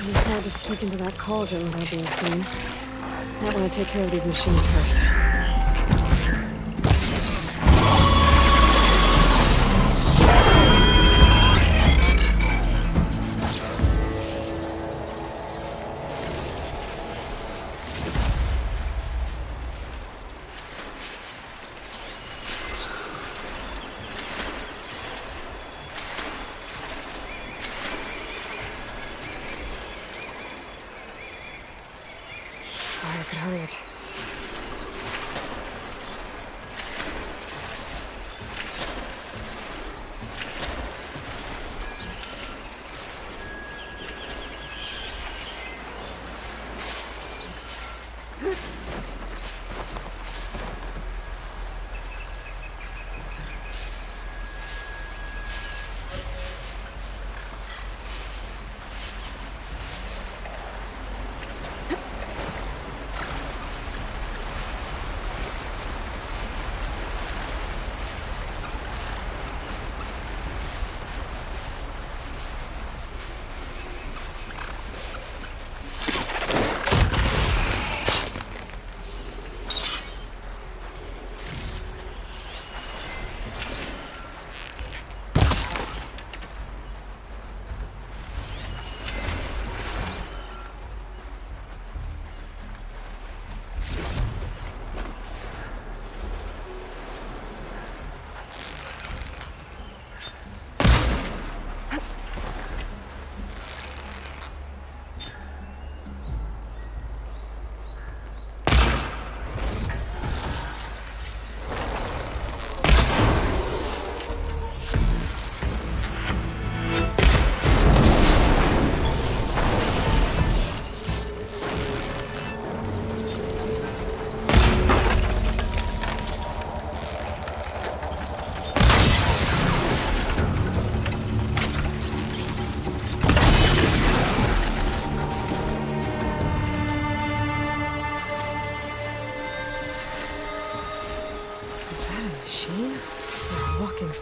Pretty hard to sneak into that cauldron without being seen. Might want to take care of these machines first. I could hurry it.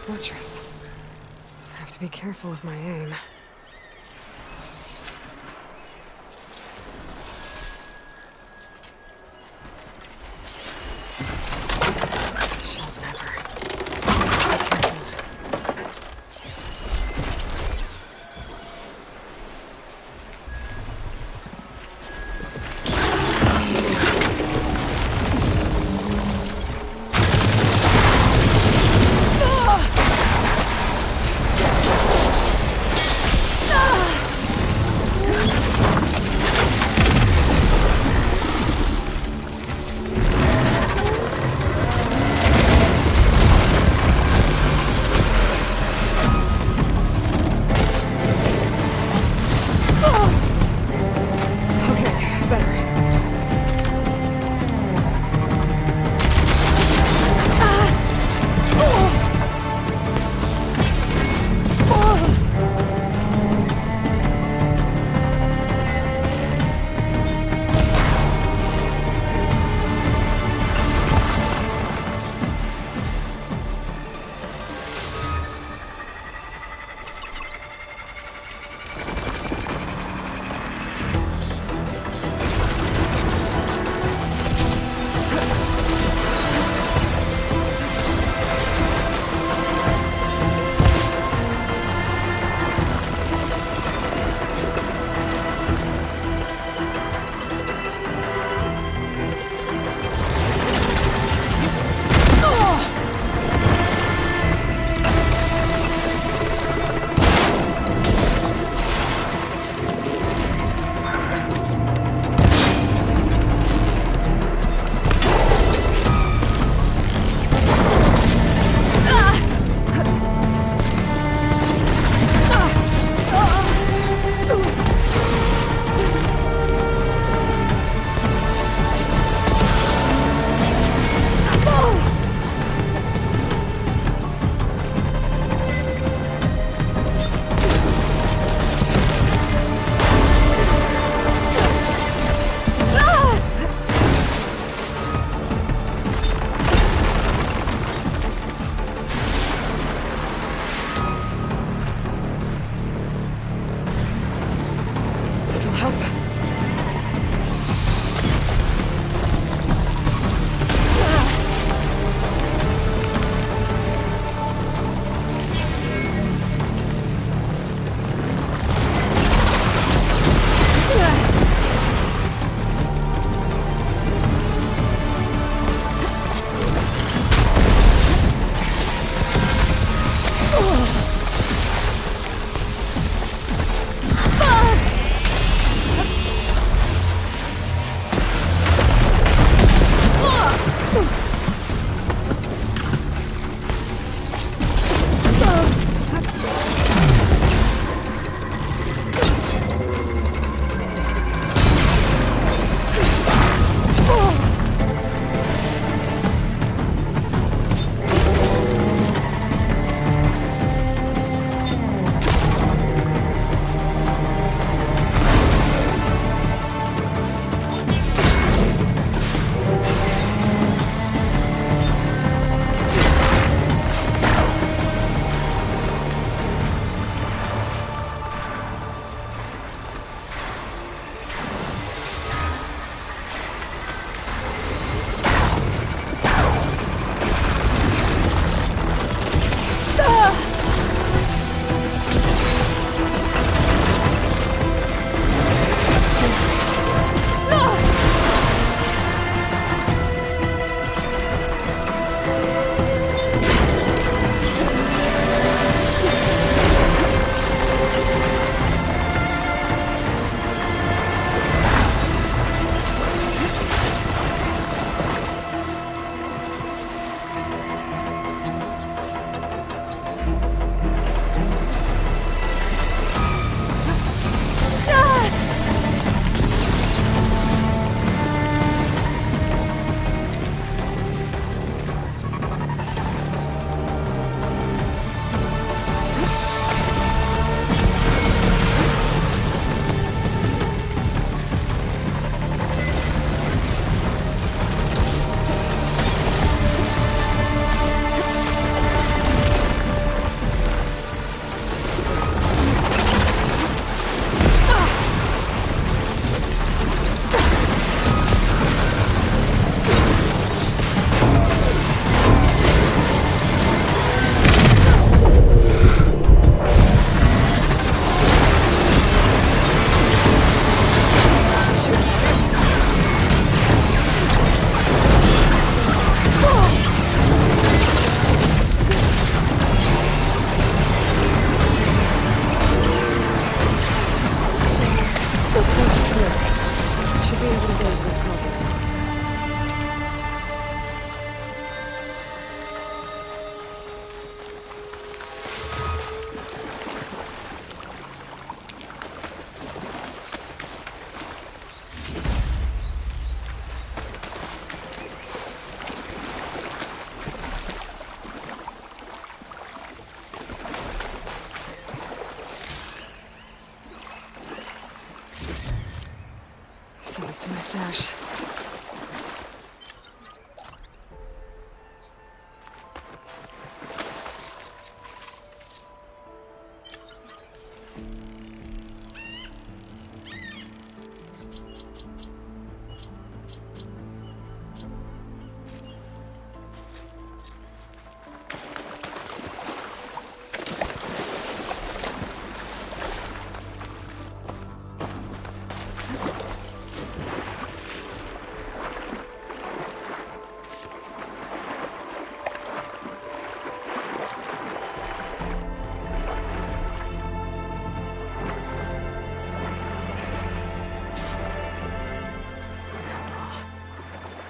Fortress. I have to be careful with my aim. Shell snapper. help. Seems to my stash.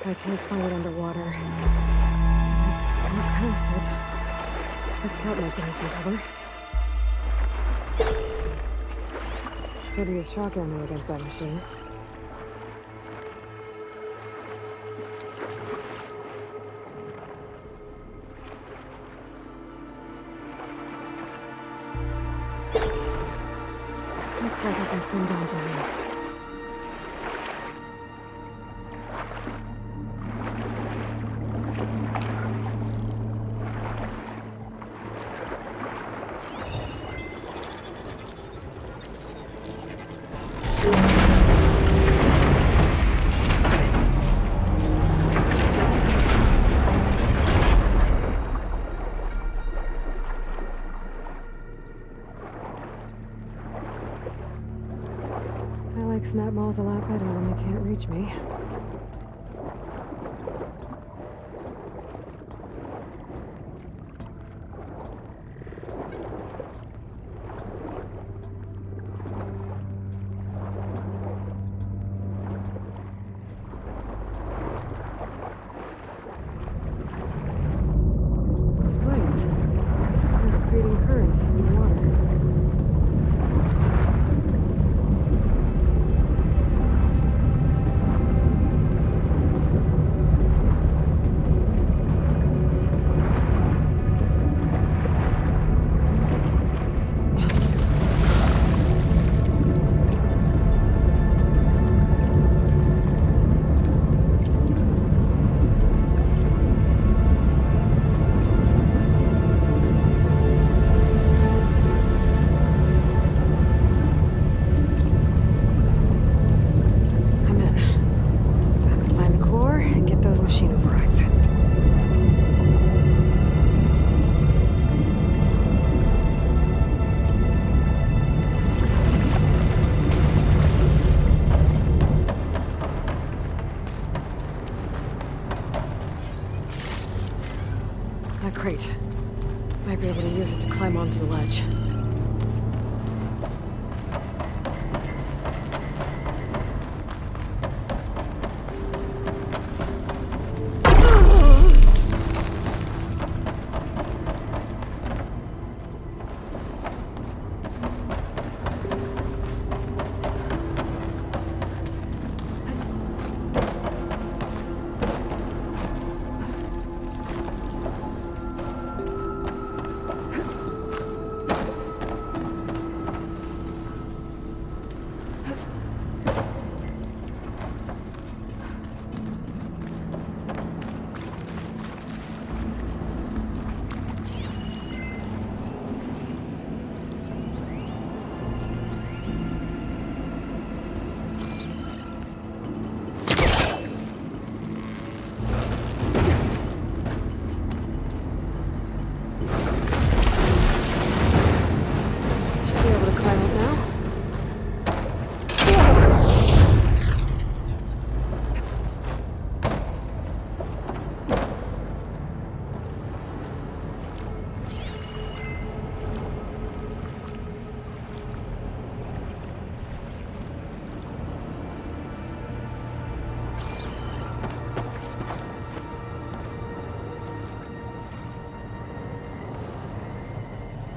I can't find it underwater. Let's go past it. This scout might give me some cover. Could use shock ammo against that machine. Looks like I can swim down from here. I like snap malls a lot better when they can't reach me. Those blades, they're creating currents in the water. Machine overrides. That crate. Might be able to use it to climb onto the ledge.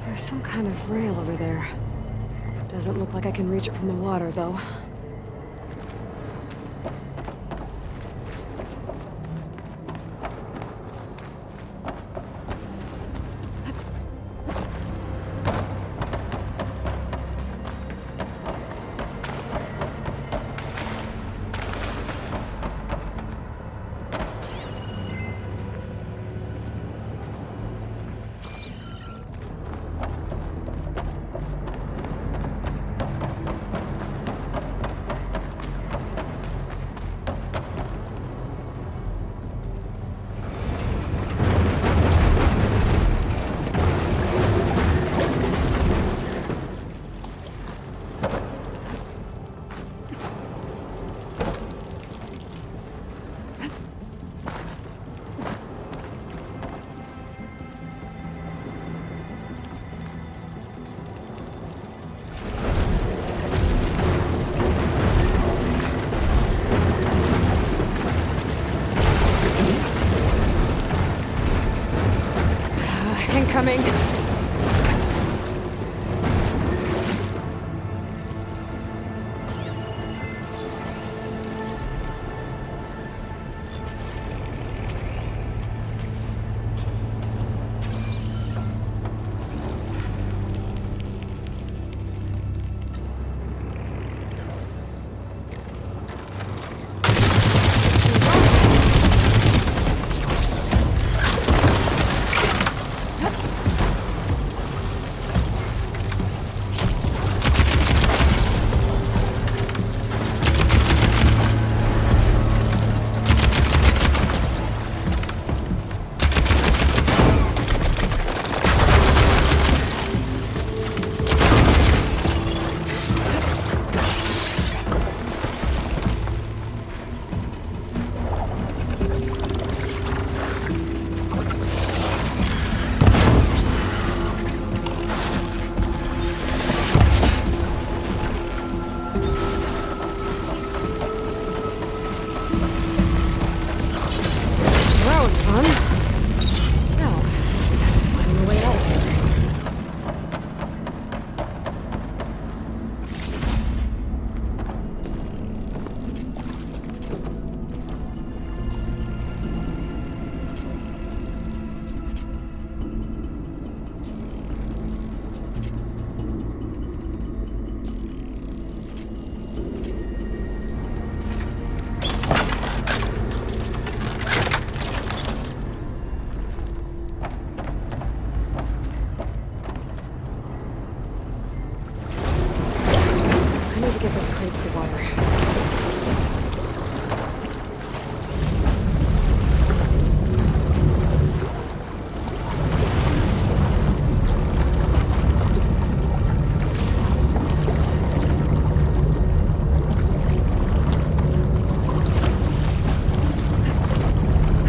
There's some kind of rail over there. Doesn't look like I can reach it from the water, though. Incoming. reach the water.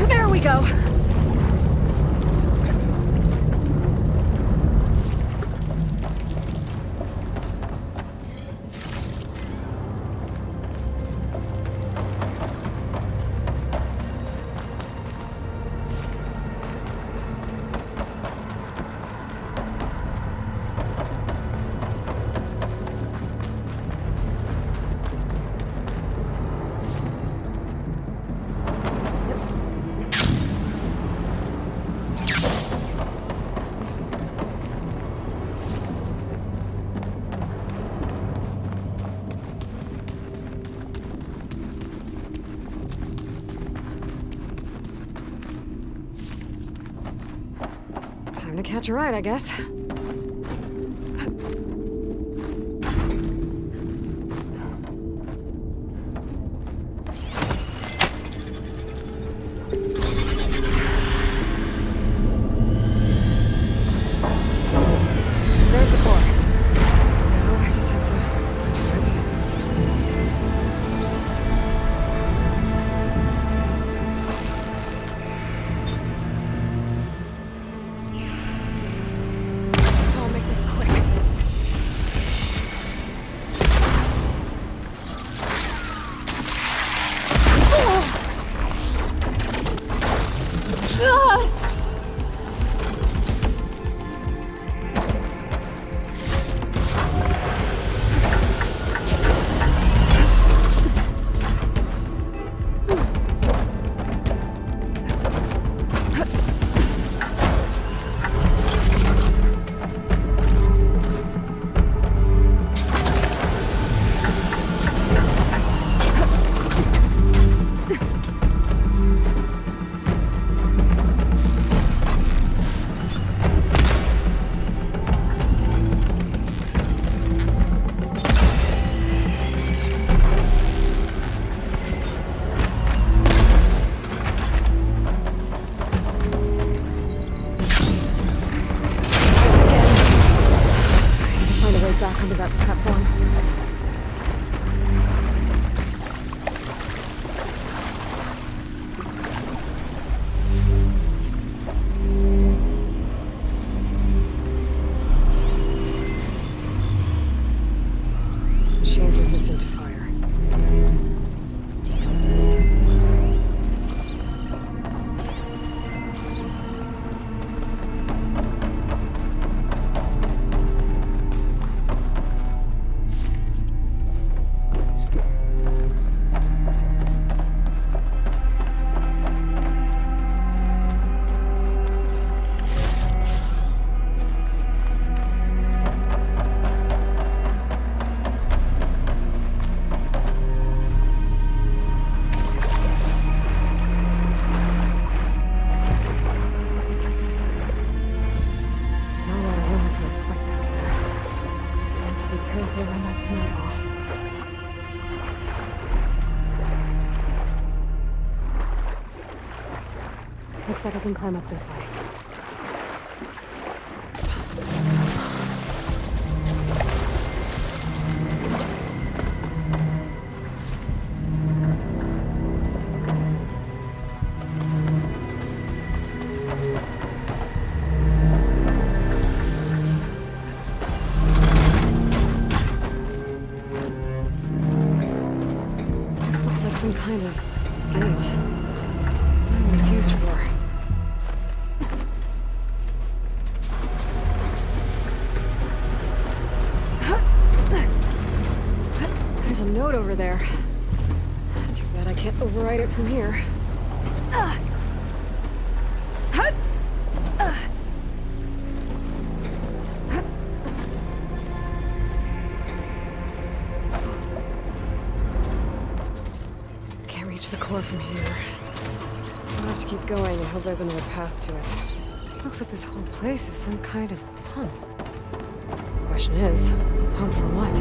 There we go. Time to catch a ride, I guess. There's the core. Now I just have to answer it. I'll make this quick. Back under that platform. Machine's resistant to fire. Careful when that's not off. Looks like I can climb up this way. Some kind of gate. I don't know what it's used for. There's a note over there. Too bad I can't override it from here. The core from here. I'll have to keep going and hope there's another path to it. Looks like this whole place is some kind of pump. The question is, pump for what?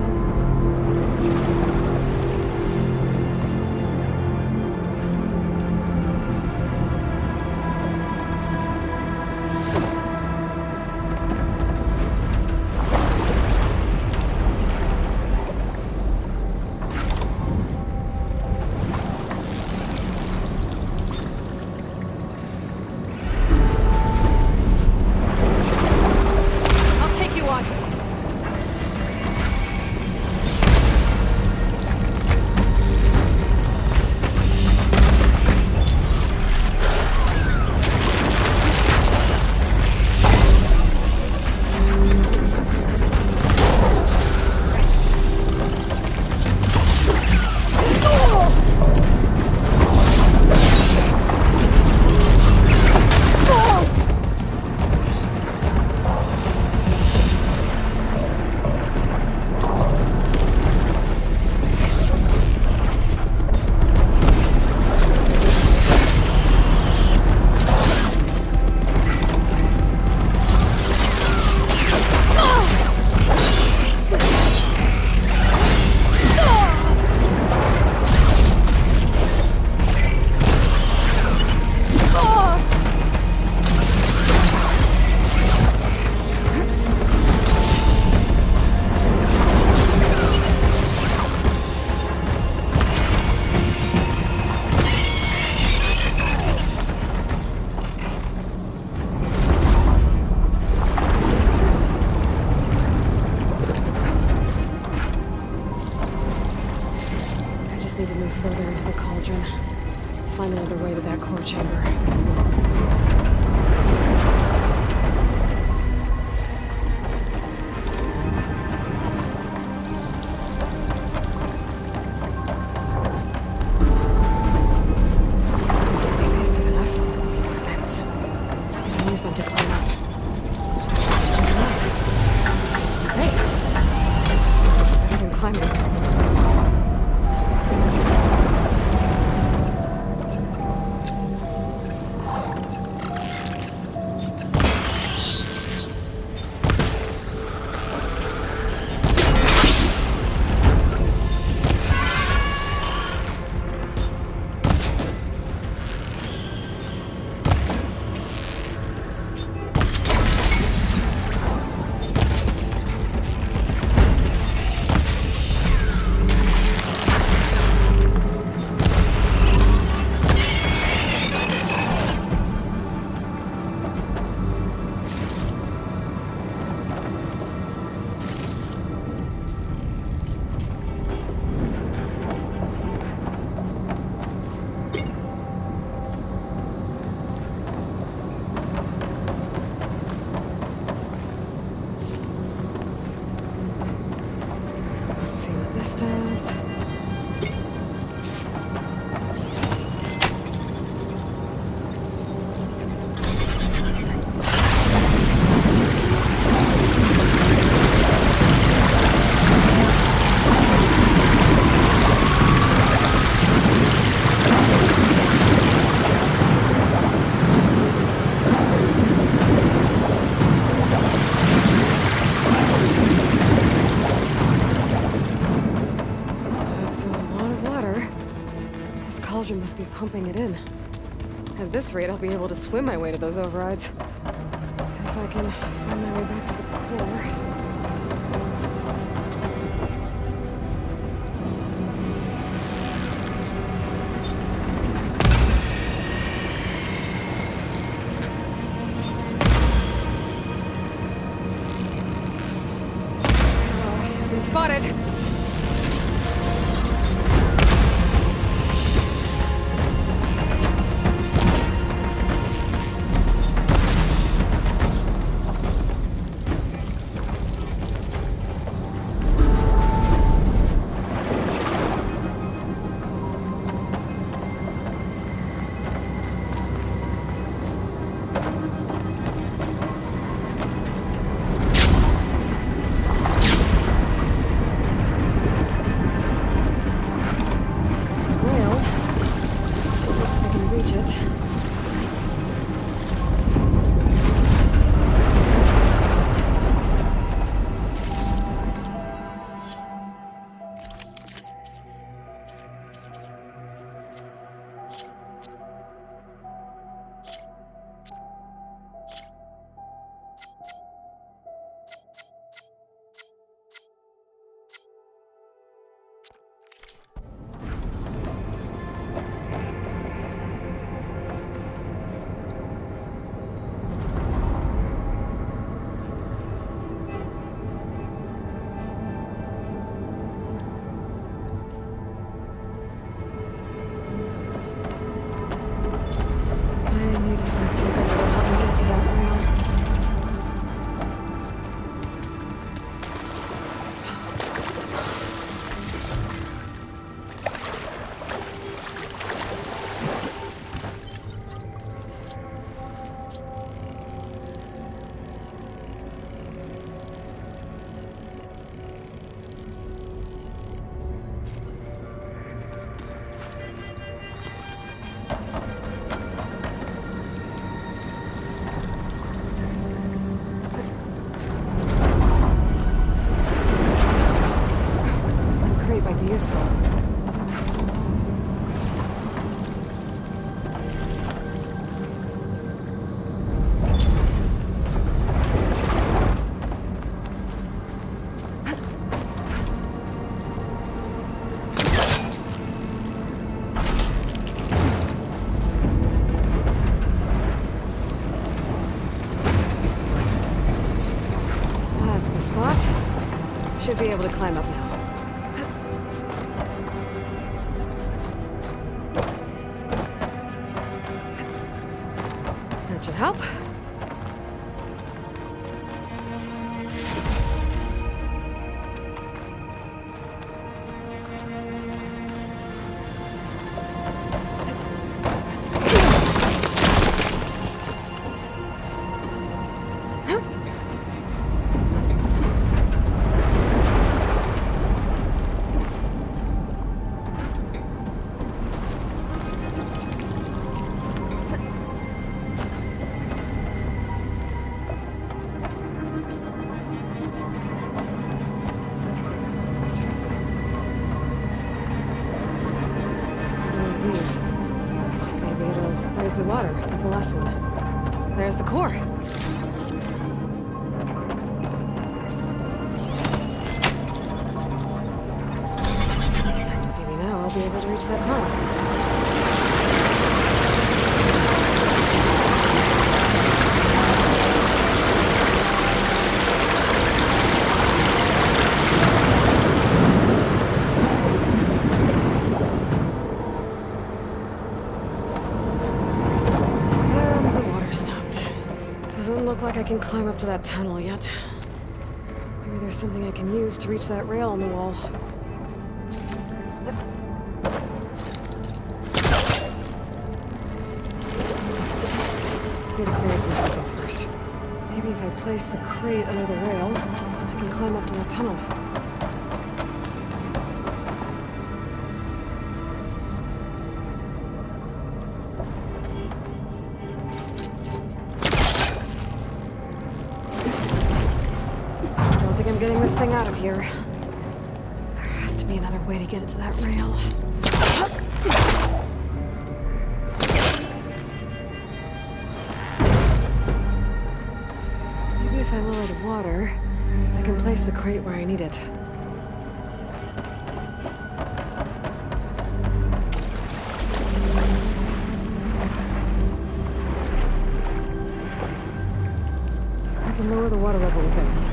just need to move further into the cauldron. Find another way to that core chamber. This does. Cauldron must be pumping it in. At this rate, I'll be able to swim my way to those overrides. If I can find my way back to the core. Oh, I've been spotted! Useful. That's the spot. Should be able to climb up now. That should help. Maybe it'll raise the water, like the last one. There's the core. Maybe now I'll be able to reach that tunnel. Doesn't look like I can climb up to that tunnel yet. Maybe there's something I can use to reach that rail on the wall. Need to create some distance first. Maybe if I place the crate under the rail, I can climb up to that tunnel. I'm getting this thing out of here. There has to be another way to get it to that rail. Maybe if I lower the water, I can place the crate where I need it. I can lower the water level with this.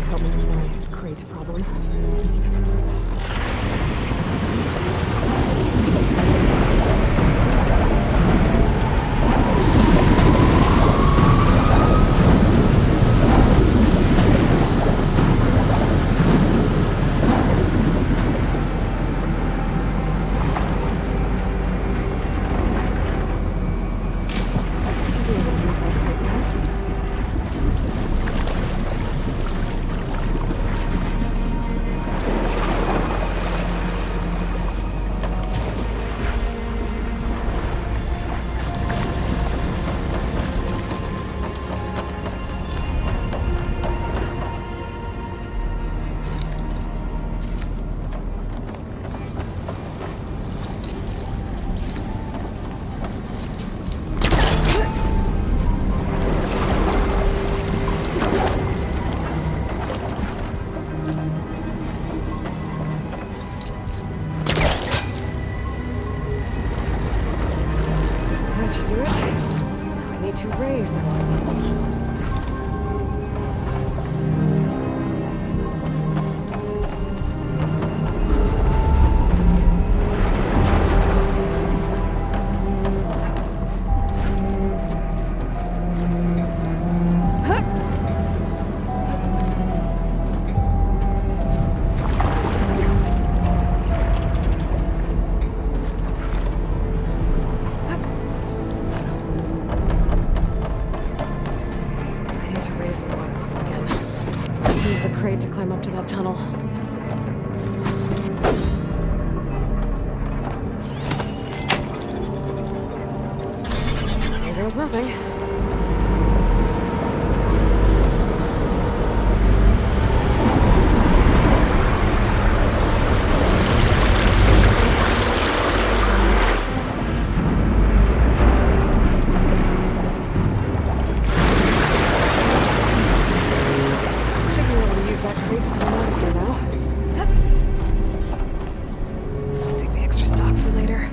Help me with my crate problem. That should do it. Now I need to raise the water level. Use the crate to climb up to that tunnel. Here goes nothing. Save the extra stock for later.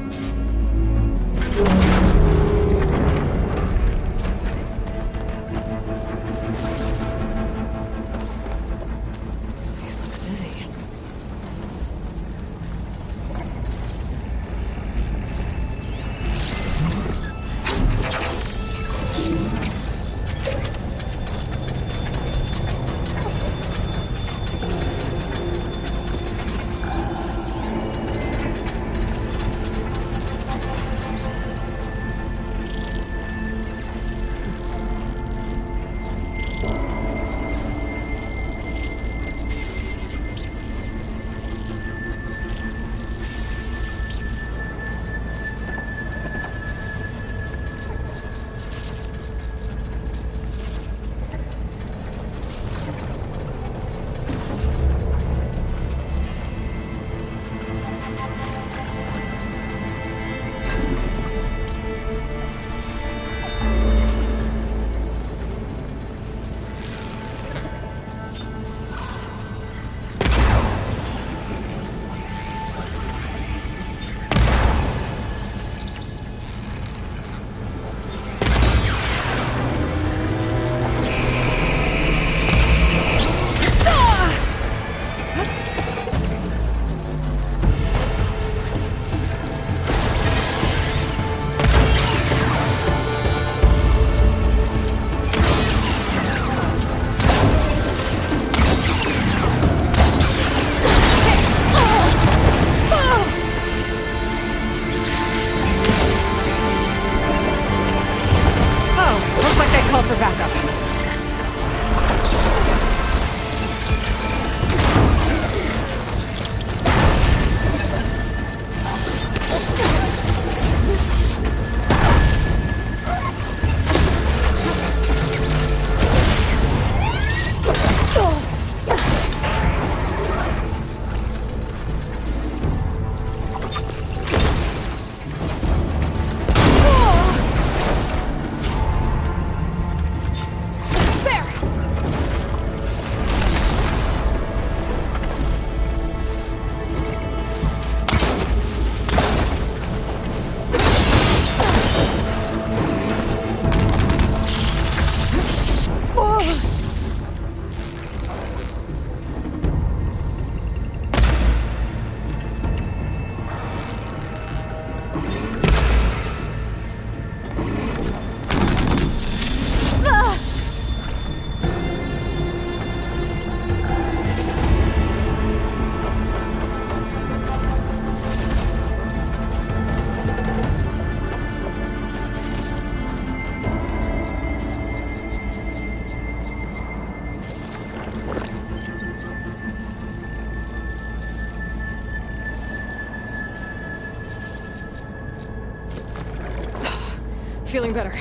Feeling better.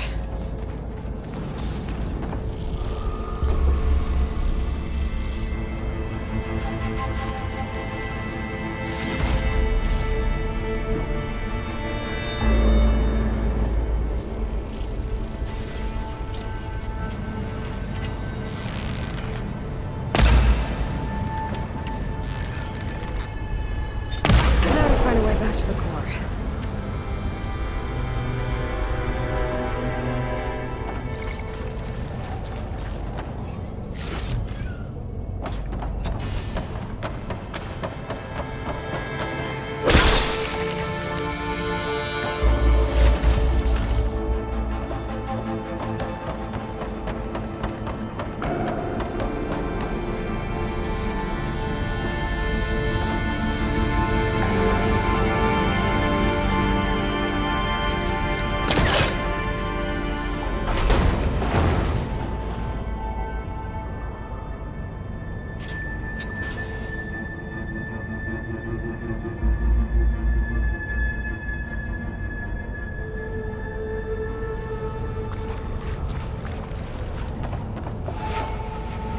Now to find a way back to the core.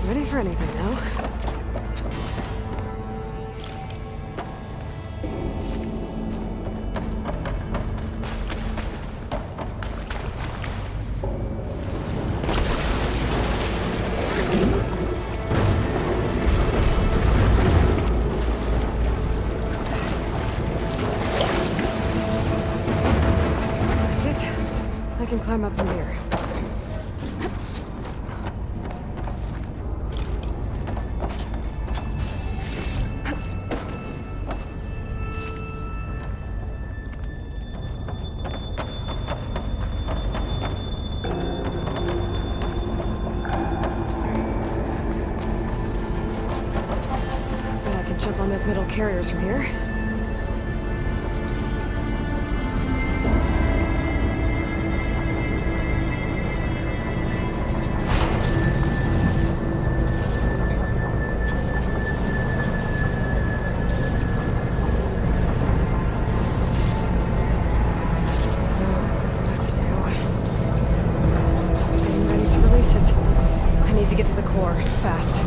Ready for anything now? That's it. I can climb up from here. Jump on those metal carriers from here. That's new. Getting ready to release it. I need to get to the core, fast.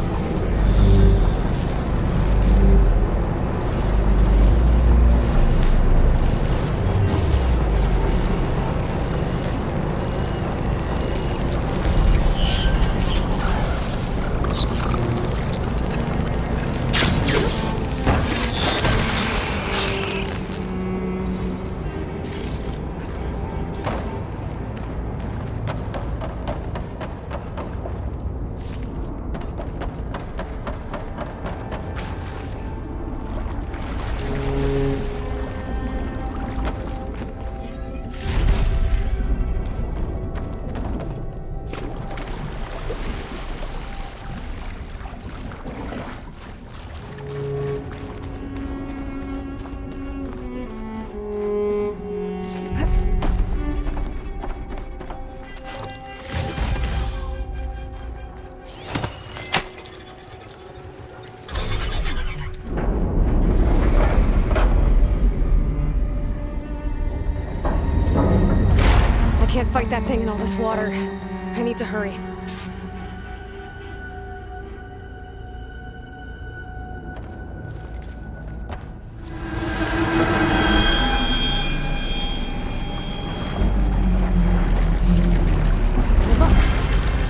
I can't fight that thing in all this water. I need to hurry. Look!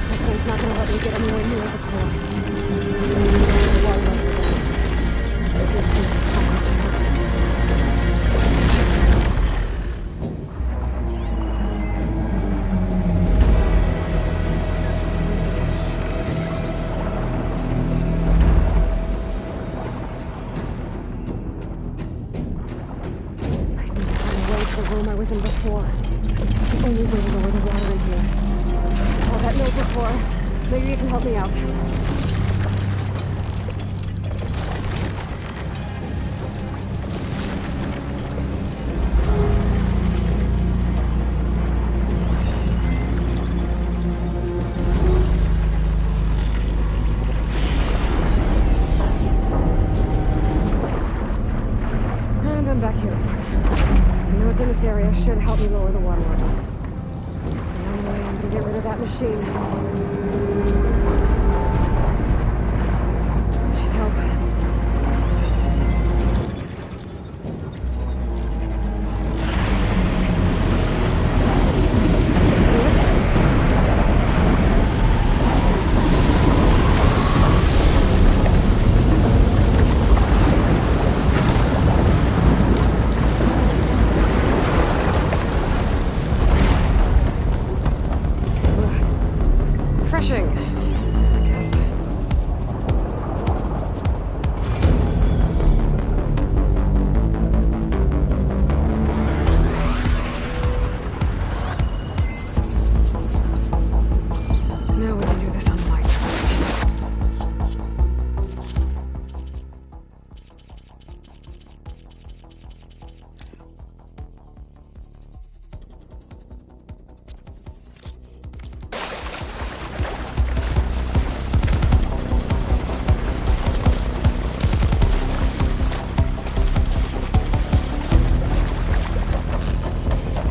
That thing's not gonna let me get anywhere near the core. Room I was in before. The only way to lower the water in here. Oh, that note before. Maybe you can help me out. And I'm back here. I know it's in this area should help me lower the water level. That's the only way I'm gonna get rid of that machine. Should help. Refreshing, I guess. Now we can do this on my terms.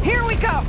Here we go!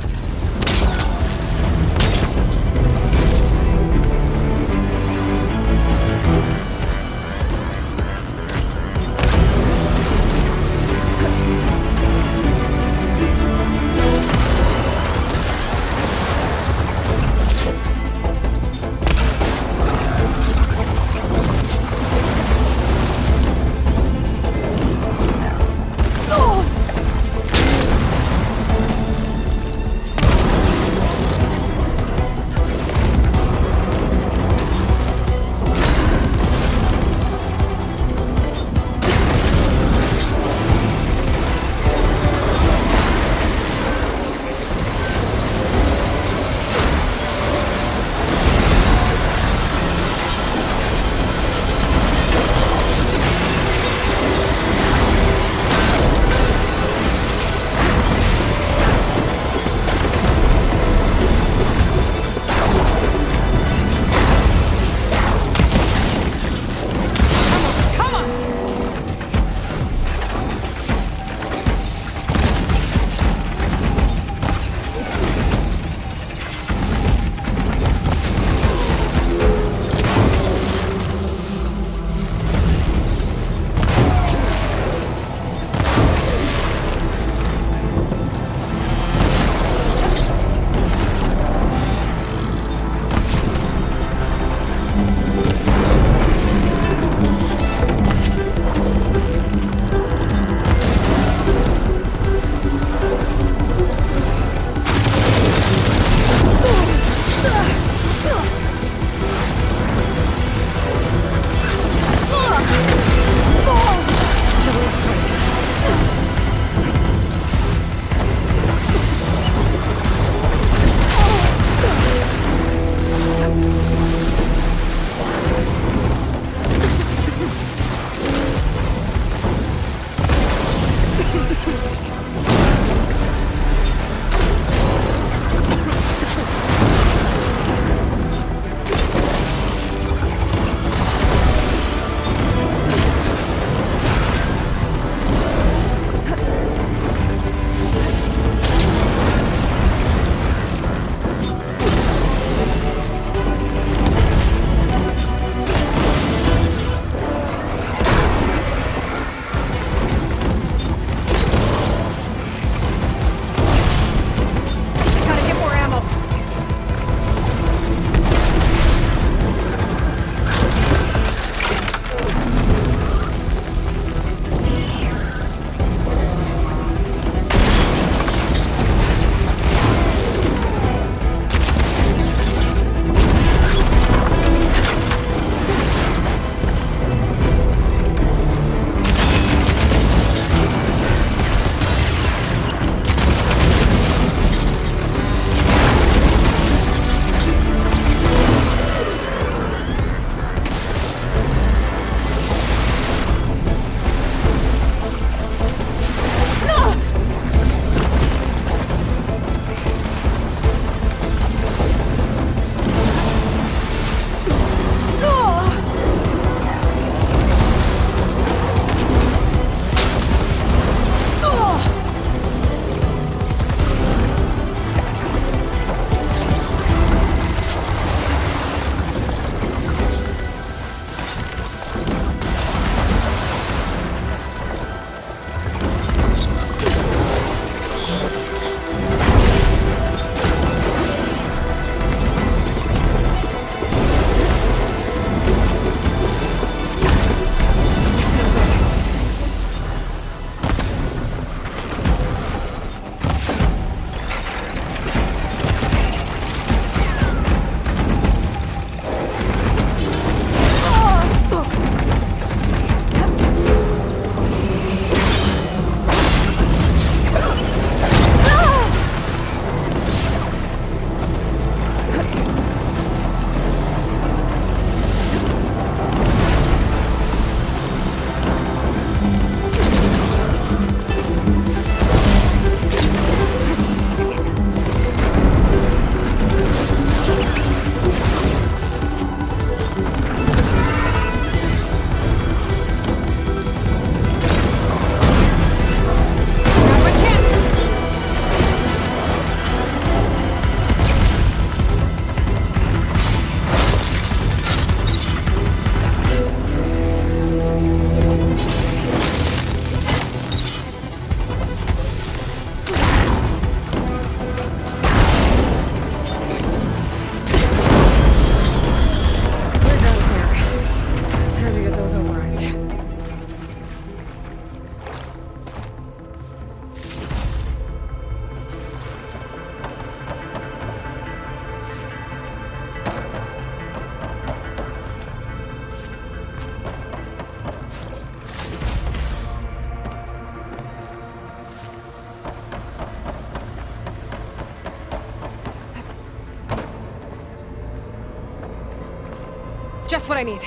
Just what I need.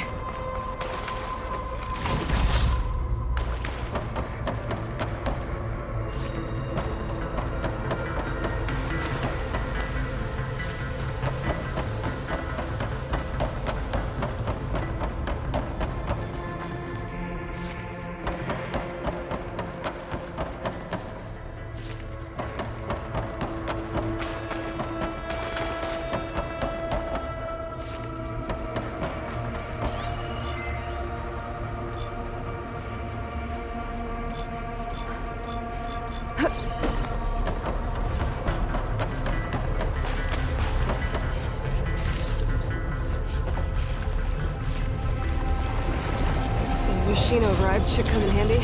Machine overrides should come in handy.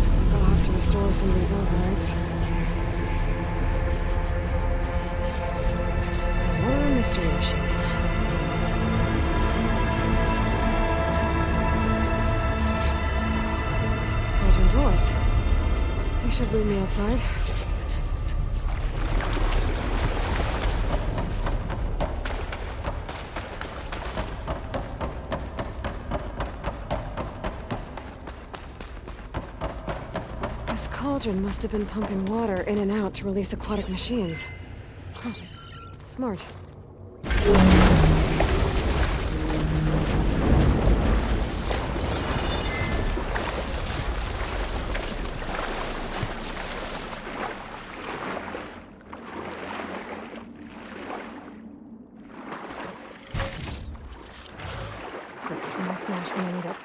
Looks like I'll have to restore some of these overrides. Mystery machine. Open doors. They should lead me outside. This cauldron must have been pumping water in and out to release aquatic machines. Huh. Smart. That's my stash when I need it.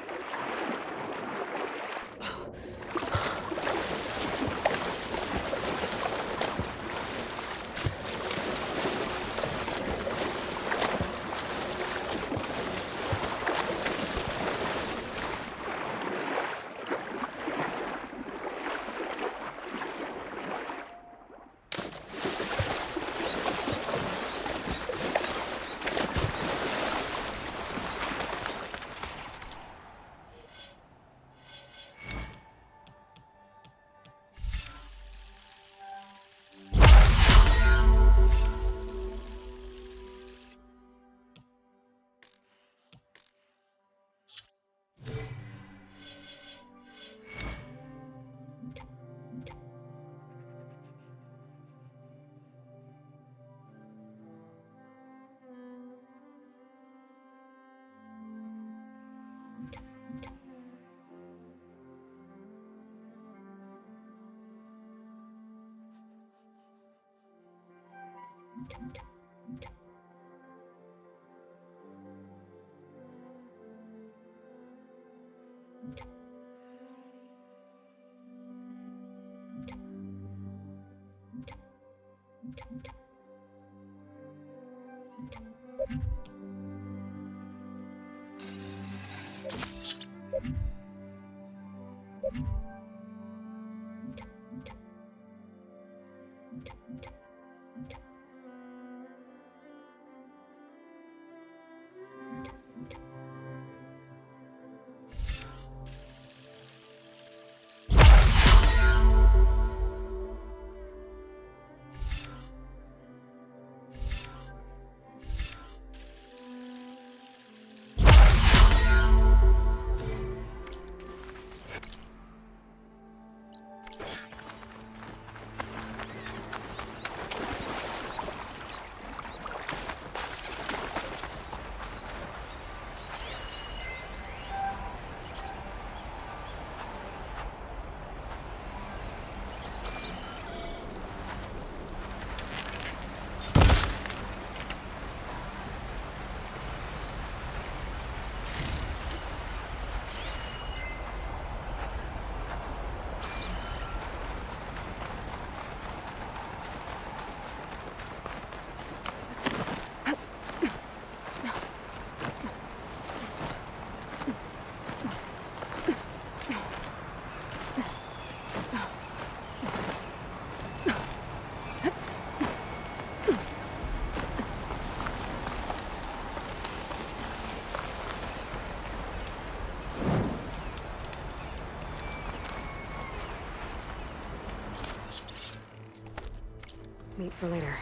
Meat for later.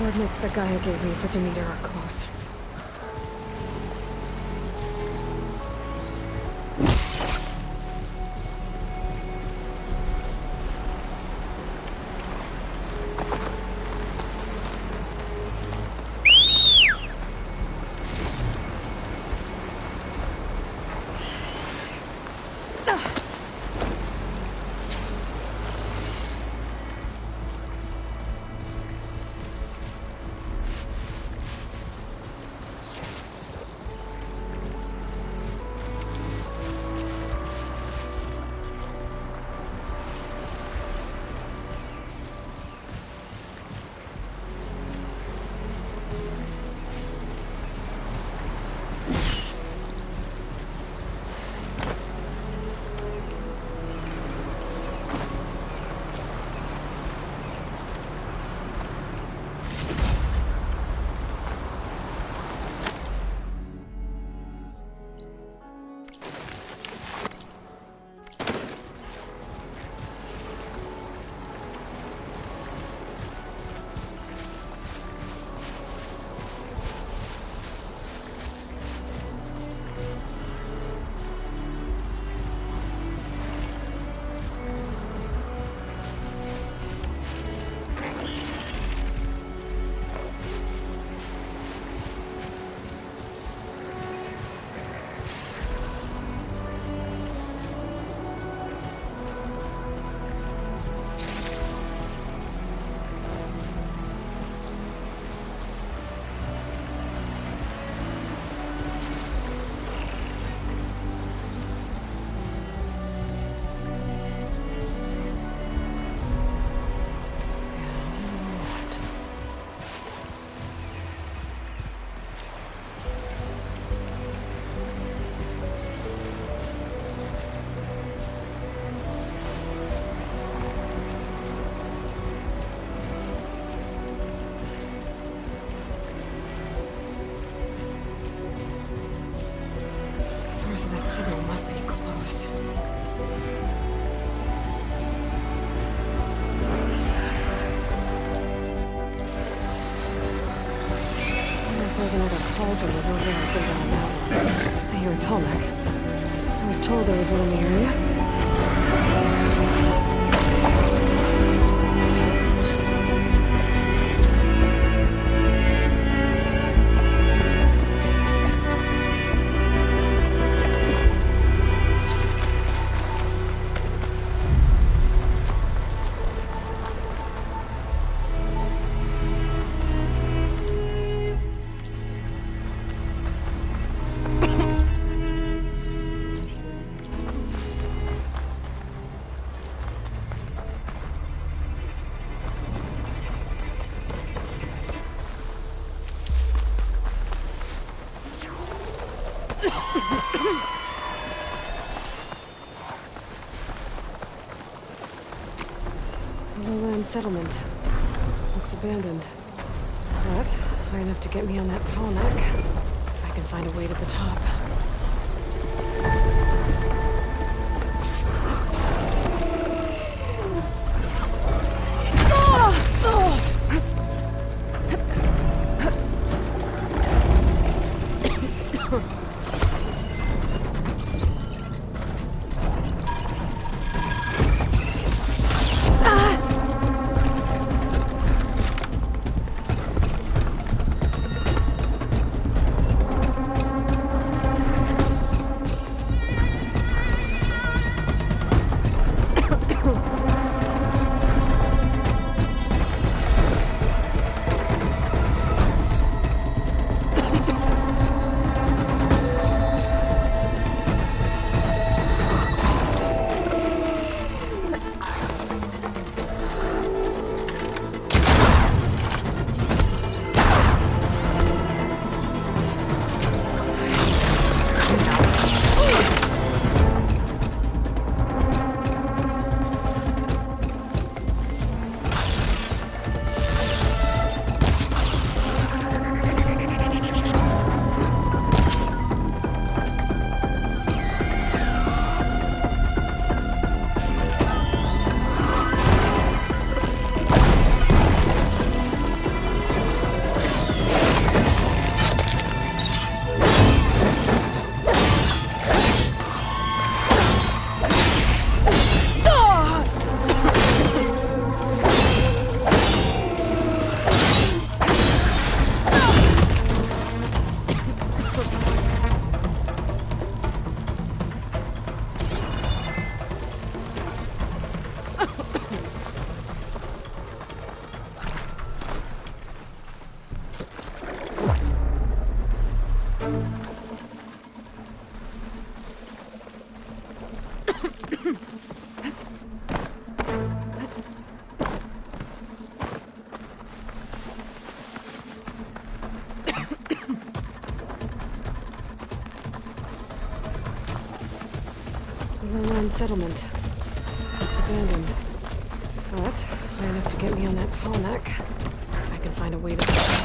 Coordinates that Gaia gave me for Demeter are close. Source of that signal must be close. There's another cauldron with overhead data on that one. I hear a Tolmec. I was told there was one in the area. Lowland settlement. Looks abandoned. But high enough to get me on that tall neck. If I can find a way to the top. Longland settlement. Looks abandoned. But high enough to get me on that tall neck. If I can find a way to the top.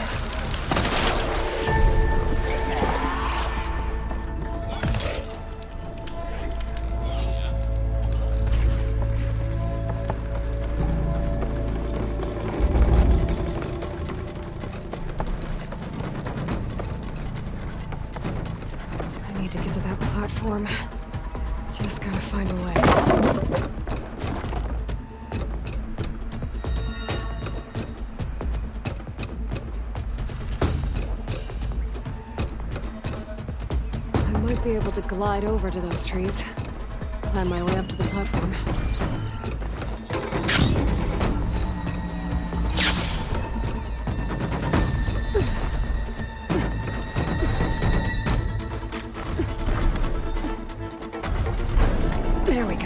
I need to get to that platform. Just gotta find a way. I might be able to glide over to those trees. Climb my way up to the platform. There we go.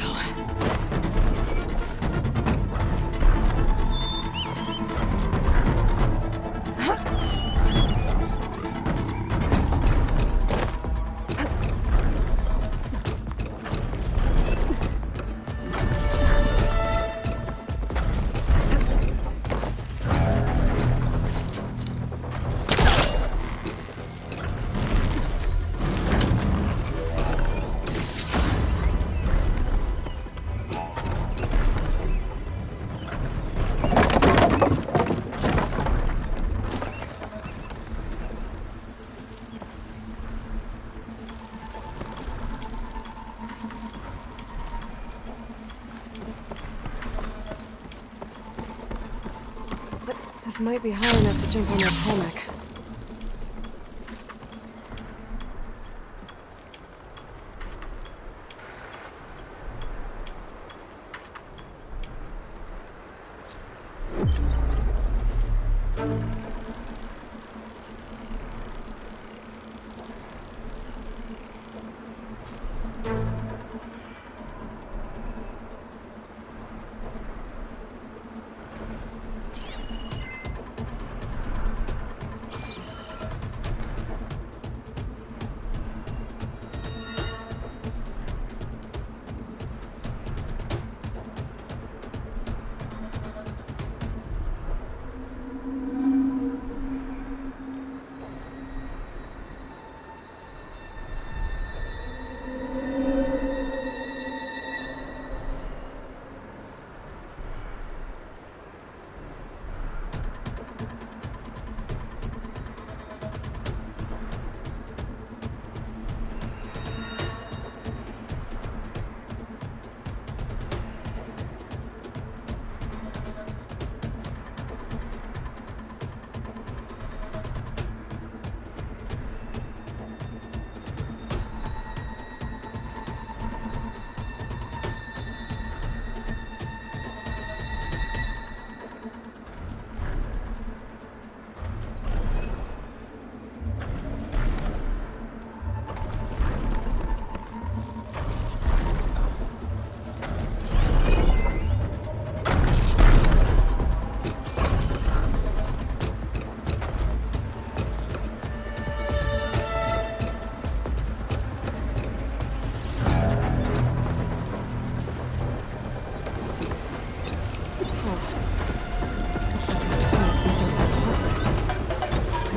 This might be high enough to jump on that tall neck.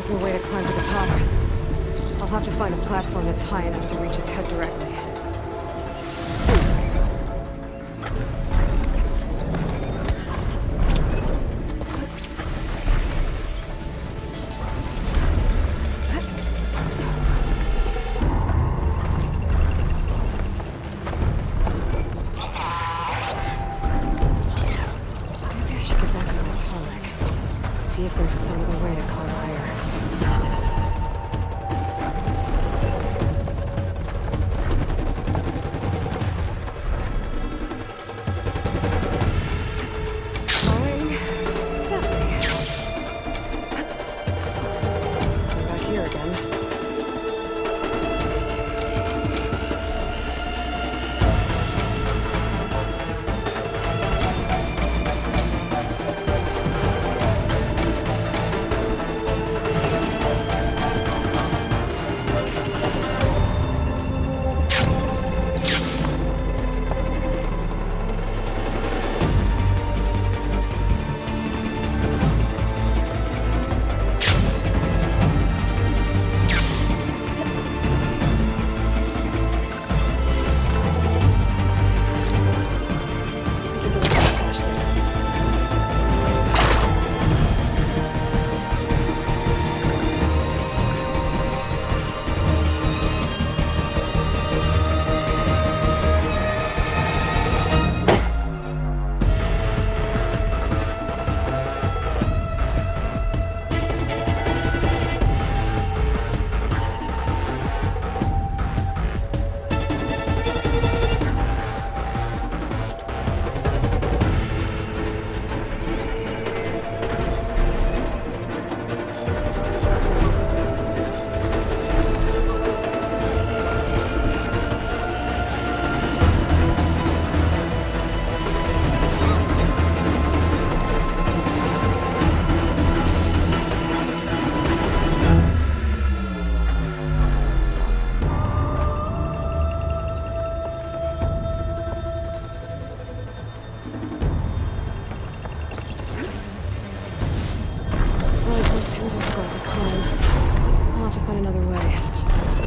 There's no way to climb to the top. I'll have to find a platform that's high enough to reach its head directly. Maybe I should get back on the tarmac. See if there's some other way to climb higher.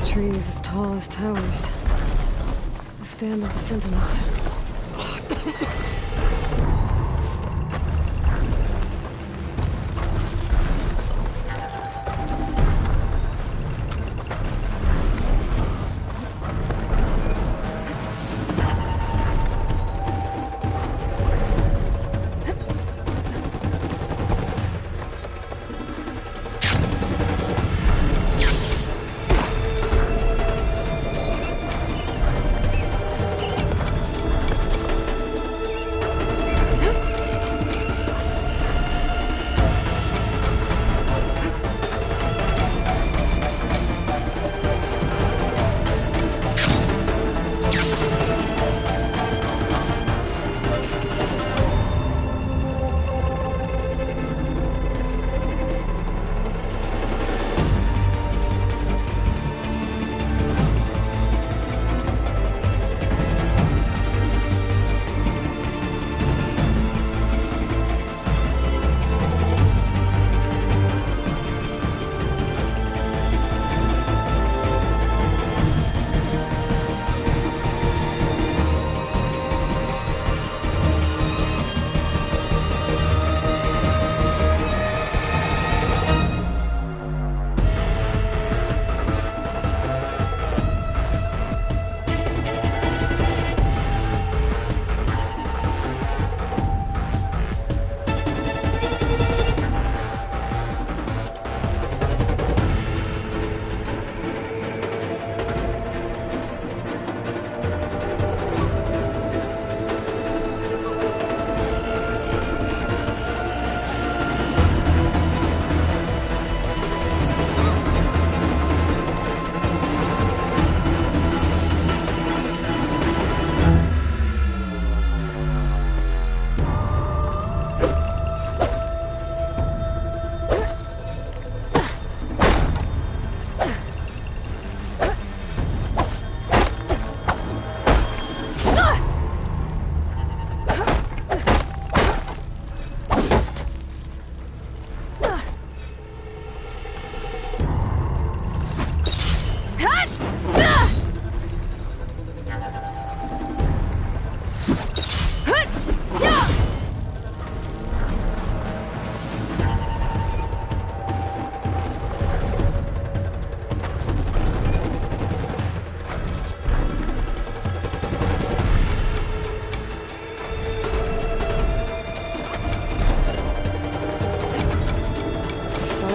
Trees as tall as towers. The stand of the sentinels.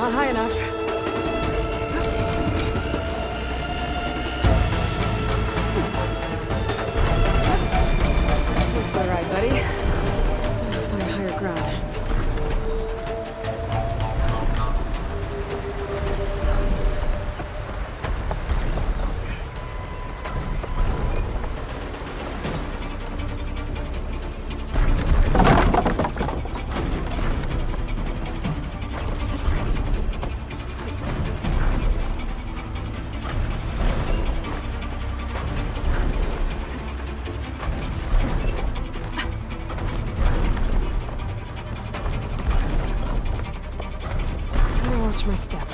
not high enough. Thanks for the ride, buddy. I'll find higher ground. Watch my step.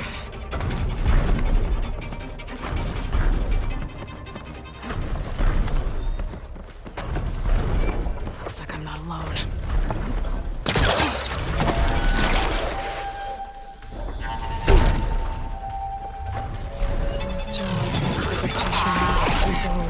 Looks like I'm not alone. Those jaws look like the pressure keep going.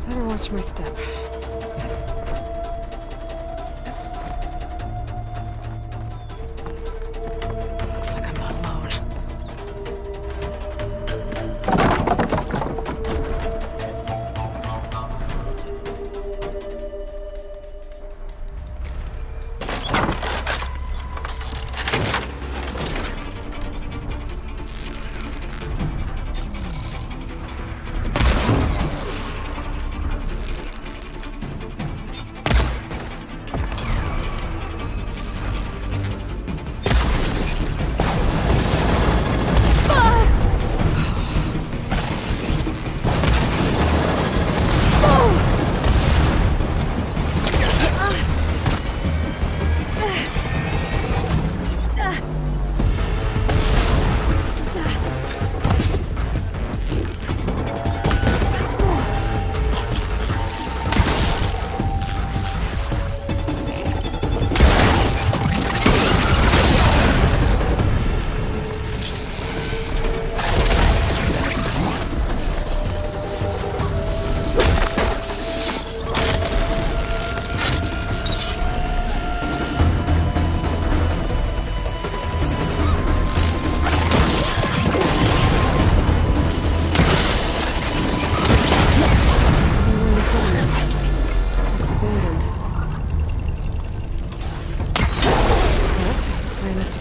Better watch my step. Looks like I'm not alone.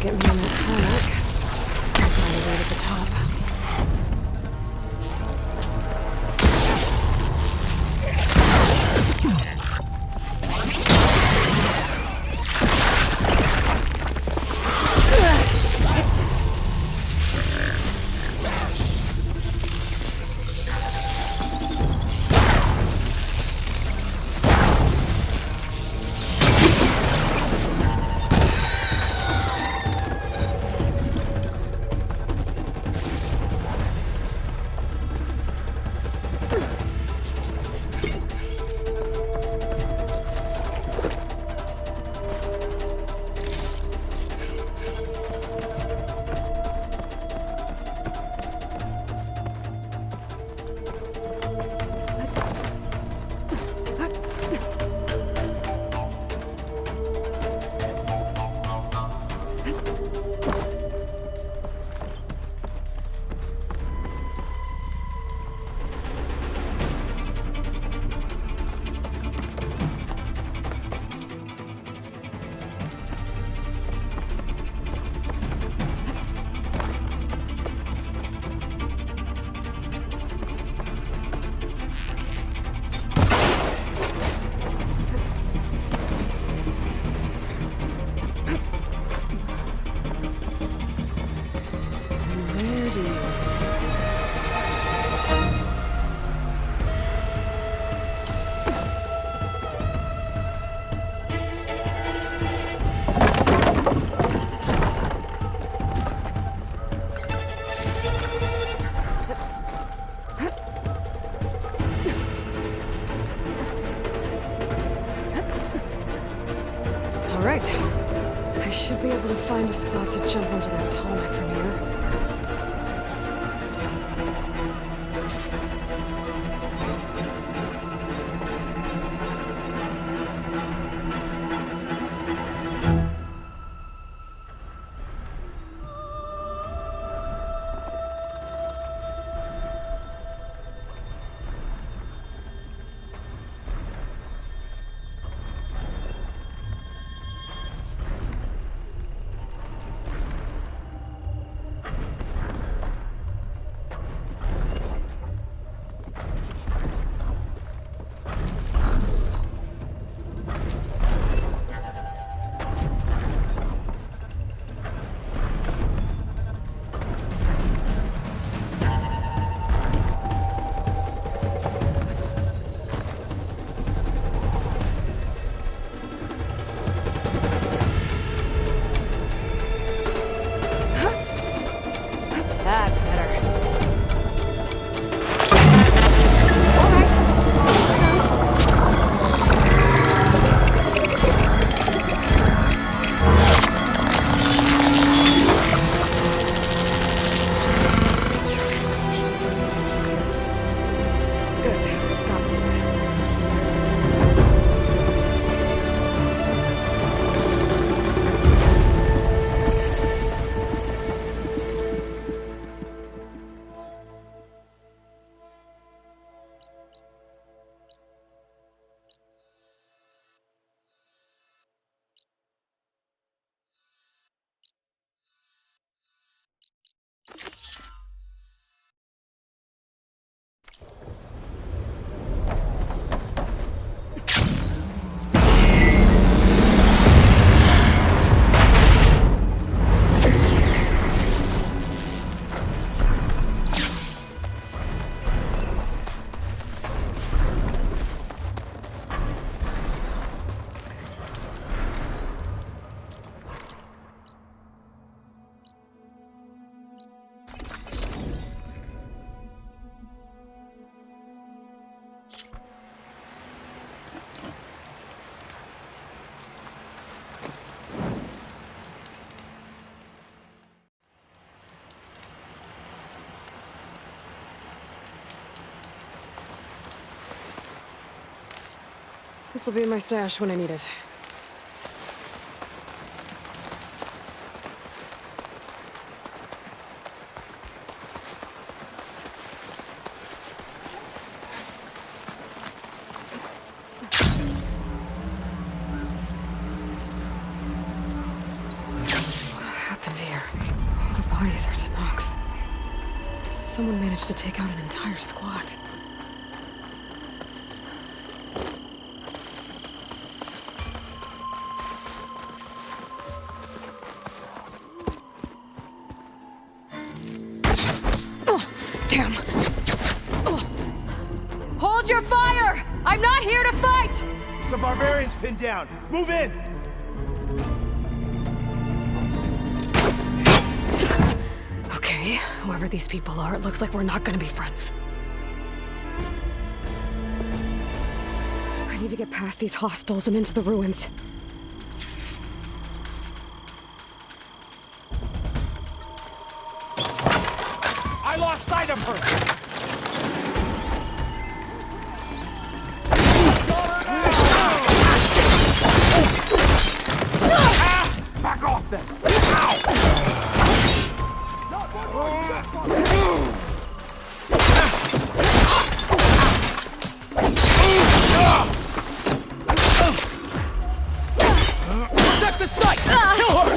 Get me on that tarmac. Find a way to the top. find a spot to jump onto that tonic from here. That's better. This'll be my stash when I need it. What happened here? All the bodies are Tanox. Someone managed to take out an entire squad. Damn. Hold your fire! I'm not here to fight! The barbarian's pinned down. Move in! Okay, whoever these people are, it looks like we're not gonna be friends. I need to get past these hostels and into the ruins. I lost sight of her! Back off then! Protect the site! Kill her!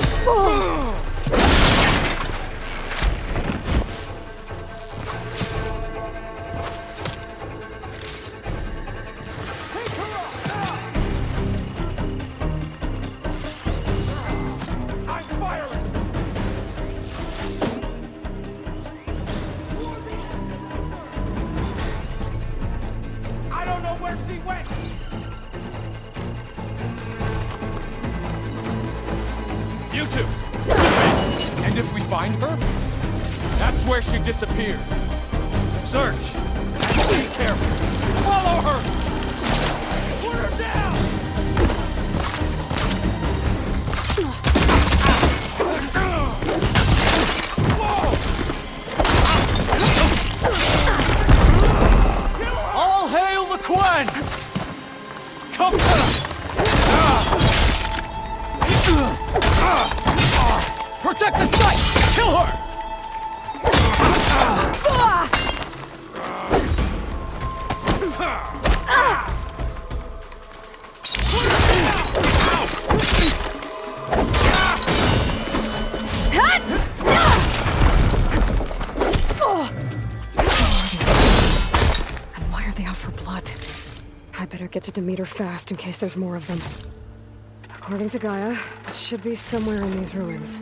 You two! And if we find her, that's where she disappeared. Search! Be careful! Follow her! Put her down! Protect the site! Kill her! And why are they out for blood? I better get to Demeter fast in case there's more of them. According to Gaia, it should be somewhere in these ruins.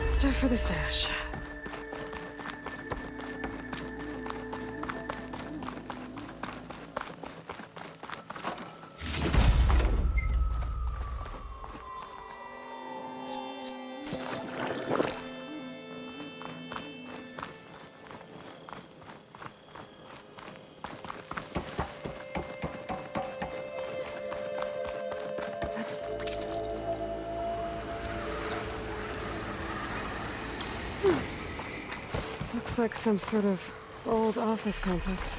Stuff for the stash. Looks like some sort of old office complex.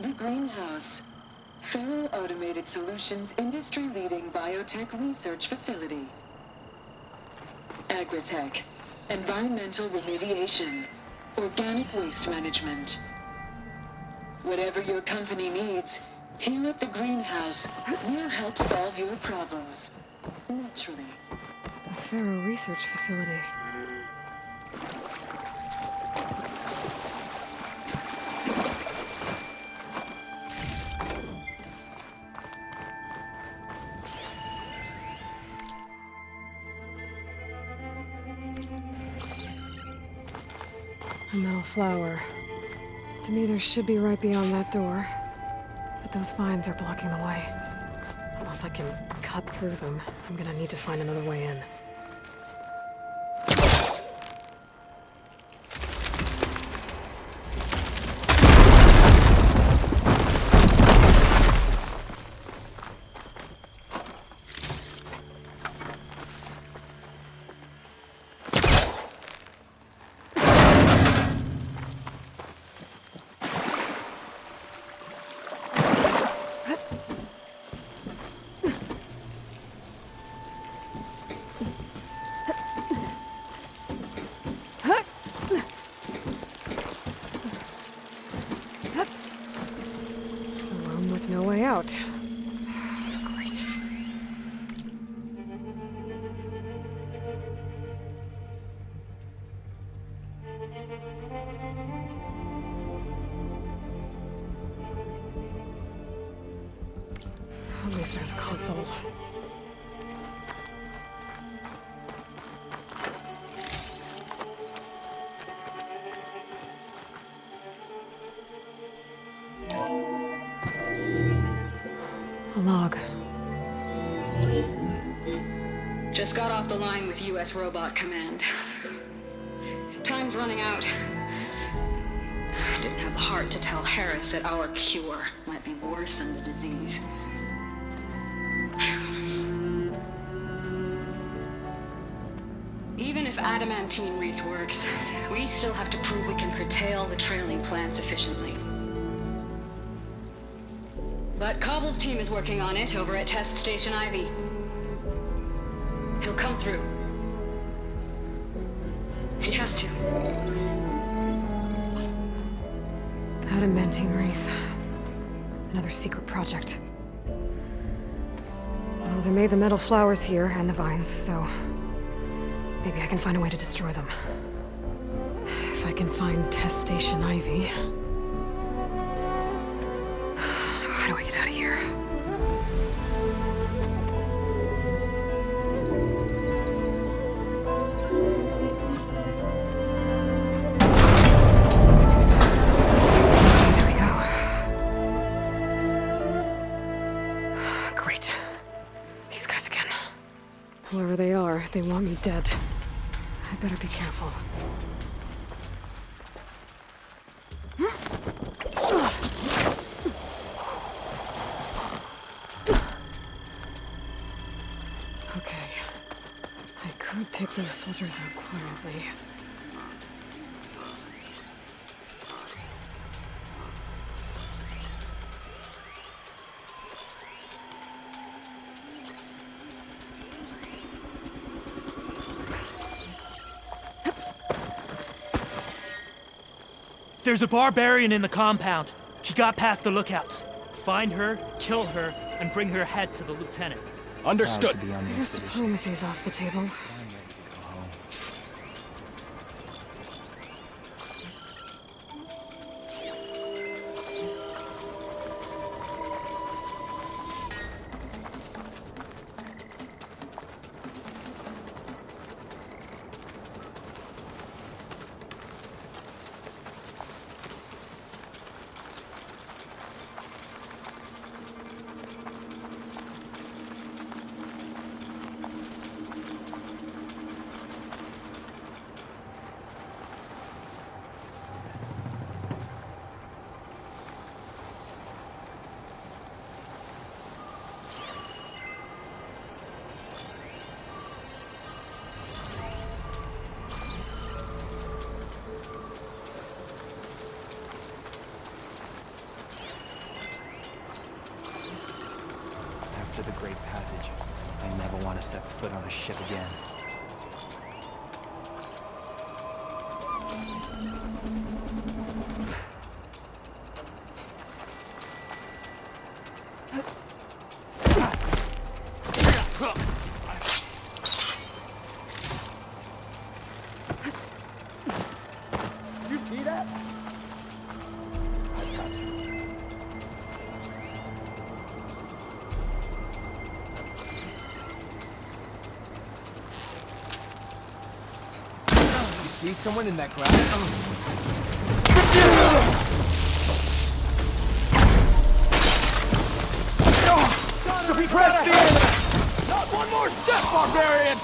The Greenhouse. Federal Automated Solutions industry-leading biotech research facility. Agritech, environmental remediation, organic waste management. Whatever your company needs, here at the Greenhouse, we'll help solve your problems. Naturally. A Faro research facility. A metal flower. Demeter should be right beyond that door. But those vines are blocking the way. Unless I can cut through them, I'm gonna need to find another way in. Alone with no way out. Great. At least there's a console. A log. Just got off the line with U.S. Robot Command. Time's running out. Didn't have the heart to tell Harris that our cure might be worse than the disease. Even if adamantine wreath works, we still have to prove we can curtail the trailing plants efficiently. But Cobble's team is working on it over at Test Station Ivy. He'll come through. He has to. Adamantine wreath. Another secret project. Well, they made the metal flowers here and the vines, so maybe I can find a way to destroy them. If I can find Test Station Ivy. How do I get out of here? Whoever they are, they want me dead. I better be careful. Okay. I could take those soldiers out quietly. There's a barbarian in the compound. She got past the lookouts. Find her, kill her, and bring her head to the lieutenant. Understood. I guess diplomacy's off the table. After the Great Passage, I never want to set foot on a ship again. You see that? I've got you. You see someone in that grass? Suppress the enemy! Not one more step, barbarian!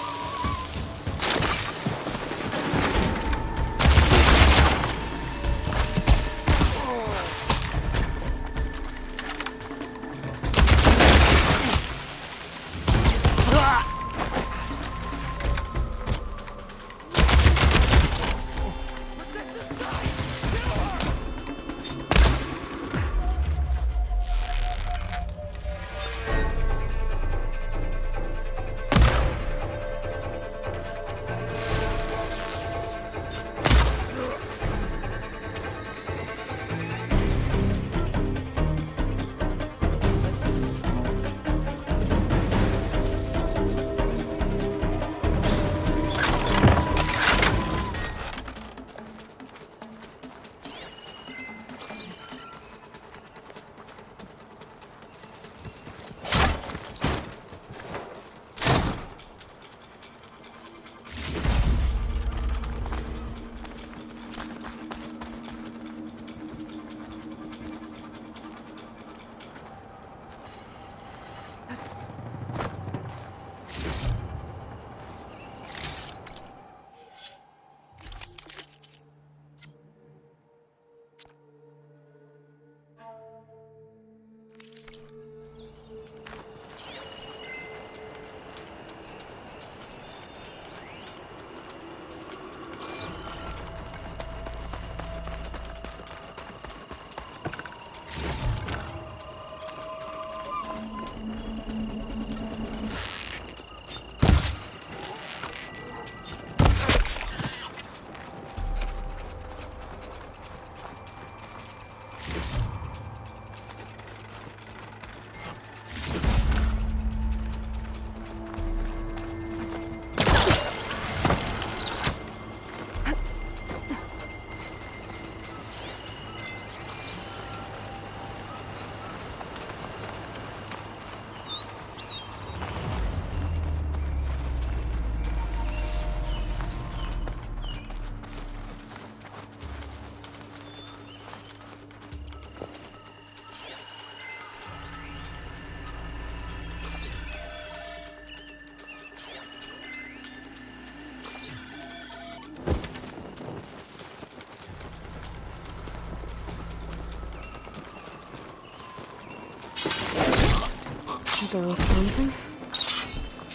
door looks promising.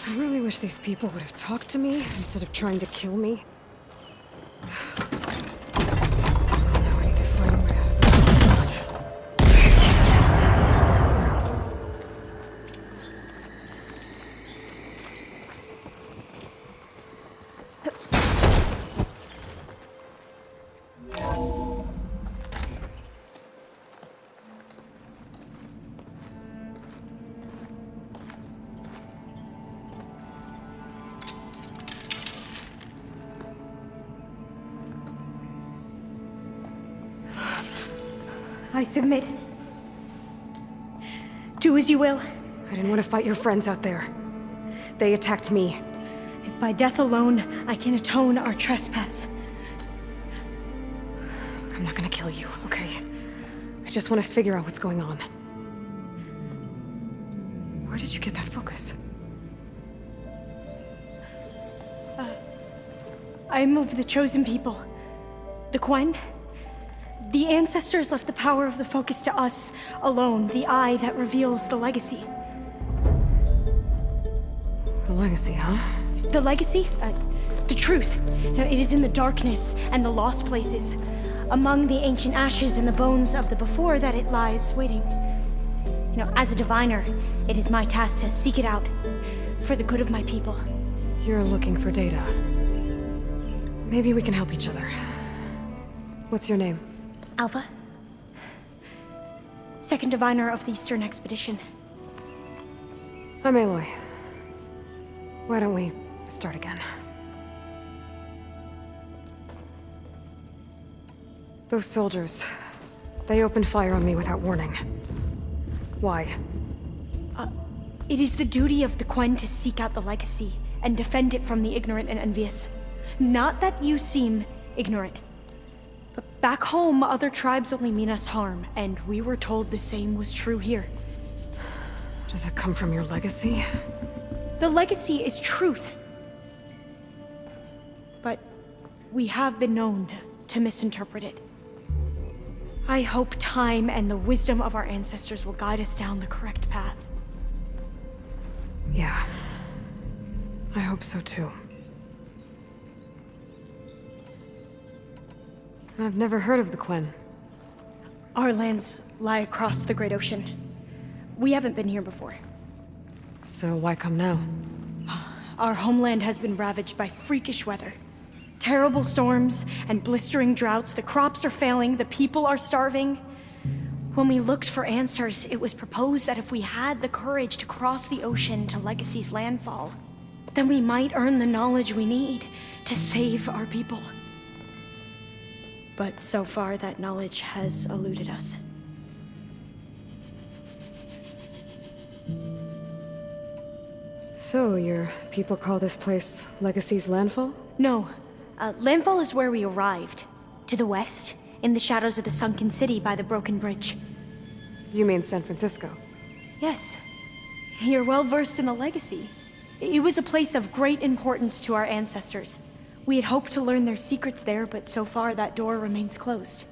I really wish these people would have talked to me instead of trying to kill me. Now I need to find a way out of this. I submit. Do as you will. I didn't want to fight your friends out there. They attacked me. If by death alone I can atone our trespass. I'm not gonna kill you, okay? I just want to figure out what's going on. Where did you get that focus? I'm of the chosen people. The Quen. The ancestors left the power of the focus to us alone, the eye that reveals the legacy. The legacy, huh? The legacy? The truth. It is in the darkness and the lost places, among the ancient ashes and the bones of the before that it lies waiting. As a diviner, it is my task to seek it out, for the good of my people. You're looking for data. Maybe we can help each other. What's your name? Alpha? Second diviner of the Eastern Expedition. I'm Aloy. Why don't we start again? Those soldiers, they opened fire on me without warning. Why? It is the duty of the Quen to seek out the legacy and defend it from the ignorant and envious. Not that you seem ignorant. But back home, other tribes only mean us harm, and we were told the same was true here. Does that come from your legacy? The legacy is truth. But we have been known to misinterpret it. I hope time and the wisdom of our ancestors will guide us down the correct path. Yeah. I hope so too. I've never heard of the Quen. Our lands lie across the Great Ocean. We haven't been here before. So why come now? Our homeland has been ravaged by freakish weather. Terrible storms and blistering droughts. The crops are failing, the people are starving. When we looked for answers, it was proposed that if we had the courage to cross the ocean to Legacy's landfall, then we might earn the knowledge we need to save our people. But so far, that knowledge has eluded us. So, your people call this place Legacy's landfall? No. Landfall is where we arrived. To the west, in the shadows of the sunken city by the broken bridge. You mean San Francisco? Yes. You're well versed in the legacy. It was a place of great importance to our ancestors. We had hoped to learn their secrets there, but so far that door remains closed.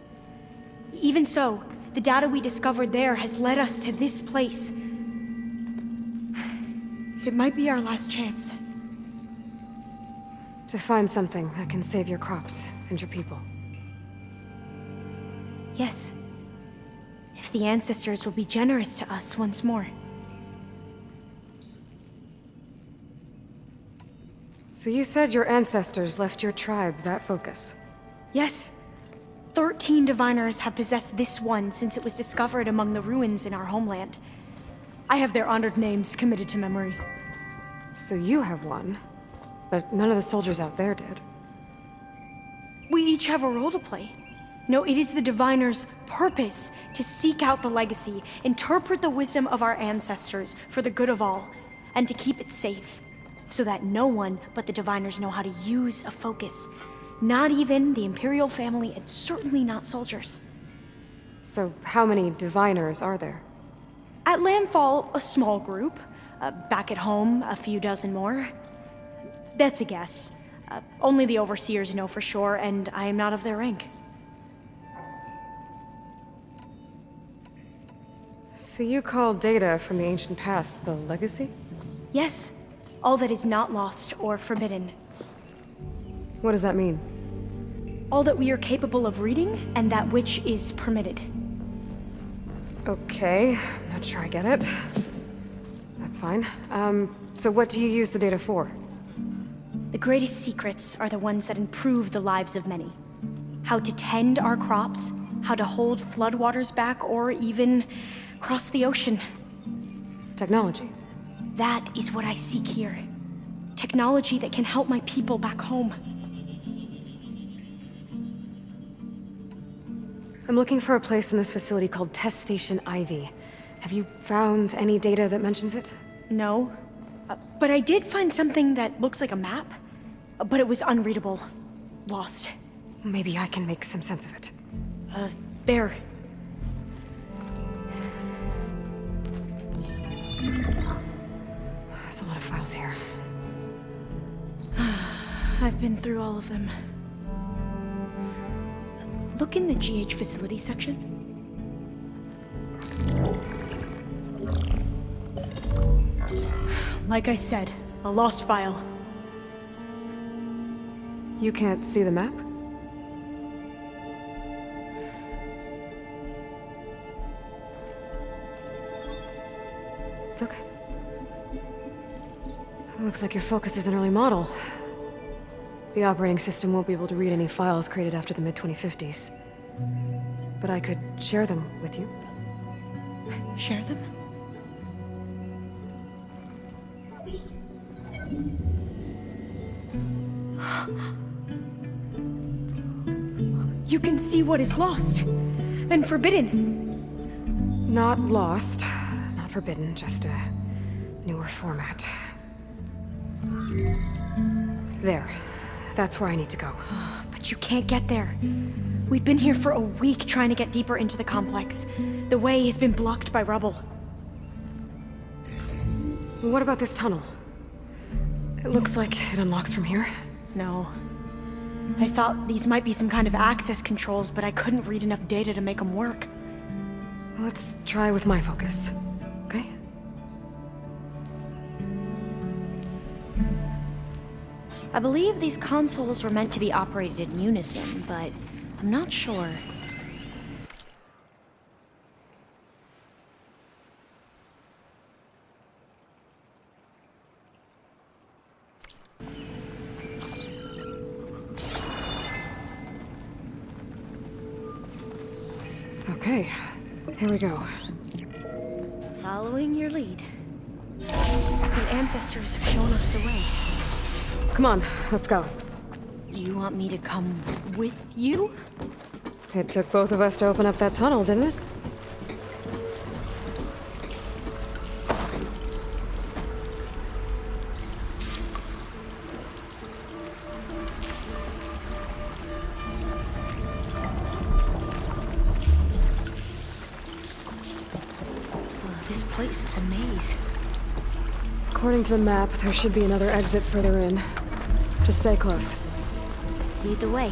Even so, the data we discovered there has led us to this place. It might be our last chance. To find something that can save your crops and your people. Yes. If the ancestors will be generous to us once more. So you said your ancestors left your tribe that focus? Yes. 13 diviners have possessed this one since it was discovered among the ruins in our homeland. I have their honored names committed to memory. So you have one, but none of the soldiers out there did. We each have a role to play. No, it is the diviner's purpose to seek out the legacy, interpret the wisdom of our ancestors for the good of all, and to keep it safe, so that no one but the diviners know how to use a focus. Not even the Imperial family, and certainly not soldiers. So how many diviners are there? At landfall, a small group. Back at home, a few dozen more. That's a guess. Only the overseers know for sure, and I am not of their rank. So you call data from the ancient past the legacy? Yes, all that is not lost or forbidden. What does that mean? All that we are capable of reading, and that which is permitted. Okay, I'm not sure I get it. That's fine. So what do you use the data for? The greatest secrets are the ones that improve the lives of many. How to tend our crops, how to hold floodwaters back, or even cross the ocean. Technology. That is what I seek here. Technology that can help my people back home. I'm looking for a place in this facility called Test Station Ivy. Have you found any data that mentions it? No. But I did find something that looks like a map. But it was unreadable. Lost. Maybe I can make some sense of it. There. There's a lot of files here. I've been through all of them. Look in the GH facility section. Like I said, a lost file. You can't see the map? It's okay. Looks like your focus is an early model. The operating system won't be able to read any files created after the mid-2050s. But I could share them with you. Share them? You can see what is lost and forbidden. Not lost, not forbidden, just a newer format. There. That's where I need to go. But you can't get there. We've been here for a week trying to get deeper into the complex. The way has been blocked by rubble. What about this tunnel? It looks like it unlocks from here. No. I thought these might be some kind of access controls, but I couldn't read enough data to make them work. Let's try with my focus, okay? I believe these consoles were meant to be operated in unison, but I'm not sure. Okay, here we go. Following your lead. The ancestors have shown us the way. Come on, let's go. You want me to come with you? It took both of us to open up that tunnel, didn't it? This place is a maze. According to the map, there should be another exit further in. Just stay close. Lead the way.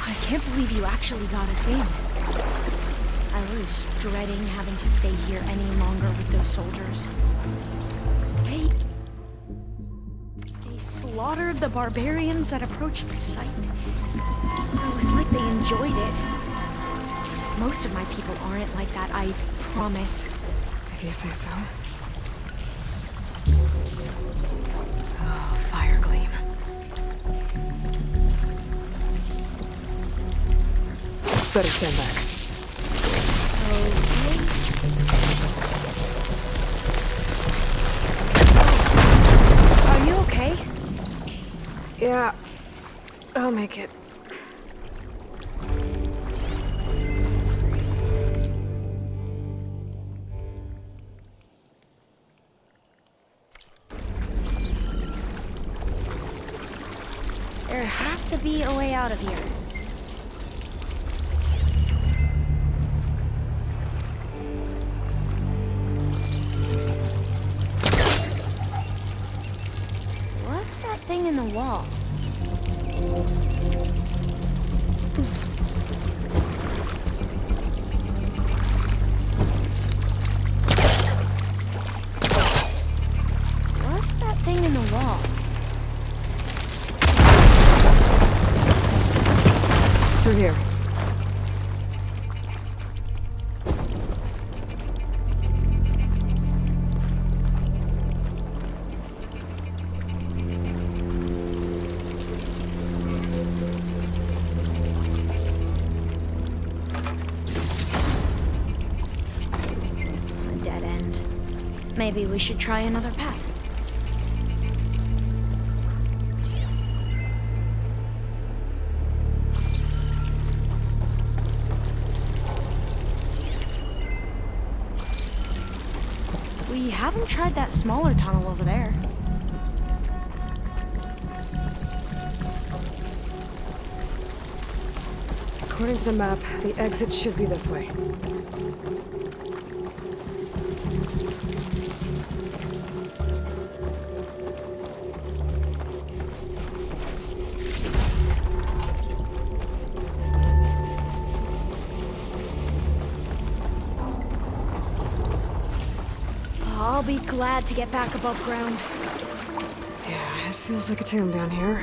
I can't believe you actually got us in. I was dreading having to stay here any longer with those soldiers. They slaughtered the barbarians that approached the site. It was like they enjoyed it. Most of my people aren't like that, I promise. If you say so. Oh, fire gleam. Better stand back. Okay. Are you okay? Yeah, I'll make it. There has to be a way out of here. What's that wall. What's that thing in the wall? Through here. A dead end. Maybe we should try another path. We haven't tried that smaller tunnel over there. According to the map, the exit should be this way. I'll be glad to get back above ground. Yeah, it feels like a tomb down here.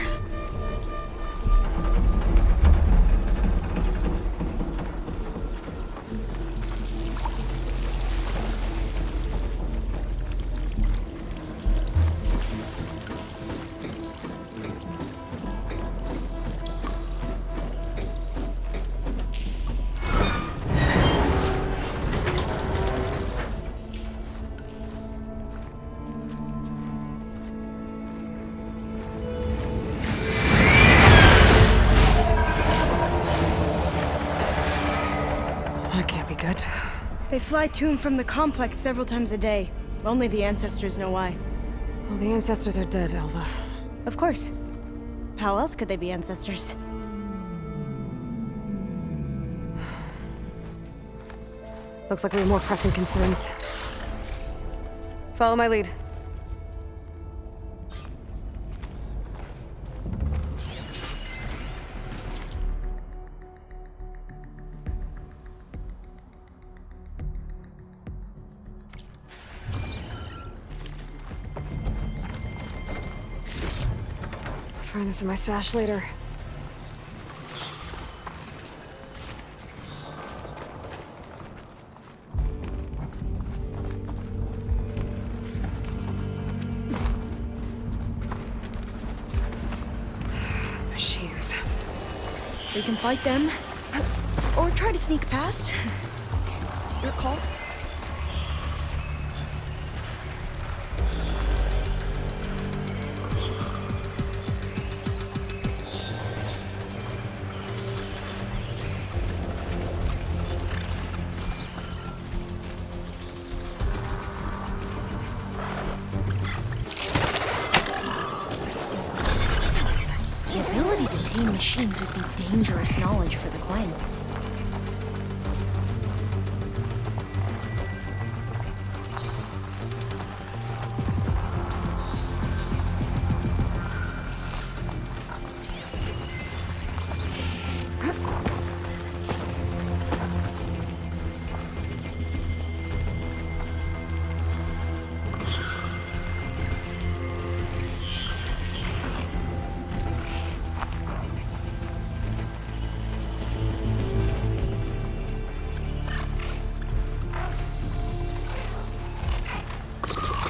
That can't be good. They fly to and from the complex several times a day. Only the ancestors know why. Well, the ancestors are dead, Alva. Of course. How else could they be ancestors? Looks like we have more pressing concerns. Follow my lead. Find this in my stash later. Machines. We can fight them, or try to sneak past. Your call. The ability to tame machines would be dangerous knowledge for the clan.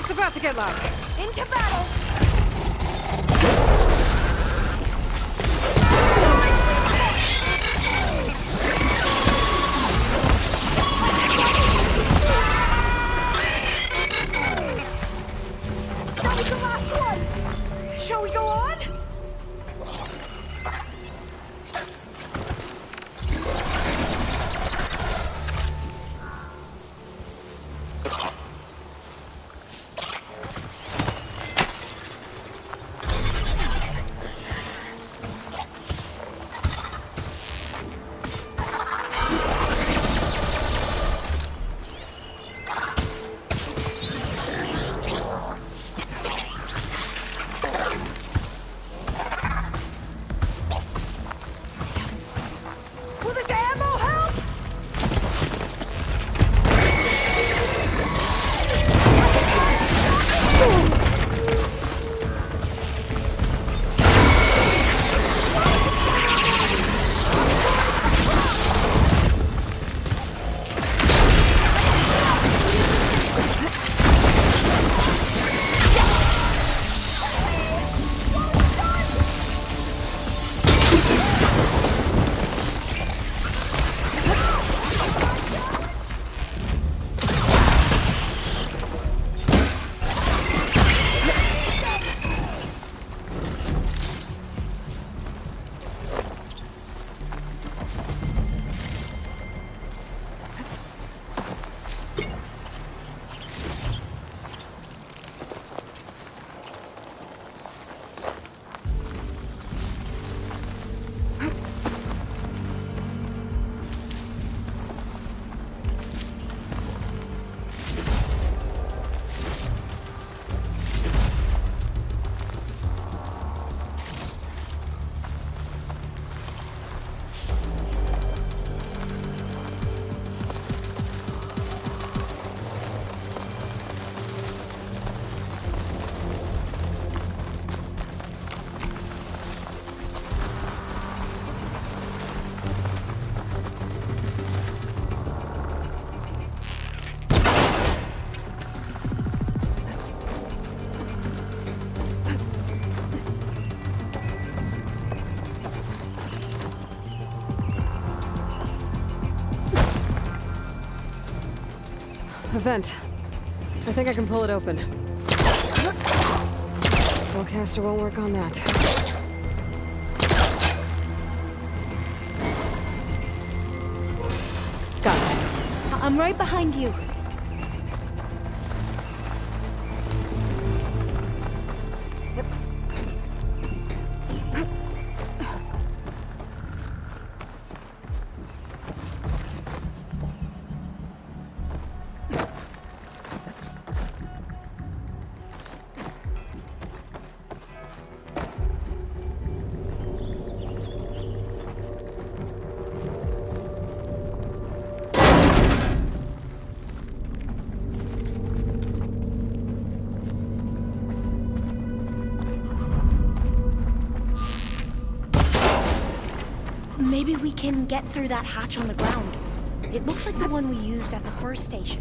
It's about to get loud. Into battle! That was the last one! Shall we go on? The vent. I think I can pull it open. Bowcaster won't work on that. Got it. I'm right behind you. Maybe we can get through that hatch on the ground. It looks like the one we used at the first station.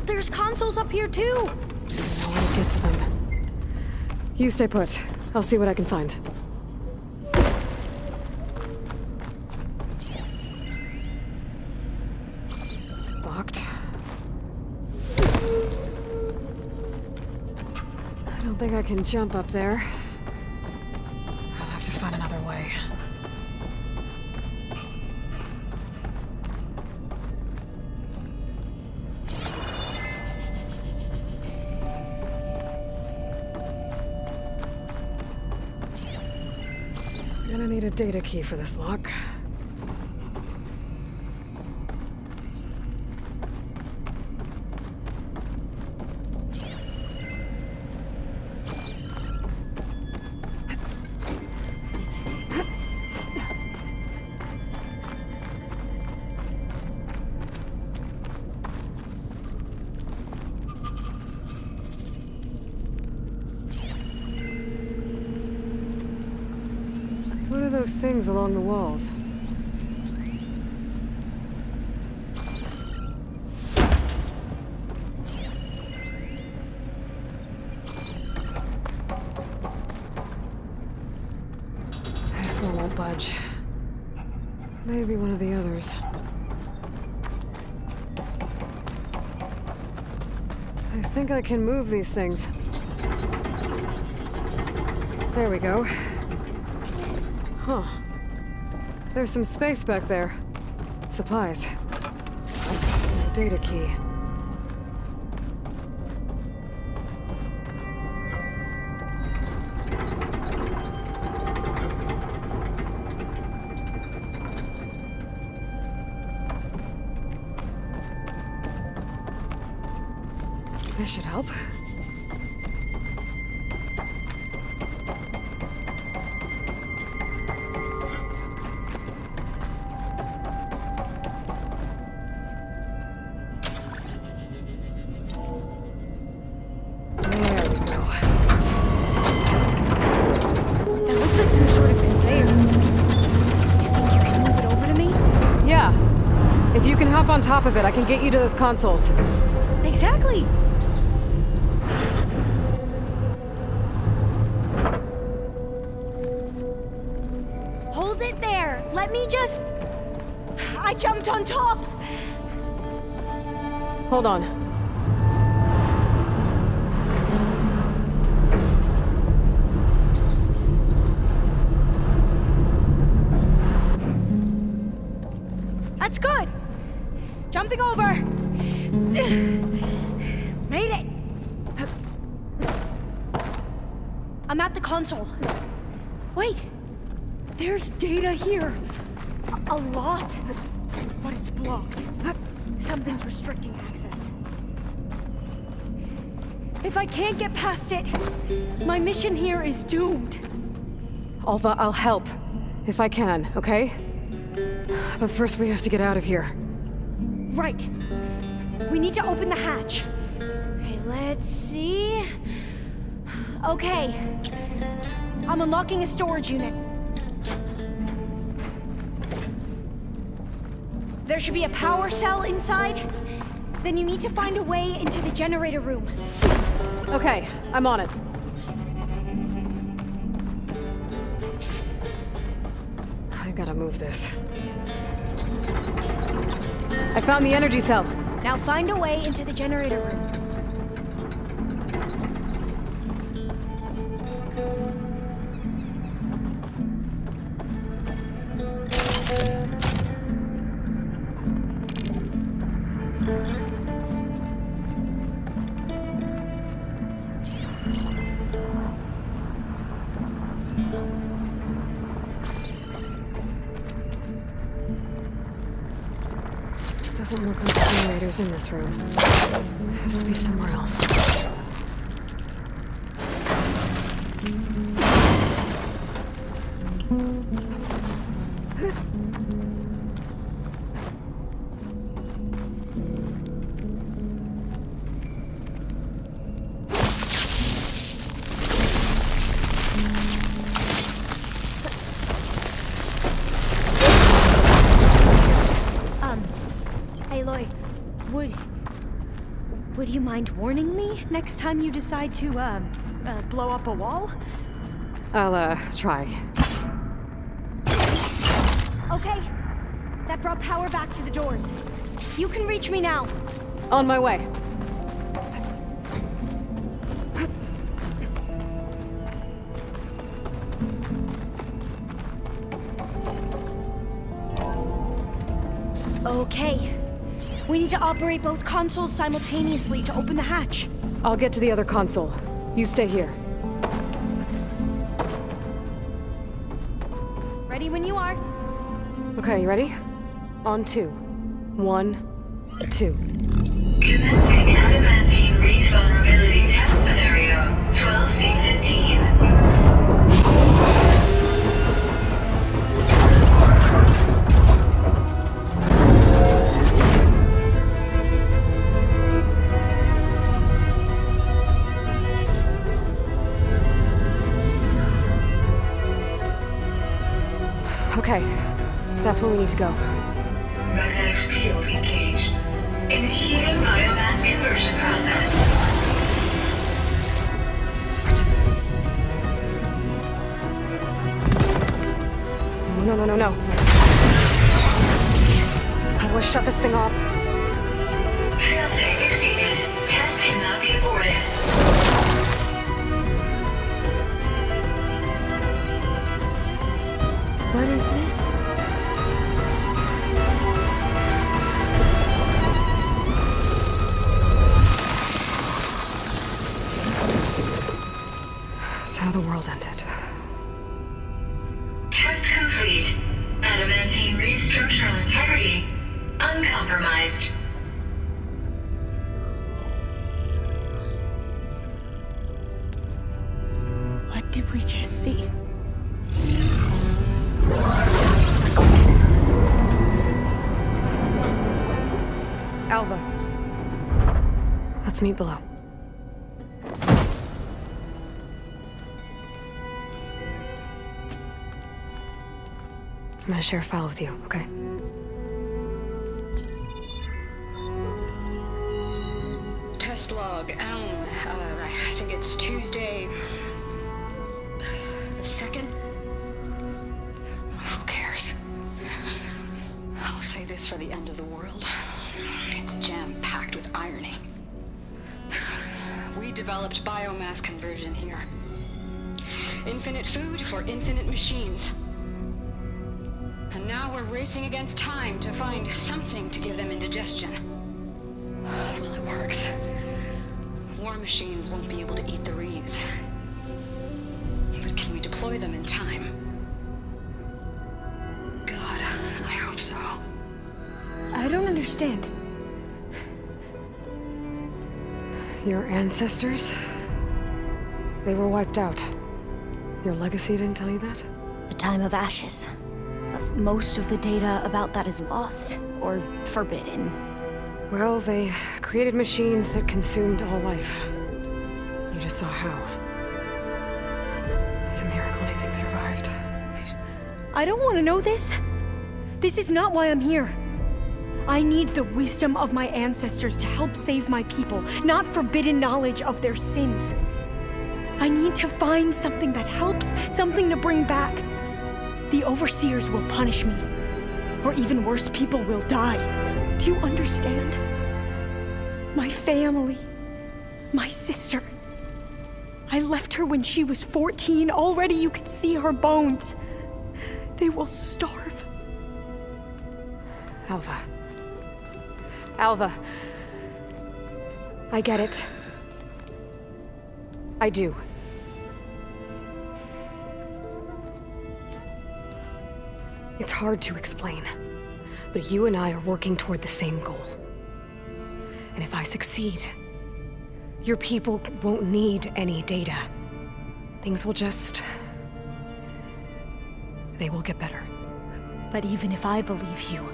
There's consoles up here too! I don't know how to get to them. You stay put. I'll see what I can find. Locked. I don't think I can jump up there. I'll have to find another way. Gonna need a data key for this lock. What are those things along the walls? This one won't budge. Maybe one of the others. I think I can move these things. There we go. Huh. There's some space back there. Supplies. That's a data key. This should help. On top of it, I can get you to those consoles. Exactly. Hold it there. Let me just... I jumped on top. Hold on. That's good. Jumping over! Made it! I'm at the console. Wait! There's data here. A lot. But it's blocked. Something's restricting access. If I can't get past it, my mission here is doomed. Alva, I'll help. If I can, okay? But first we have to get out of here. Right. We need to open the hatch. Okay, let's see. Okay. I'm unlocking a storage unit. There should be a power cell inside. Then you need to find a way into the generator room. Okay, I'm on it. I gotta move this. I found the energy cell. Now find a way into the generator room. Doesn't look like the generator's in this room. It has to be somewhere else. Aloy, would you mind warning me next time you decide to, blow up a wall? I'll, try. Okay. That brought power back to the doors. You can reach me now. On my way. Okay. We need to operate both consoles simultaneously to open the hatch. I'll get to the other console. You stay here. Ready when you are. Okay, you ready? On 2. 1, 2. Commencing adamantine wreath vulnerability test scenario 12C15. Okay, that's where we need to go. Magnetic field engaged. Initiating biomass conversion process. No, no, no, no. How do I shut this thing off? Failsafe exceeded. Test cannot be aborted. What is this? That's how the world ended. Test complete. Adamantine wreath structural integrity uncompromised. What did we just see? Alva. Let's meet below. I'm gonna share a file with you, okay? Test log, I think it's Tuesday the 2nd? Who cares? I'll say this for the end of the world. It's jam-packed with irony. We developed biomass conversion here. Infinite food for infinite machines. And now we're racing against time to find something to give them indigestion. Well, it works. War machines won't be able to eat the wreaths. But can we deploy them in time? God, I hope so. I don't understand. Your ancestors? They were wiped out. Your legacy didn't tell you that? The time of ashes. But most of the data about that is lost or forbidden. Well, they created machines that consumed all life. You just saw how. It's a miracle anything survived. I don't want to know this. This is not why I'm here. I need the wisdom of my ancestors to help save my people, not forbidden knowledge of their sins. I need to find something that helps, something to bring back. The overseers will punish me. Or even worse, people will die. Do you understand? My family. My sister. I left her when she was 14. Already you could see her bones. They will starve. Alva. Alva. I get it. I do. It's hard to explain, but you and I are working toward the same goal. And if I succeed, your people won't need any data. Things will just... they will get better. But even if I believe you,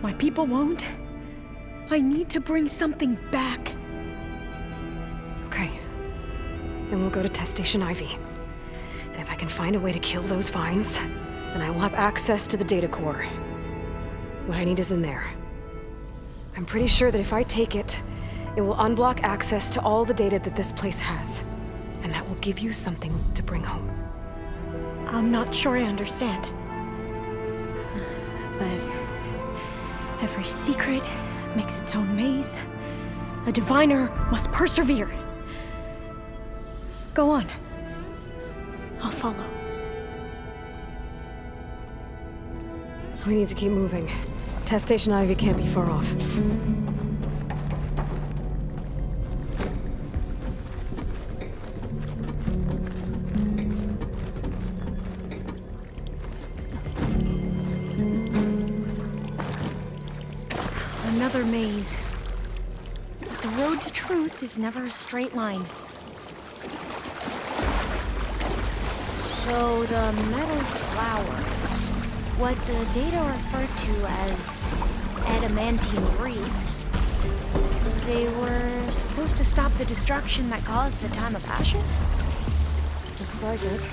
my people won't. I need to bring something back. Okay. Then we'll go to Test Station Ivy. And if I can find a way to kill those vines, then I will have access to the data core. What I need is in there. I'm pretty sure that if I take it, it will unblock access to all the data that this place has. And that will give you something to bring home. I'm not sure I understand. But every secret makes its own maze. A diviner must persevere. Go on. I'll follow. We need to keep moving. Test Station Ivy can't be far off. Another maze. But the road to truth is never a straight line. So the metal flowers, what the data referred to as adamantine wreaths, they were supposed to stop the destruction that caused the Time of Ashes? Looks like it.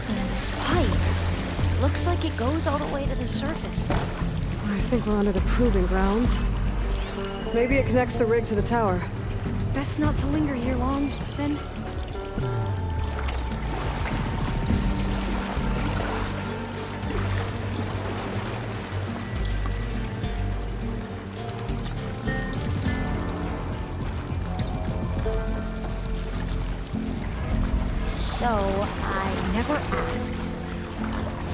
And this pipe looks like it goes all the way to the surface. I think we're under the proving grounds. Maybe it connects the rig to the tower. Best not to linger here long, then. So, I never asked.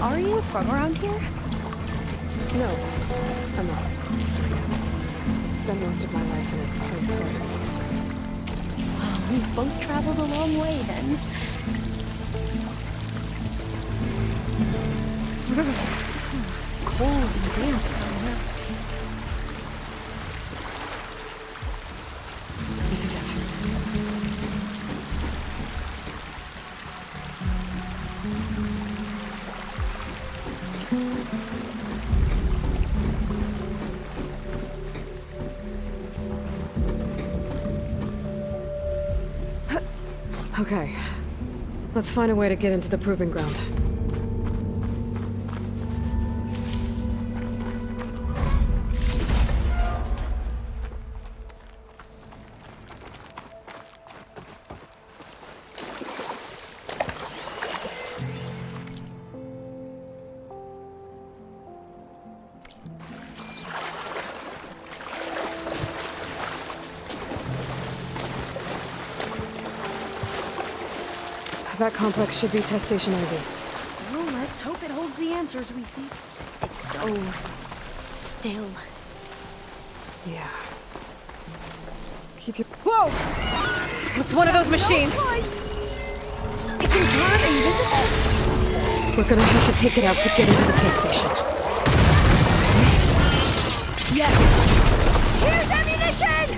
Are you from around here? No, I'm not. Spent most of my life in a place farther east. Well, we've both traveled a long way then. Cold and damp down here. This is it. Okay. Let's find a way to get into the proving ground. That complex should be Test Station Ivy. Well, let's hope it holds the answers we seek. It's so... still. Yeah. Keep your... Whoa! It's one of those machines! It can turn invisible! We're gonna have to take it out to get into the test station. Yes! Here's ammunition!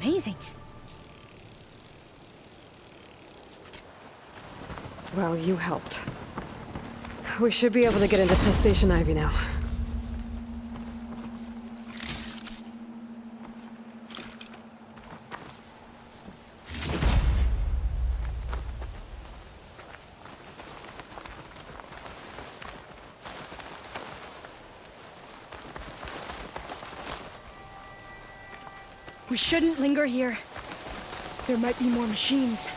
amazing. Well, you helped. We should be able to get into Test Station Ivy now. We shouldn't linger here. There might be more machines.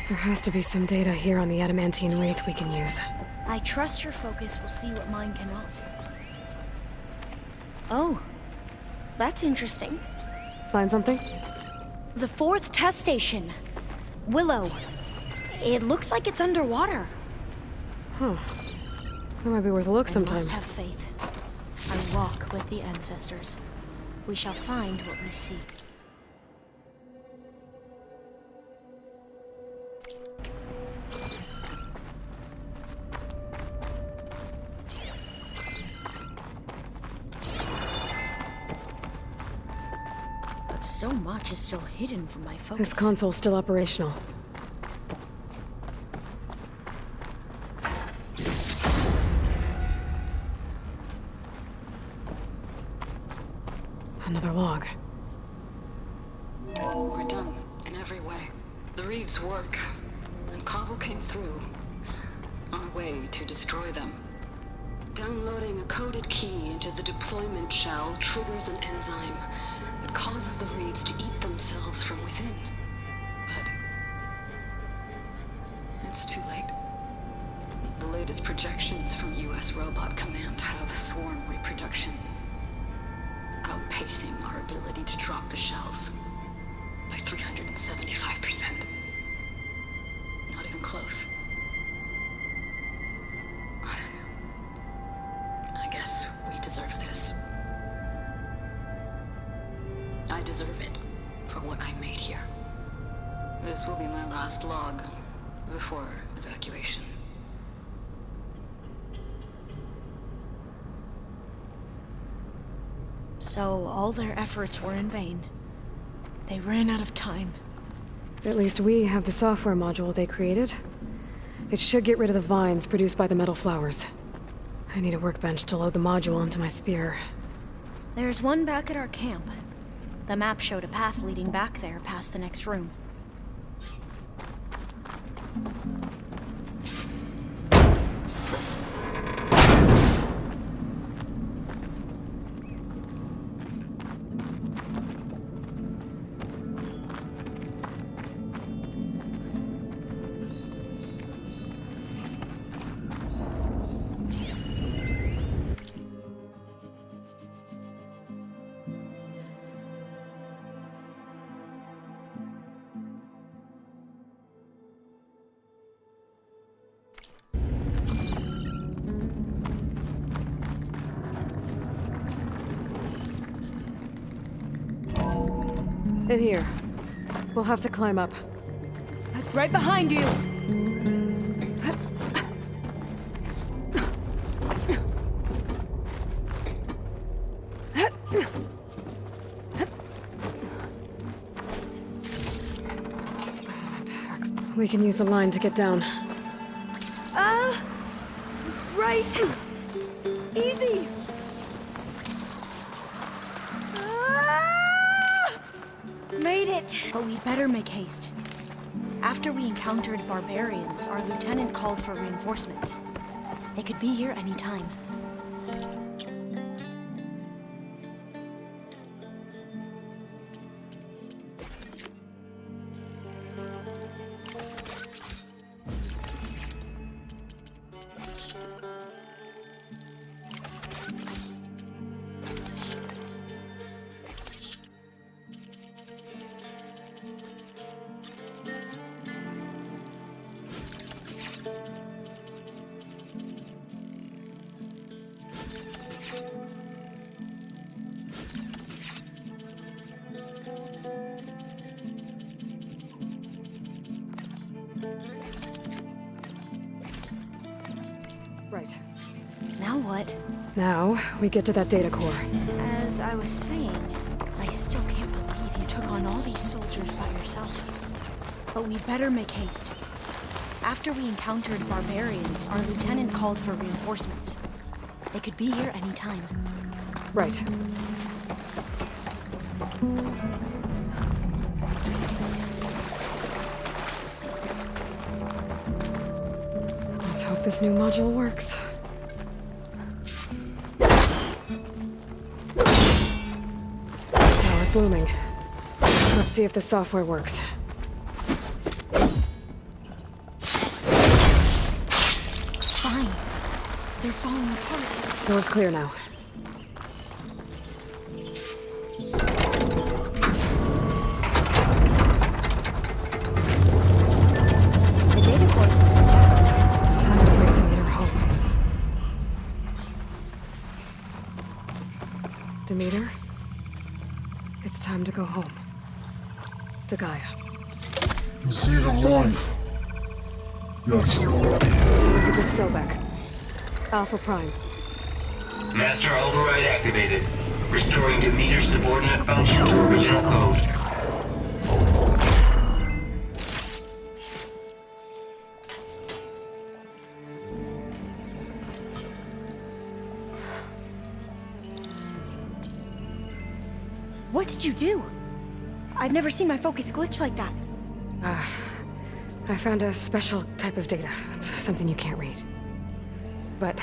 There has to be some data here on the adamantine wraith we can use. I trust your focus will see what mine cannot. Oh, that's interesting. Find something? The 4th test station. Willow. It looks like it's underwater. Huh. That might be worth a look I sometime. must have faith. I walk with the ancestors. We shall find what we seek. But so much is still hidden from my focus. This console's still operational. Another log. We're done, in every way. The Reeves work, and Cobble came through, on a way to destroy them. Downloading a coded key into the deployment shell triggers an enzyme that causes the Reeves to eat themselves from within. But it's too late. The latest projections from US Robot Command have swarm reproduction, outpacing our ability to drop the shells by 375%. Not even close. I guess we deserve this. I deserve it for what I made here. This will be my last log before evacuation. So all their efforts were in vain. They ran out of time. At least we have the software module they created. It should get rid of the vines produced by the metal flowers. I need a workbench to load the module into my spear. There's one back at our camp. The map showed a path leading back there past the next room. In here. We'll have to climb up. Right behind you! We can use the line to get down. Right! Easy! Made it! But we'd better make haste. After we encountered barbarians, our lieutenant called for reinforcements. They could be here any time. Right. Now what? Now, we get to that data core. As I was saying, I still can't believe you took on all these soldiers by yourself. But we better make haste. After we encountered barbarians, our lieutenant called for reinforcements. They could be here any time. Right. Let's hope this new module works. Power's blooming. Let's see if the software works. Vines. They're falling apart. Door's clear now. The data core looks intact. Time to bring Demeter home. Demeter? It's time to go home. To Gaia. You see the light? Yes. Elizabeth Sobek. Alpha Prime. Master override activated. Restoring Demeter's subordinate function to original code. What did you do? I've never seen my focus glitch like that. I found a special type of data. It's something you can't read. But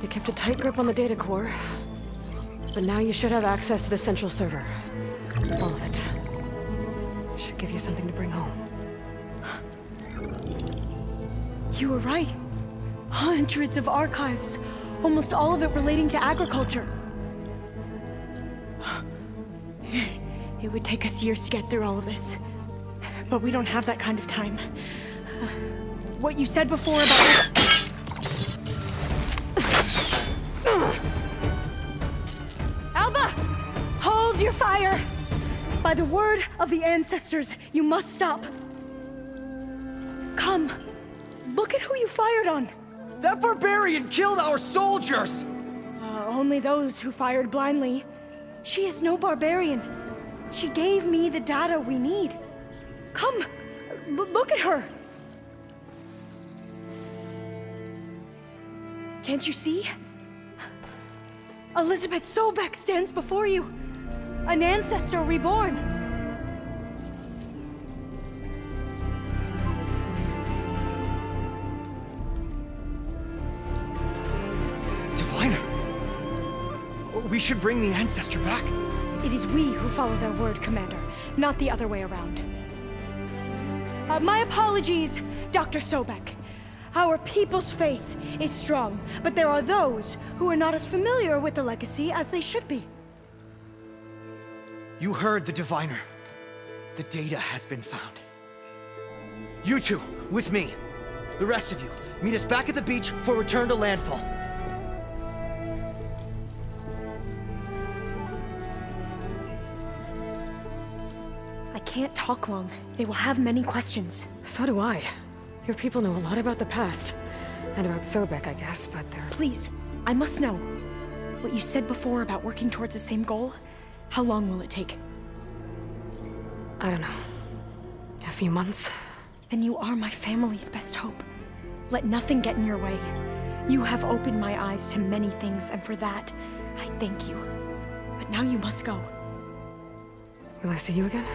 they kept a tight grip on the data core. But now you should have access to the central server. All of it. Should give you something to bring home. You were right. Hundreds of archives. Almost all of it relating to agriculture. It would take us years to get through all of this. But we don't have that kind of time. What you said before about... Alba! Hold your fire! By the word of the ancestors, you must stop. Come. Look at who you fired on. That barbarian killed our soldiers! Only those who fired blindly. She is no barbarian. She gave me the data we need. Come, look at her. Can't you see? Elizabeth Sobek stands before you. An ancestor reborn. Diviner! We should bring the ancestor back. It is we who follow their word, Commander, not the other way around. My apologies, Dr. Sobek. Our people's faith is strong, but there are those who are not as familiar with the legacy as they should be. You heard the diviner. The data has been found. You two, with me. The rest of you, meet us back at the beach for return to landfall. I can't talk long. They will have many questions. So do I. Your people know a lot about the past. And about Sobek, I guess, but they're... Please, I must know. What you said before about working towards the same goal, how long will it take? I don't know. A few months? Then you are my family's best hope. Let nothing get in your way. You have opened my eyes to many things, and for that, I thank you. But now you must go. Will I see you again?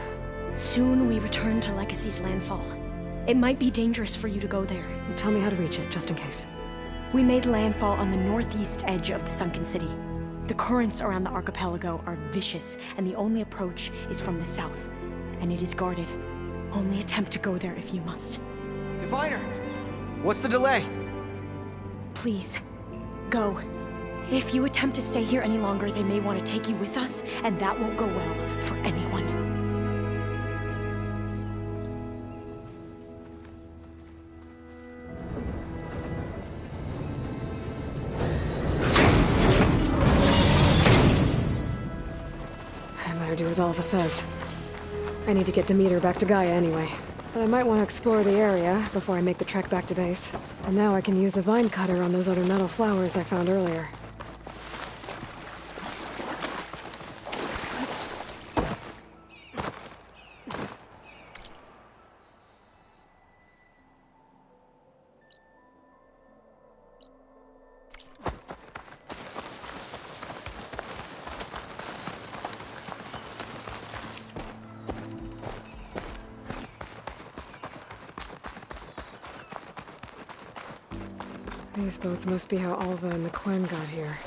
Soon we return to Legacy's landfall. It might be dangerous for you to go there. Tell me how to reach it, just in case. We made landfall on the northeast edge of the sunken city. The currents around the archipelago are vicious, and the only approach is from the south. And it is guarded. Only attempt to go there if you must. Diviner! What's the delay? Please, go. If you attempt to stay here any longer, they may want to take you with us, and that won't go well for anyone. I better do as Alpha says. I need to get Demeter back to Gaia anyway. But I might want to explore the area before I make the trek back to base. And now I can use the vine cutter on those other metal flowers I found earlier. These boats must be how Alva and the Quen got here.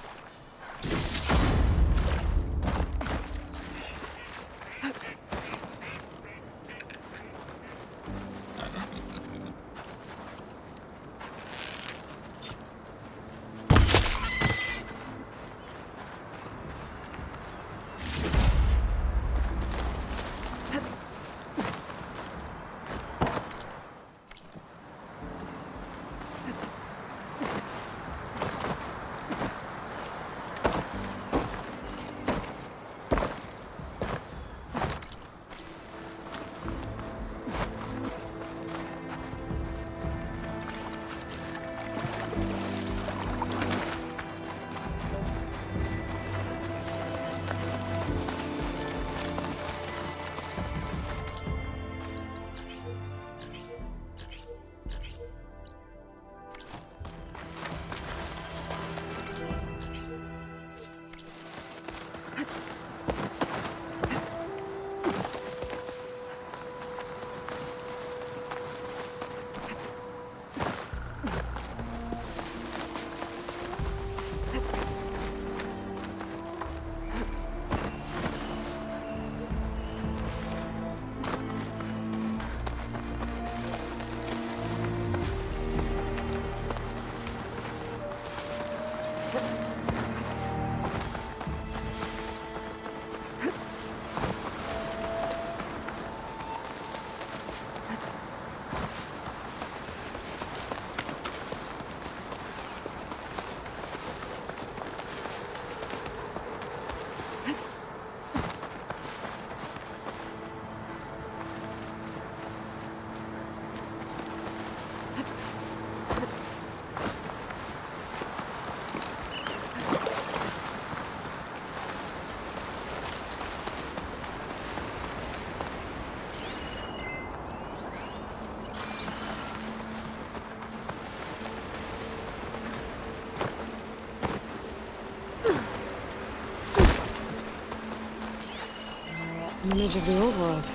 An image of the old world.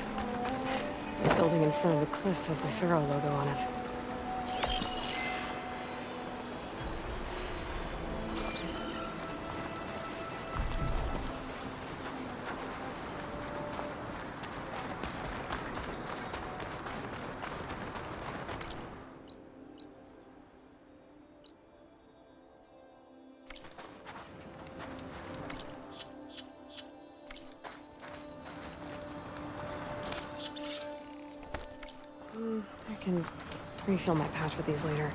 The building in front of the cliffs has the Pharaoh logo on it. I can refill my pouch with these later.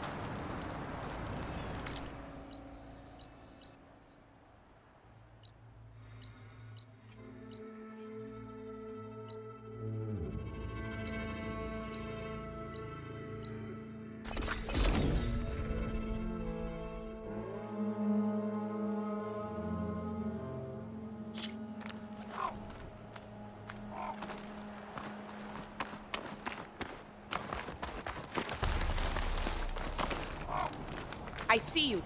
I see you.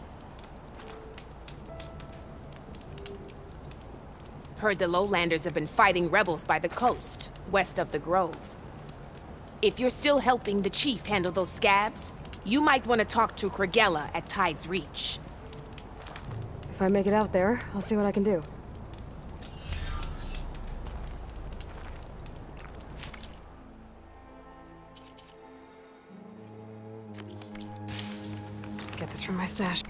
Heard the lowlanders have been fighting rebels by the coast, west of the Grove. If you're still helping the chief handle those scabs, you might want to talk to Kragella at Tide's Reach. If I make it out there, I'll see what I can do. Get this from my stash.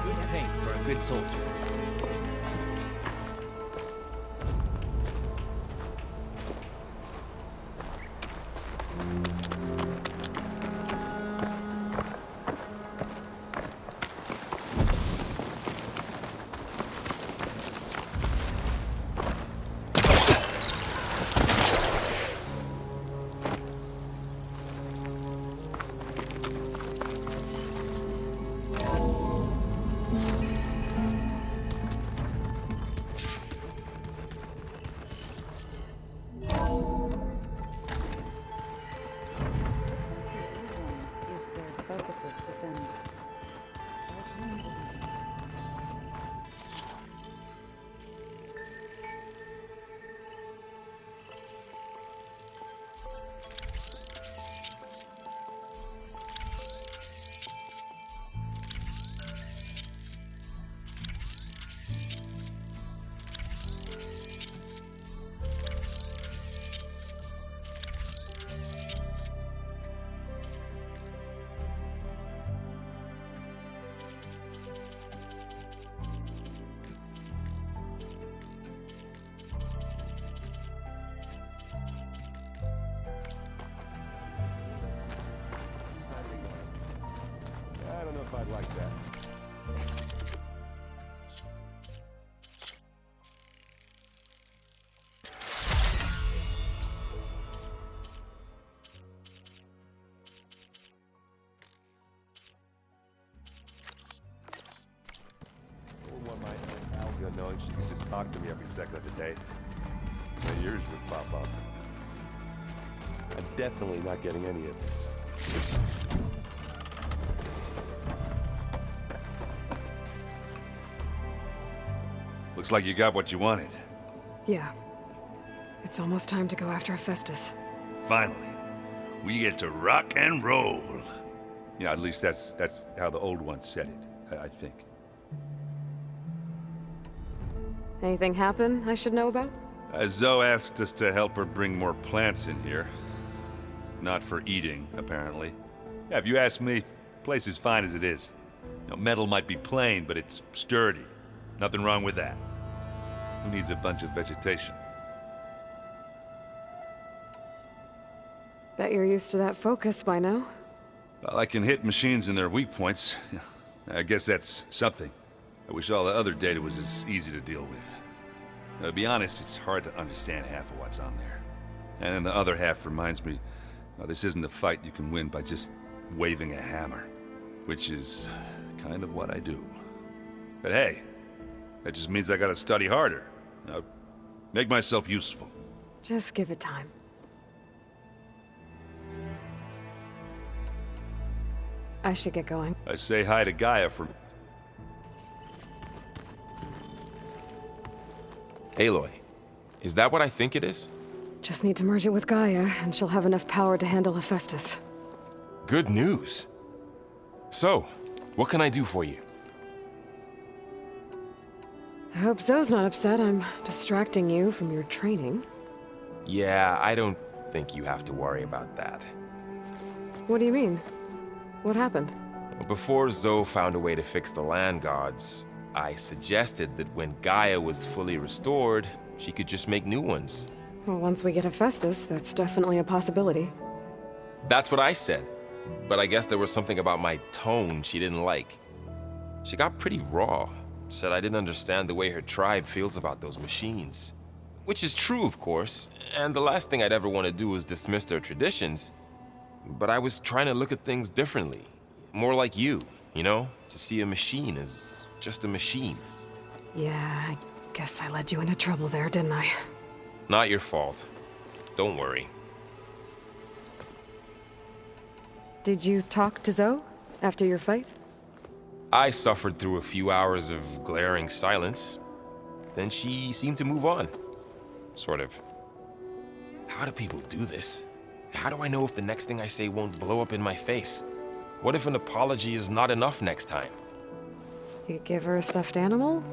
Good paint for a good soldier. I don't know if I'd like that. One might think Alga knowing she could just talk to me every second of the day. And yours would pop up. I'm definitely not getting any of this. Looks like you got what you wanted. Yeah. It's almost time to go after Hephaestus. Finally. We get to rock and roll. Yeah, at least that's how the old one said it, I think. Anything happen I should know about? Zoe asked us to help her bring more plants in here. Not for eating, apparently. Yeah, if you ask me, the place is fine as it is. You know, metal might be plain, but it's sturdy. Nothing wrong with that. Who needs a bunch of vegetation? Bet you're used to that focus by now. Well, I can hit machines in their weak points. I guess that's something. I wish all the other data was as easy to deal with. To be honest, it's hard to understand half of what's on there. And then the other half reminds me, this isn't a fight you can win by just waving a hammer. Which is kind of what I do. But hey, that just means I gotta study harder. Make myself useful. Just give it time. I should get going. I say hi to Gaia for... Aloy, is that what I think it is? Just need to merge it with Gaia, and she'll have enough power to handle Hephaestus. Good news. So, what can I do for you? I hope Zoe's not upset I'm distracting you from your training. Yeah, I don't think you have to worry about that. What do you mean? What happened? Before Zoe found a way to fix the land gods, I suggested that when Gaia was fully restored, she could just make new ones. Well, once we get Hephaestus, that's definitely a possibility. That's what I said. But I guess there was something about my tone she didn't like. She got pretty raw. Said I didn't understand the way her tribe feels about those machines. Which is true, of course, and the last thing I'd ever want to do is dismiss their traditions. But I was trying to look at things differently. More like you know? To see a machine as just a machine. Yeah, I guess I led you into trouble there, didn't I? Not your fault. Don't worry. Did you talk to Zoe after your fight? I suffered through a few hours of glaring silence. Then she seemed to move on. Sort of. How do people do this? How do I know if the next thing I say won't blow up in my face? What if an apology is not enough next time? You give her a stuffed animal?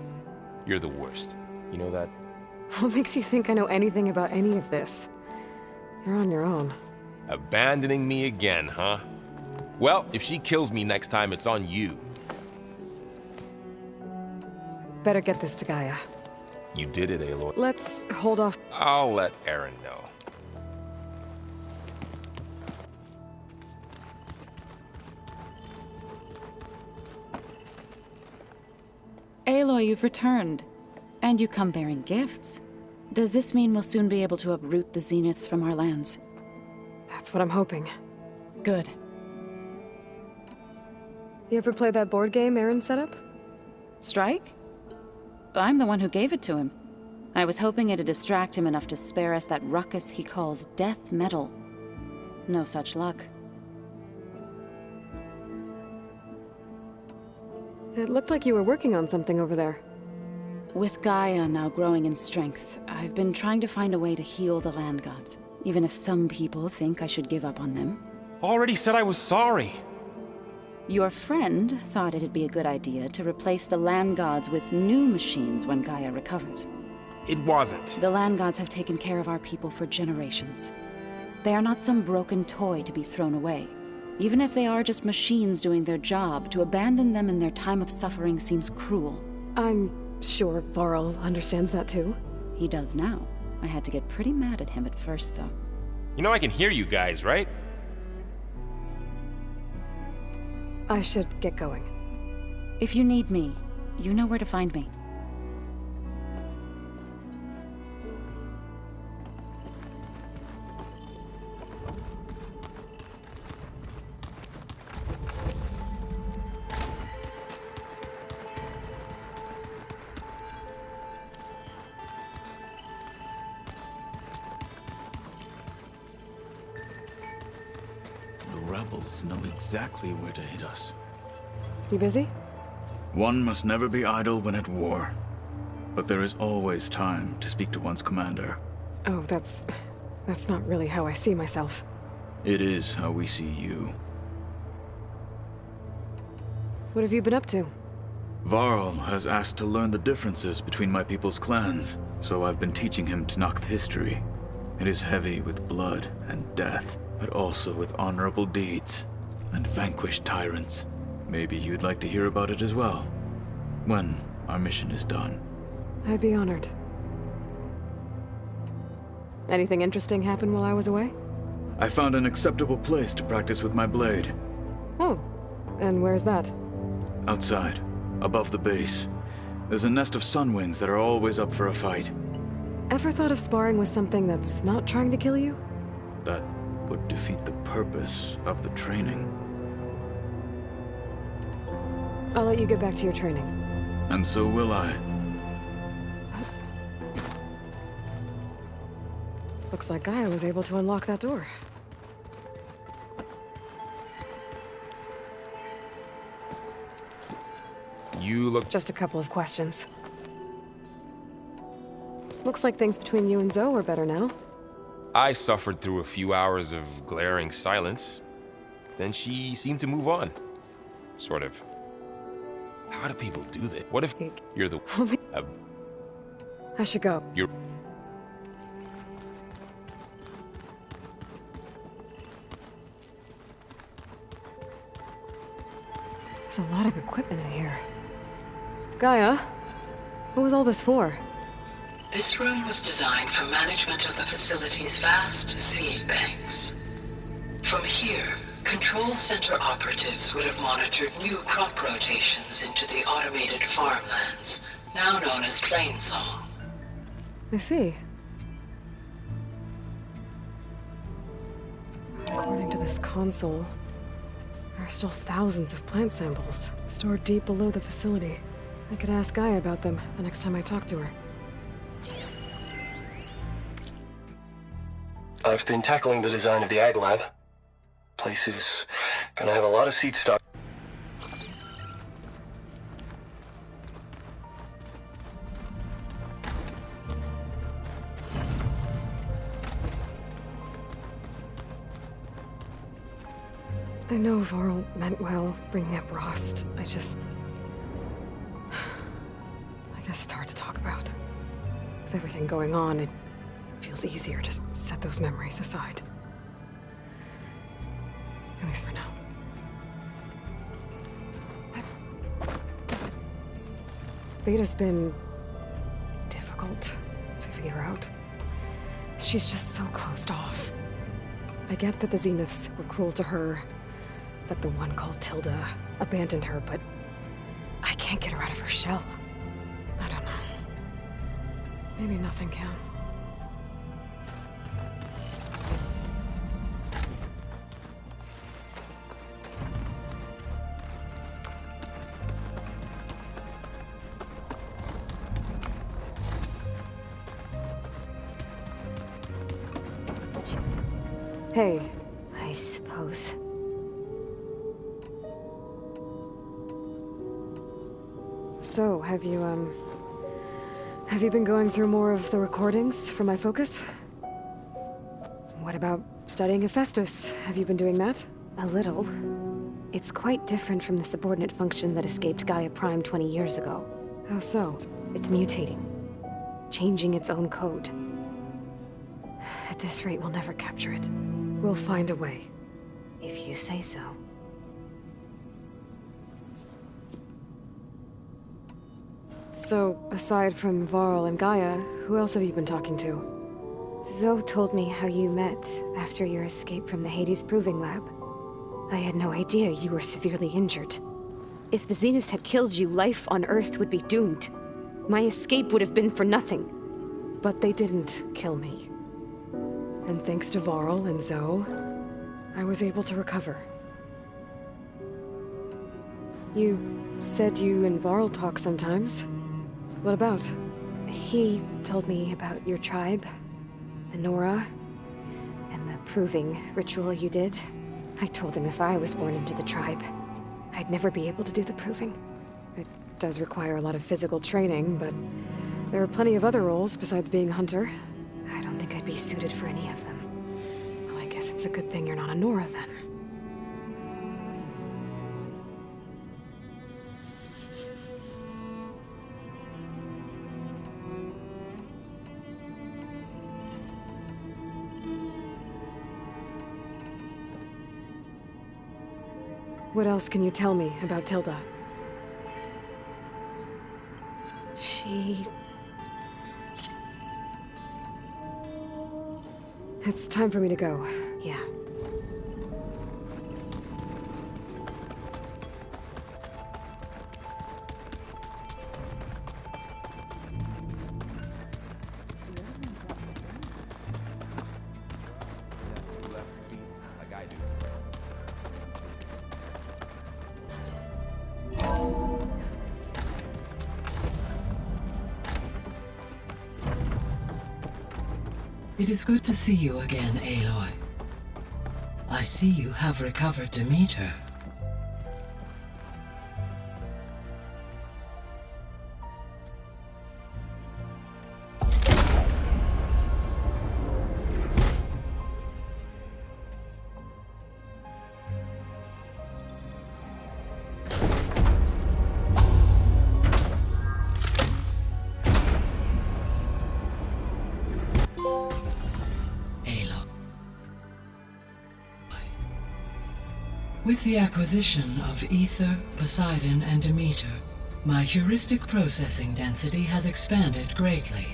You're the worst. You know that? What makes you think I know anything about any of this? You're on your own. Abandoning me again, huh? Well, if she kills me next time, it's on you. Better get this to Gaia. You did it, Aloy. Let's hold off. I'll let Aaron know. Aloy, you've returned. And you come bearing gifts. Does this mean we'll soon be able to uproot the Zeniths from our lands? That's what I'm hoping. Good. You ever play that board game Aaron set up? Strike? I'm the one who gave it to him. I was hoping it'd distract him enough to spare us that ruckus he calls death metal. No such luck. It looked like you were working on something over there. With Gaia now growing in strength, I've been trying to find a way to heal the land gods, even if some people think I should give up on them. Already said I was sorry. Your friend thought it'd be a good idea to replace the land gods with new machines when Gaia recovers. It wasn't. The land gods have taken care of our people for generations. They are not some broken toy to be thrown away. Even if they are just machines doing their job, to abandon them in their time of suffering seems cruel. I'm sure Varl understands that too. He does now. I had to get pretty mad at him at first, though. You know I can hear you guys, right? I should get going. If you need me, you know where to find me. The rebels know exactly where to hit us. You busy? One must never be idle when at war. But there is always time to speak to one's commander. Oh, that's not really how I see myself. It is how we see you. What have you been up to? Varl has asked to learn the differences between my people's clans, so I've been teaching him Tenakth history. It is heavy with blood and death, but also with honorable deeds and vanquished tyrants. Maybe you'd like to hear about it as well, when our mission is done. I'd be honored. Anything interesting happen while I was away? I found an acceptable place to practice with my blade. Oh, and where's that? Outside, above the base. There's a nest of sunwings that are always up for a fight. Ever thought of sparring with something that's not trying to kill you? That would defeat the purpose of the training. I'll let you get back to your training. And so will I. Looks like Gaia was able to unlock that door. You look... Just a couple of questions. Looks like things between you and Zoe are better now. I suffered through a few hours of glaring silence. Then she seemed to move on. Sort of. How do people do that? What if you're the... I should go. You're... There's a lot of equipment in here. Gaia, what was all this for? This room was designed for management of the facility's vast seed banks. From here, Control Center operatives would have monitored new crop rotations into the automated farmlands, now known as Plainsong. I see. According to this console, there are still thousands of plant samples stored deep below the facility. I could ask Gaia about them the next time I talk to her. I've been tackling the design of the Ag Lab. Place is Gonna have a lot of seat stock. I know Varl meant well, bringing up Rost. I guess it's hard to talk about. With everything going on, it feels easier to set those memories aside. At least for now. Beta's been difficult to figure out. She's just so closed off. I get that the Zeniths were cruel to her, that the one called Tilda abandoned her, but I can't get her out of her shell. I don't know. Maybe nothing can. Hey. I suppose. So, have you been going through more of the recordings for my focus? What about studying Hephaestus? Have you been doing that? A little. It's quite different from the subordinate function that escaped Gaia Prime 20 years ago. How so? It's mutating. Changing its own code. At this rate, we'll never capture it. We'll find a way. If you say so. So, aside from Varl and Gaia, who else have you been talking to? Zoe told me how you met after your escape from the Hades Proving Lab. I had no idea you were severely injured. If the Zeniths had killed you, life on Earth would be doomed. My escape would have been for nothing. But they didn't kill me. And thanks to Varl and Zoe, I was able to recover. You said you and Varl talk sometimes. What about? He told me about your tribe, the Nora, and the proving ritual you did. I told him if I was born into the tribe, I'd never be able to do the proving. It does require a lot of physical training, but there are plenty of other roles besides being hunter. I don't think I'd be suited for any of them. Well, I guess it's a good thing you're not a Nora then. What else can you tell me about Tilda? It's time for me to go. Yeah. It is good to see you again, Aloy. I see you have recovered Demeter. With the acquisition of Ether, Poseidon, and Demeter, my heuristic processing density has expanded greatly.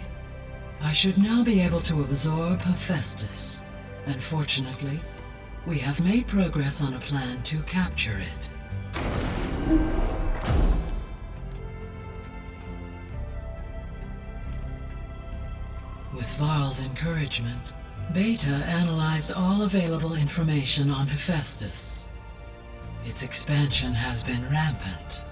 I should now be able to absorb Hephaestus, and fortunately, we have made progress on a plan to capture it. With Varl's encouragement, Beta analyzed all available information on Hephaestus. Its expansion has been rampant.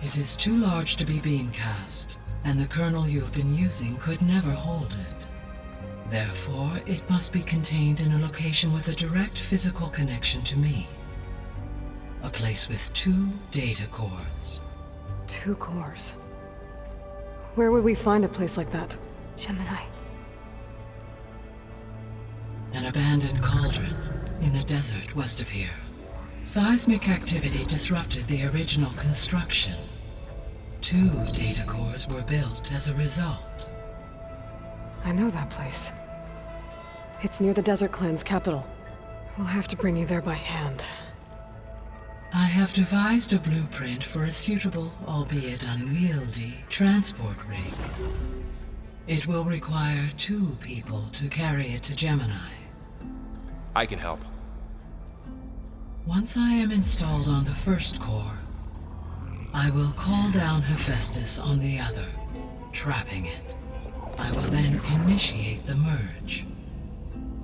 It is too large to be beamcast, and the kernel you have been using could never hold it. Therefore, it must be contained in a location with a direct physical connection to me. A place with 2 data cores. 2 cores. Where would we find a place like that? Gemini. An abandoned cauldron in the desert west of here. Seismic activity disrupted the original construction. 2 data cores were built as a result. I know that place. It's near the Desert Clan's capital. We'll have to bring you there by hand. I have devised a blueprint for a suitable, albeit unwieldy, transport rig. It will require 2 people to carry it to Gemini. I can help. Once I am installed on the first core, I will call down Hephaestus on the other, trapping it. I will then initiate the merge.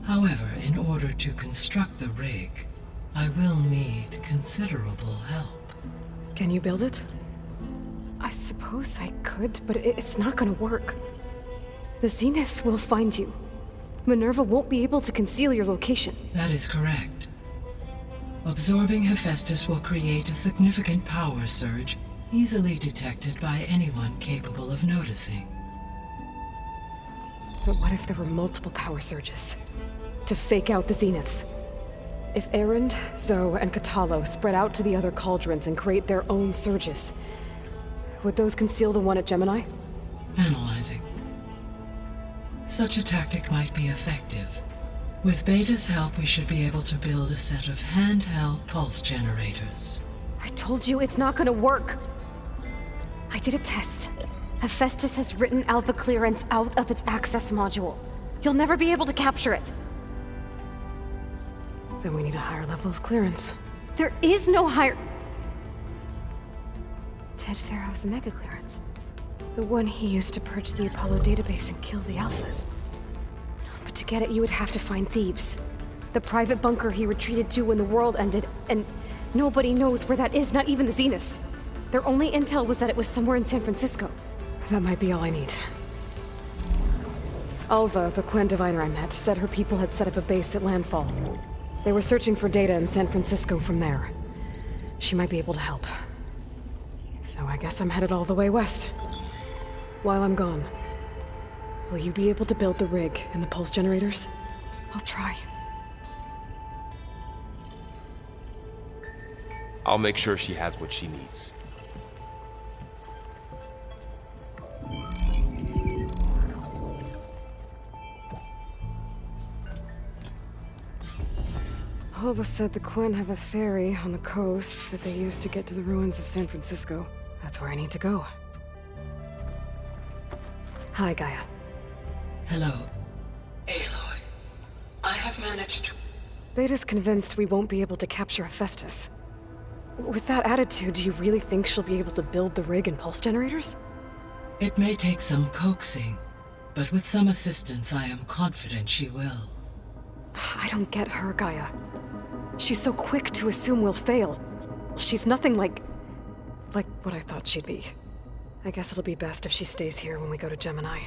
However, in order to construct the rig, I will need considerable help. Can you build it? I suppose I could, but it's not gonna work. The Zeniths will find you. Minerva won't be able to conceal your location. That is correct. Absorbing Hephaestus will create a significant power surge, easily detected by anyone capable of noticing. But what if there were multiple power surges? To fake out the Zeniths? If Erend, Zoe, and Katalo spread out to the other cauldrons and create their own surges, would those conceal the one at Gemini? Analyzing. Such a tactic might be effective. With Beta's help, we should be able to build a set of handheld pulse generators. I told you it's not gonna work. I did a test. Hephaestus has written Alpha clearance out of its access module. You'll never be able to capture it. Then we need a higher level of clearance. There is no higher... Ted Farrow's mega clearance. The one he used to purge the Apollo database and kill the Alphas. But to get it, you would have to find Thebes. The private bunker he retreated to when the world ended, and nobody knows where that is, not even the Zeniths. Their only intel was that it was somewhere in San Francisco. That might be all I need. Alva, the Quen diviner I met, said her people had set up a base at landfall. They were searching for data in San Francisco from there. She might be able to help. So I guess I'm headed all the way west. While I'm gone, will you be able to build the rig and the pulse generators? I'll try. I'll make sure she has what she needs. Alva said the Quen have a ferry on the coast that they use to get to the ruins of San Francisco. That's where I need to go. Hi, Gaia. Hello, Aloy. I have managed to... Beta's convinced we won't be able to capture Hephaestus. With that attitude, do you really think she'll be able to build the rig and pulse generators? It may take some coaxing, but with some assistance, I am confident she will. I don't get her, Gaia. She's so quick to assume we'll fail. She's nothing like what I thought she'd be. I guess it'll be best if she stays here when we go to Gemini.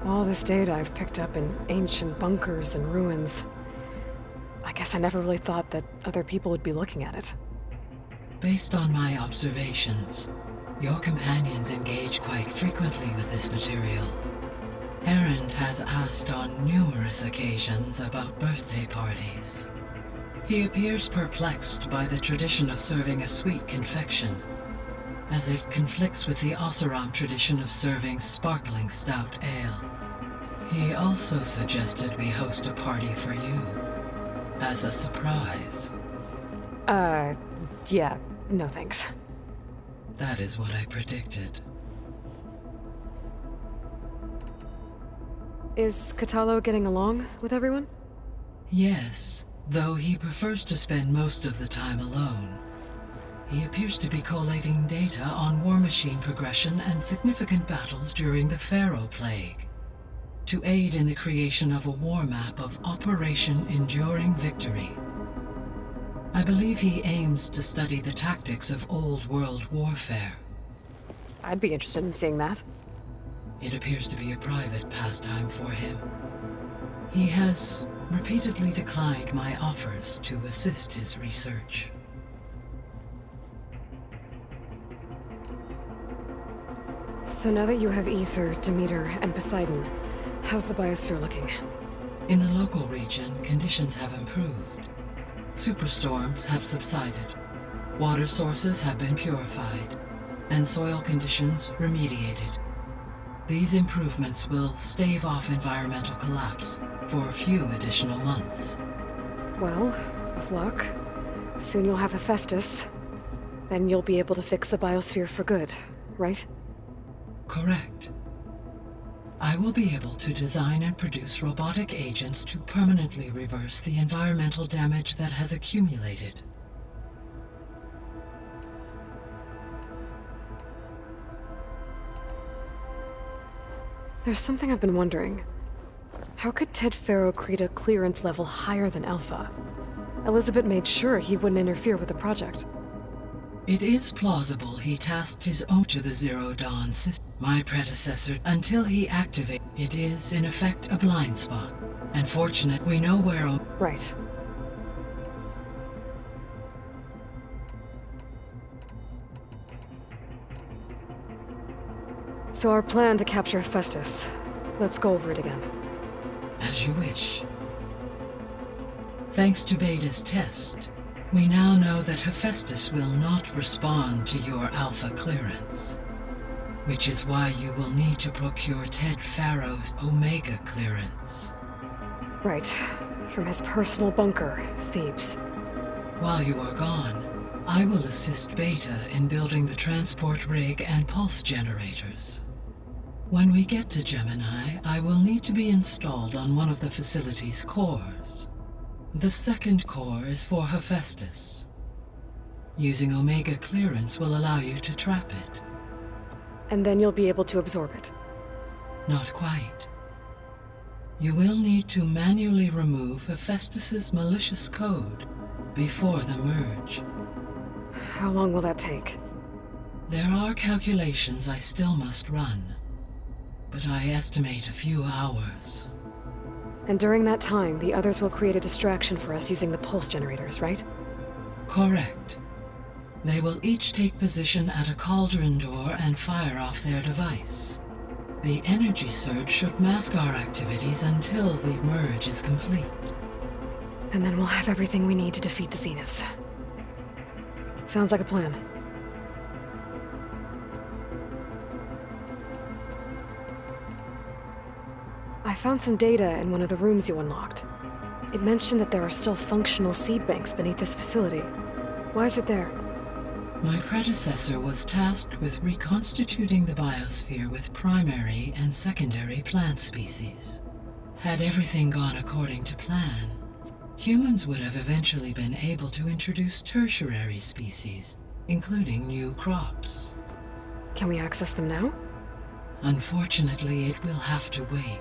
All this data I've picked up in ancient bunkers and ruins. I guess I never really thought that other people would be looking at it. Based on my observations, your companions engage quite frequently with this material. Erend has asked on numerous occasions about birthday parties. He appears perplexed by the tradition of serving a sweet confection, as it conflicts with the Oseram tradition of serving sparkling stout ale. He also suggested we host a party for you, as a surprise. Yeah, no thanks. That is what I predicted. Is Katalo getting along with everyone? Yes, though he prefers to spend most of the time alone. He appears to be collating data on war machine progression and significant battles during the Pharaoh Plague, to aid in the creation of a war map of Operation Enduring Victory. I believe he aims to study the tactics of old world warfare. I'd be interested in seeing that. It appears to be a private pastime for him. He has repeatedly declined my offers to assist his research. So now that you have Ether, Demeter, and Poseidon, how's the biosphere looking? In the local region, conditions have improved. Superstorms have subsided. Water sources have been purified, and soil conditions remediated. These improvements will stave off environmental collapse for a few additional months. Well, with luck, soon you'll have Hephaestus. Then you'll be able to fix the biosphere for good, right? Correct. I will be able to design and produce robotic agents to permanently reverse the environmental damage that has accumulated. There's something I've been wondering. How could Ted Faro create a clearance level higher than Alpha? Elizabeth made sure he wouldn't interfere with the project. It is plausible he tasked his own to the Zero Dawn system. My predecessor, until he activated, it is in effect a blind spot. And fortunate we know where. Right. So our plan to capture Hephaestus. Let's go over it again. As you wish. Thanks to Beta's test, we now know that Hephaestus will not respond to your Alpha clearance. Which is why you will need to procure Ted Faro's Omega clearance. Right. From his personal bunker, Thebes. While you are gone, I will assist Beta in building the transport rig and pulse generators. When we get to Gemini, I will need to be installed on one of the facility's cores. The second core is for Hephaestus. Using Omega clearance will allow you to trap it. And then you'll be able to absorb it. Not quite. You will need to manually remove Hephaestus's malicious code before the merge. How long will that take? There are calculations I still must run, but I estimate a few hours. And during that time, the others will create a distraction for us using the pulse generators, right? Correct. They will each take position at a cauldron door and fire off their device. The energy surge should mask our activities until the merge is complete. And then we'll have everything we need to defeat the Zeniths. Sounds like a plan. I found some data in one of the rooms you unlocked. It mentioned that there are still functional seed banks beneath this facility. Why is it there? My predecessor was tasked with reconstituting the biosphere with primary and secondary plant species. Had everything gone according to plan, humans would have eventually been able to introduce tertiary species, including new crops. Can we access them now? Unfortunately, it will have to wait.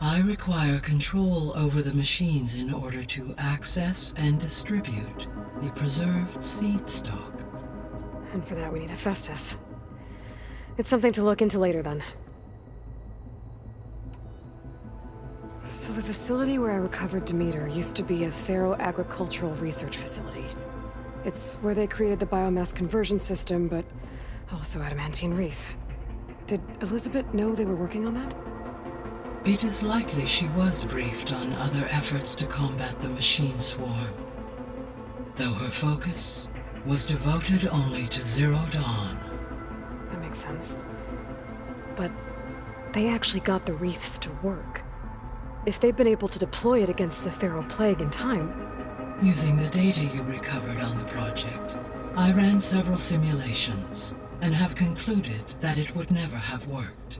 I require control over the machines in order to access and distribute the preserved seed stock. And for that we need Hephaestus. It's something to look into later then. So the facility where I recovered Demeter used to be a Faro agricultural research facility. It's where they created the biomass conversion system, but also adamantine wreath. Did Elizabeth know they were working on that? It is likely she was briefed on other efforts to combat the machine swarm, though her focus was devoted only to Zero Dawn. That makes sense. But they actually got the wreaths to work. If they've been able to deploy it against the Faro Plague in time... Using the data you recovered on the project, I ran several simulations and have concluded that it would never have worked.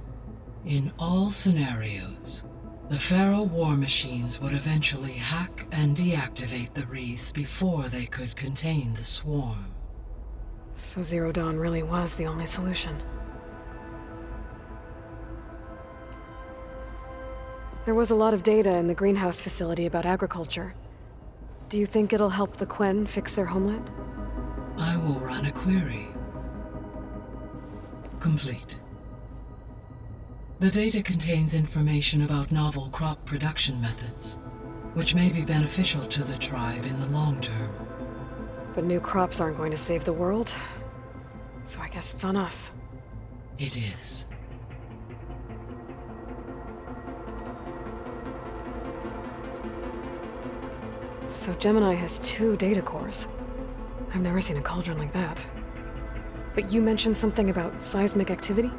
In all scenarios, the Faro war machines would eventually hack and deactivate the wreaths before they could contain the swarm. So Zero Dawn really was the only solution. There was a lot of data in the greenhouse facility about agriculture. Do you think it'll help the Quen fix their homeland? I will run a query. Complete. The data contains information about novel crop production methods, which may be beneficial to the tribe in the long term. But new crops aren't going to save the world, so I guess it's on us. It is. So Gemini has 2 data cores. I've never seen a cauldron like that. But you mentioned something about seismic activity?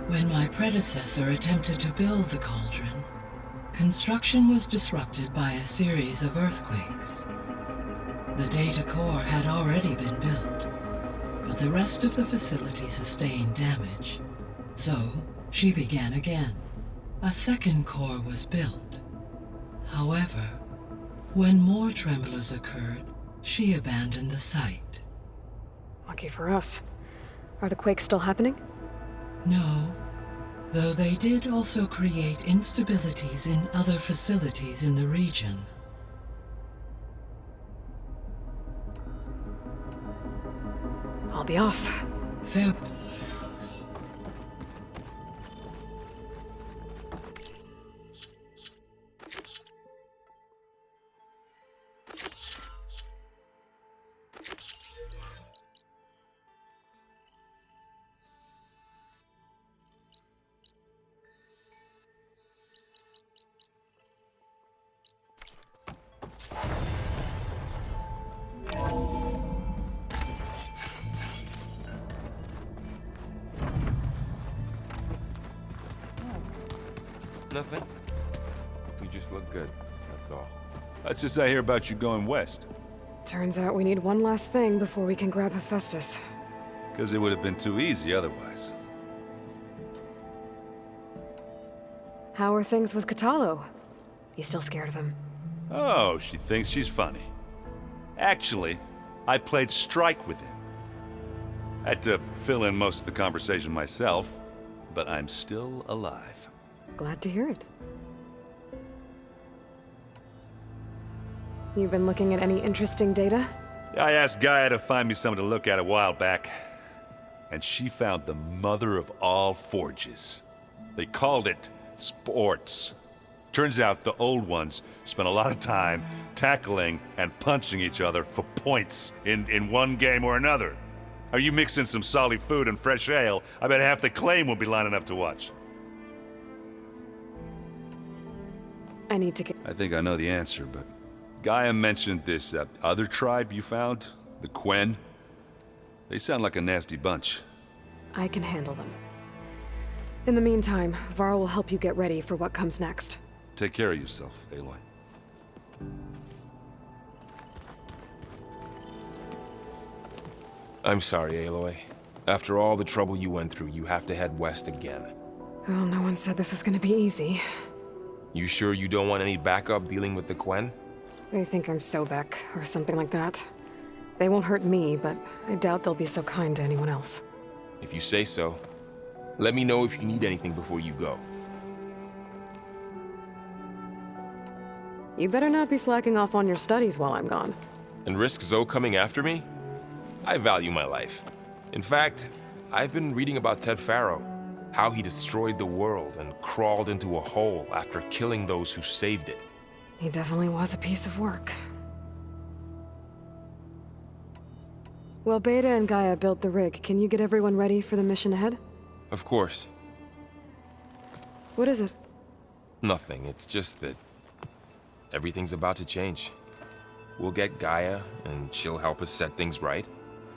When my predecessor attempted to build the cauldron, construction was disrupted by a series of earthquakes. The data core had already been built, but the rest of the facility sustained damage. So, she began again. A second core was built. However, when more tremblers occurred, she abandoned the site. Lucky for us. Are the quakes still happening? No, though they did also create instabilities in other facilities in the region. I'll be off. Fair. Nothing. You just look good, that's all. That's just I hear about you going west. Turns out we need one last thing before we can grab Hephaestus. Because it would have been too easy otherwise. How are things with Katalo? You still scared of him? Oh, she thinks she's funny. Actually, I played strike with him. Had to fill in most of the conversation myself, but I'm still alive. Glad to hear it. You've been looking at any interesting data? I asked Gaia to find me something to look at a while back, and she found the mother of all forges. They called it sports. Turns out the old ones spent a lot of time tackling and punching each other for points in one game or another. Are you mixing some solid food and fresh ale? I bet half the claim will be lining up to watch. I need to get... I think I know the answer, but Gaia mentioned this other tribe you found, the Quen. They sound like a nasty bunch. I can handle them. In the meantime, Varl will help you get ready for what comes next. Take care of yourself, Aloy. I'm sorry, Aloy. After all the trouble you went through, you have to head west again. Well, no one said this was gonna be easy. You sure you don't want any backup dealing with the Quen? They think I'm Sobek, or something like that. They won't hurt me, but I doubt they'll be so kind to anyone else. If you say so. Let me know if you need anything before you go. You better not be slacking off on your studies while I'm gone. And risk Zoe coming after me? I value my life. In fact, I've been reading about Ted Faro. How he destroyed the world and crawled into a hole after killing those who saved it. He definitely was a piece of work. Well, Beta and Gaia built the rig. Can you get everyone ready for the mission ahead? Of course. What is it? Nothing. It's just that everything's about to change. We'll get Gaia, and she'll help us set things right.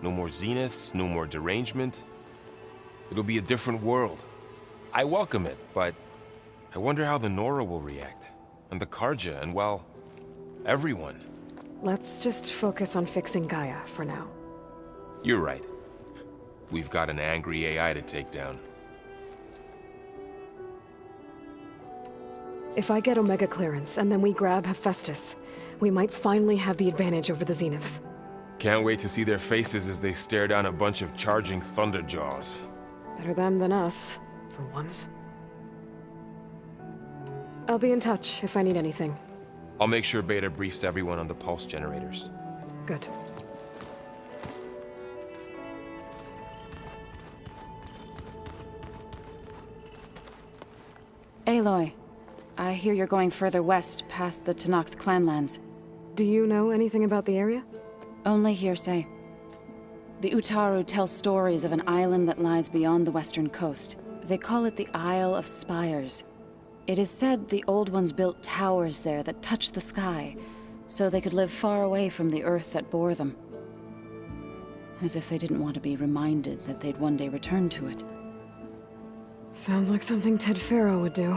No more zeniths, no more derangement. It'll be a different world. I welcome it, but I wonder how the Nora will react. And the Karja, and well, everyone. Let's just focus on fixing Gaia for now. You're right. We've got an angry AI to take down. If I get Omega clearance, and then we grab Hephaestus, we might finally have the advantage over the Zeniths. Can't wait to see their faces as they stare down a bunch of charging Thunderjaws. Better them than us, for once. I'll be in touch if I need anything. I'll make sure Beta briefs everyone on the pulse generators. Good. Aloy, I hear you're going further west past the Tenakth clanlands. Do you know anything about the area? Only hearsay. The Utaru tell stories of an island that lies beyond the western coast. They call it the Isle of Spires. It is said the Old Ones built towers there that touch the sky, so they could live far away from the earth that bore them. As if they didn't want to be reminded that they'd one day return to it. Sounds like something Ted Faro would do.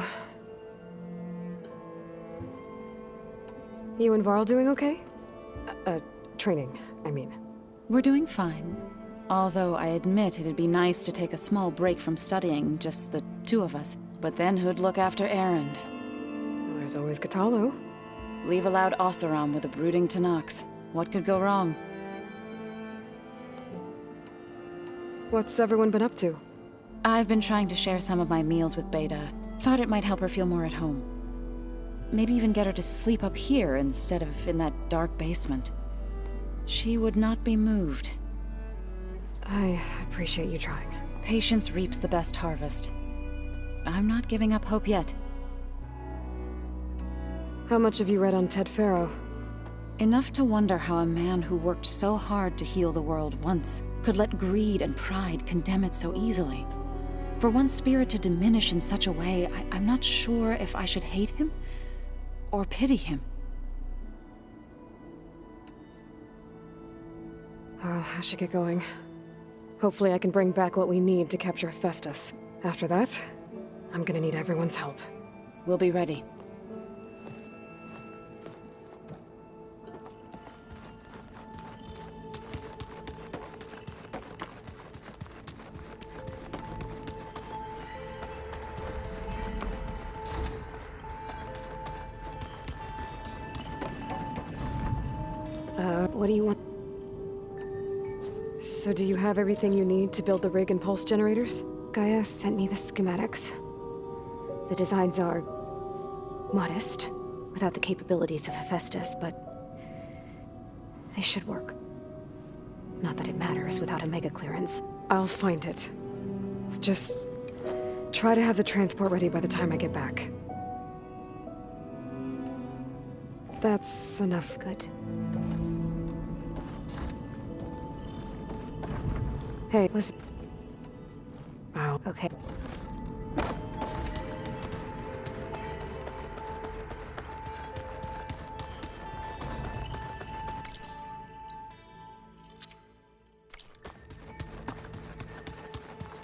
You and Varl doing okay? Training, I mean. We're doing fine. Although I admit it'd be nice to take a small break from studying, just the two of us. But then who'd look after Erend? Well, there's always Katalo. Leave a loud Oseram with a brooding Tenakth. What could go wrong? What's everyone been up to? I've been trying to share some of my meals with Beta. Thought it might help her feel more at home. Maybe even get her to sleep up here instead of in that dark basement. She would not be moved. I appreciate you trying. Patience reaps the best harvest. I'm not giving up hope yet. How much have you read on Ted Faro? Enough to wonder how a man who worked so hard to heal the world once could let greed and pride condemn it so easily. For one spirit to diminish in such a way, I'm not sure if I should hate him or pity him. Well, I should get going. Hopefully I can bring back what we need to capture Festus. After that, I'm gonna need everyone's help. We'll be ready. What do you want? So do you have everything you need to build the rig and pulse generators? Gaia sent me the schematics. The designs are modest, without the capabilities of Hephaestus, but they should work. Not that it matters without a mega clearance. I'll find it. Just try to have the transport ready by the time I get back. That's enough. Good. Hey, was... Oh, okay.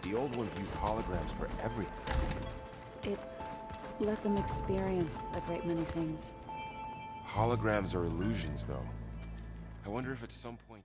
The old ones use holograms for everything. It let them experience a great many things. Holograms are illusions, though. I wonder if at some point...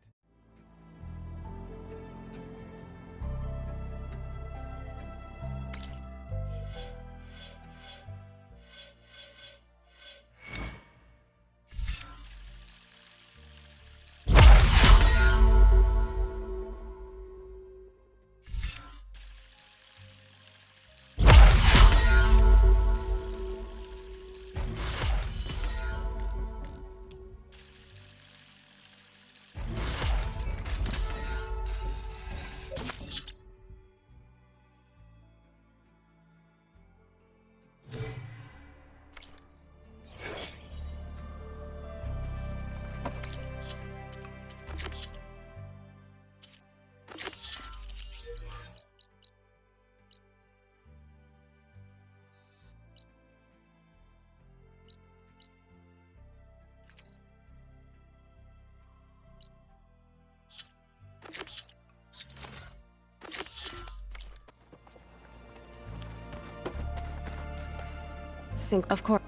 Of course.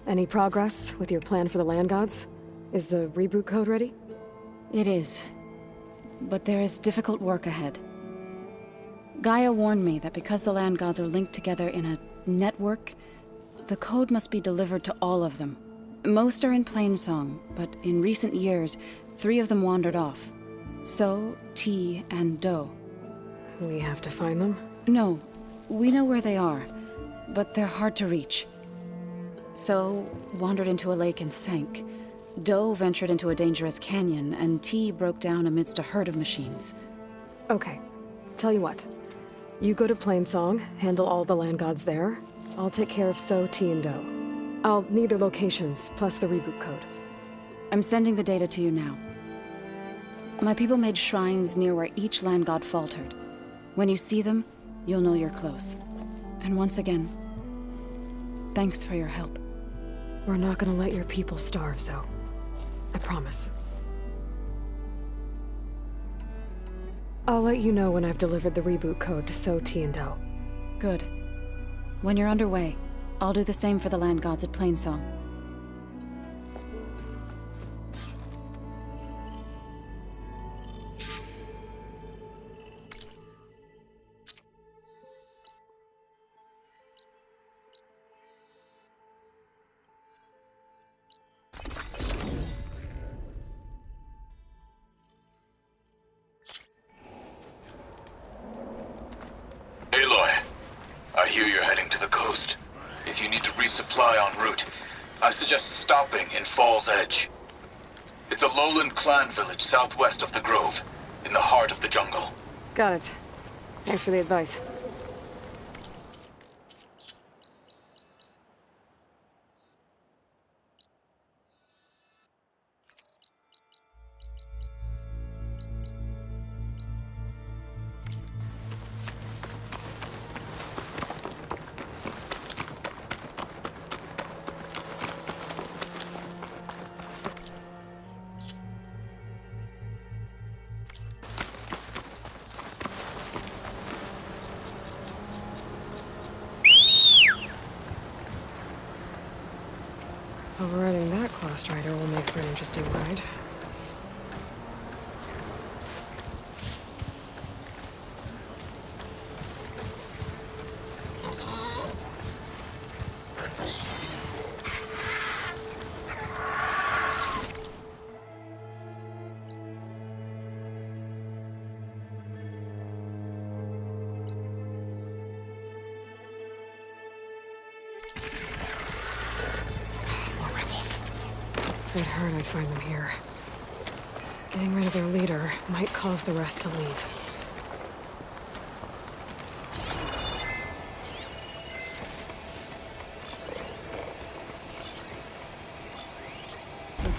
Any progress with your plan for the land gods? Is the reboot code ready? It is. But there is difficult work ahead. Gaia warned me that because the land gods are linked together in a network, the code must be delivered to all of them. Most are in Plainsong, but in recent years, 3 of them wandered off. So, T, and Do. We have to find them? No, we know where they are, but they're hard to reach. So, wandered into a lake and sank. Do ventured into a dangerous canyon, and T broke down amidst a herd of machines. Okay. Tell you what. You go to Plainsong, handle all the land gods there. I'll take care of So, T, and Do. I'll need their locations, plus the reboot code. I'm sending the data to you now. My people made shrines near where each land god faltered. When you see them, you'll know you're close. And once again, thanks for your help. We're not gonna let your people starve, Zo. I promise. I'll let you know when I've delivered the reboot code to So, T, and Do. Good. When you're underway, I'll do the same for the land gods at Plainsong. Aloy, I hear you're heading to the coast. If you need to resupply en route, I suggest stopping in Fall's Edge. It's a lowland clan village southwest of the Grove, in the heart of the jungle. Got it. Thanks for the advice. Overriding that Claw Strider will make for an interesting ride. If they'd heard I'd find them here. Getting rid of their leader might cause the rest to leave.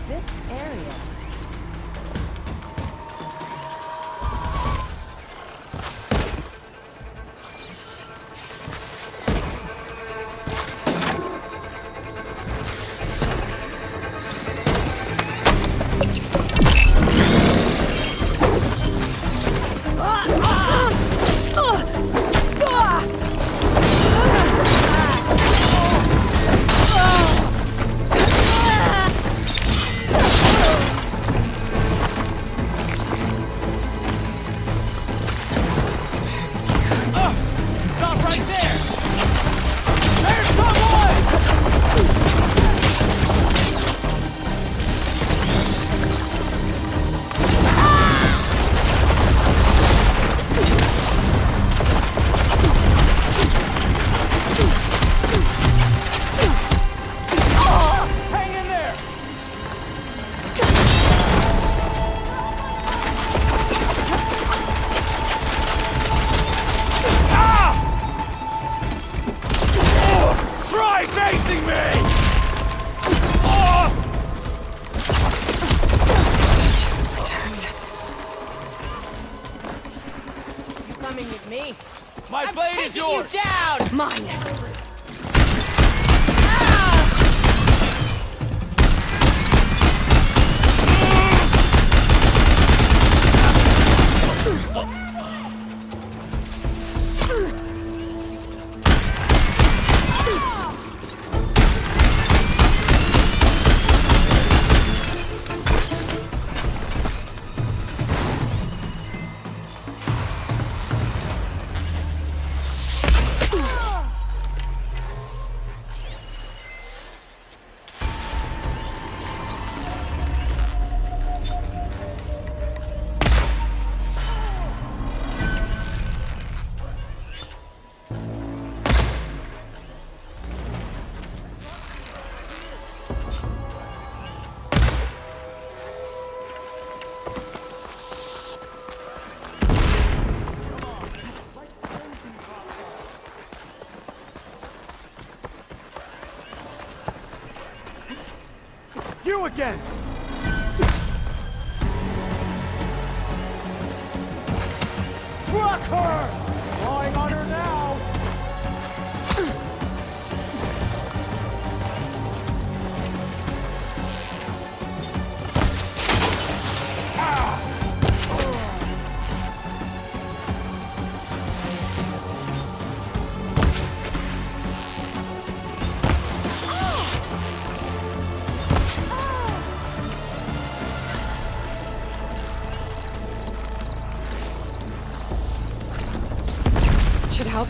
This area. My blade is yours! You down! Mine! again! Rock her! Drawing on her now! Should help.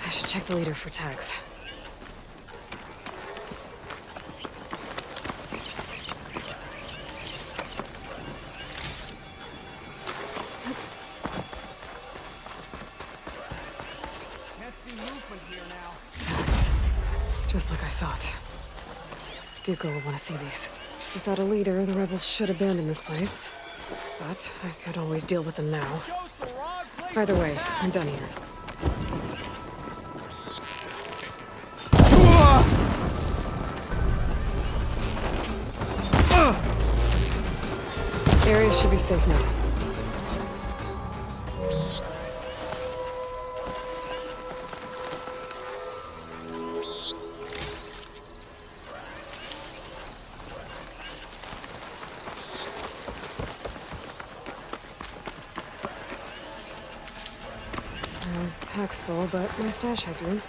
I should check the leader for tags. Tags. Just like I thought. Duco will want to see these. Without a leader, the rebels should abandon this place. But I could always deal with them now. Either way, I'm done here. Area should be safe now. Pack's full, but my stash has room.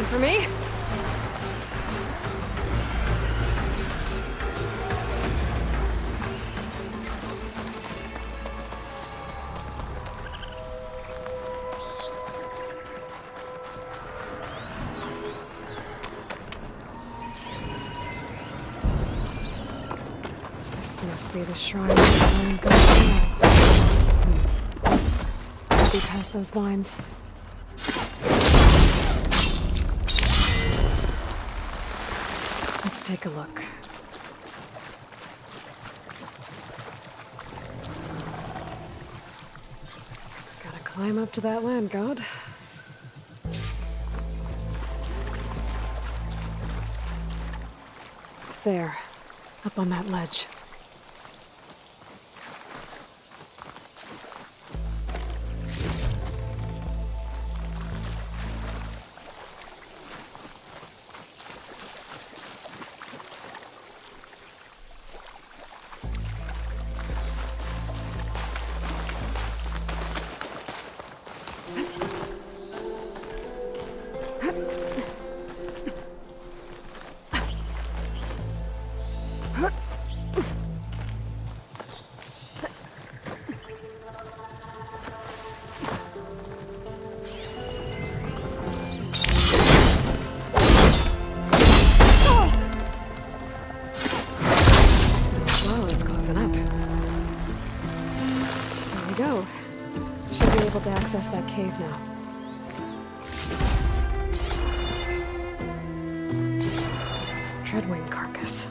For me? This must be the shrine of the Iron Ghost. Be past those vines. Let's take a look. Gotta climb up to that land god. There, up on that ledge. To access that cave now. Dreadwing carcass.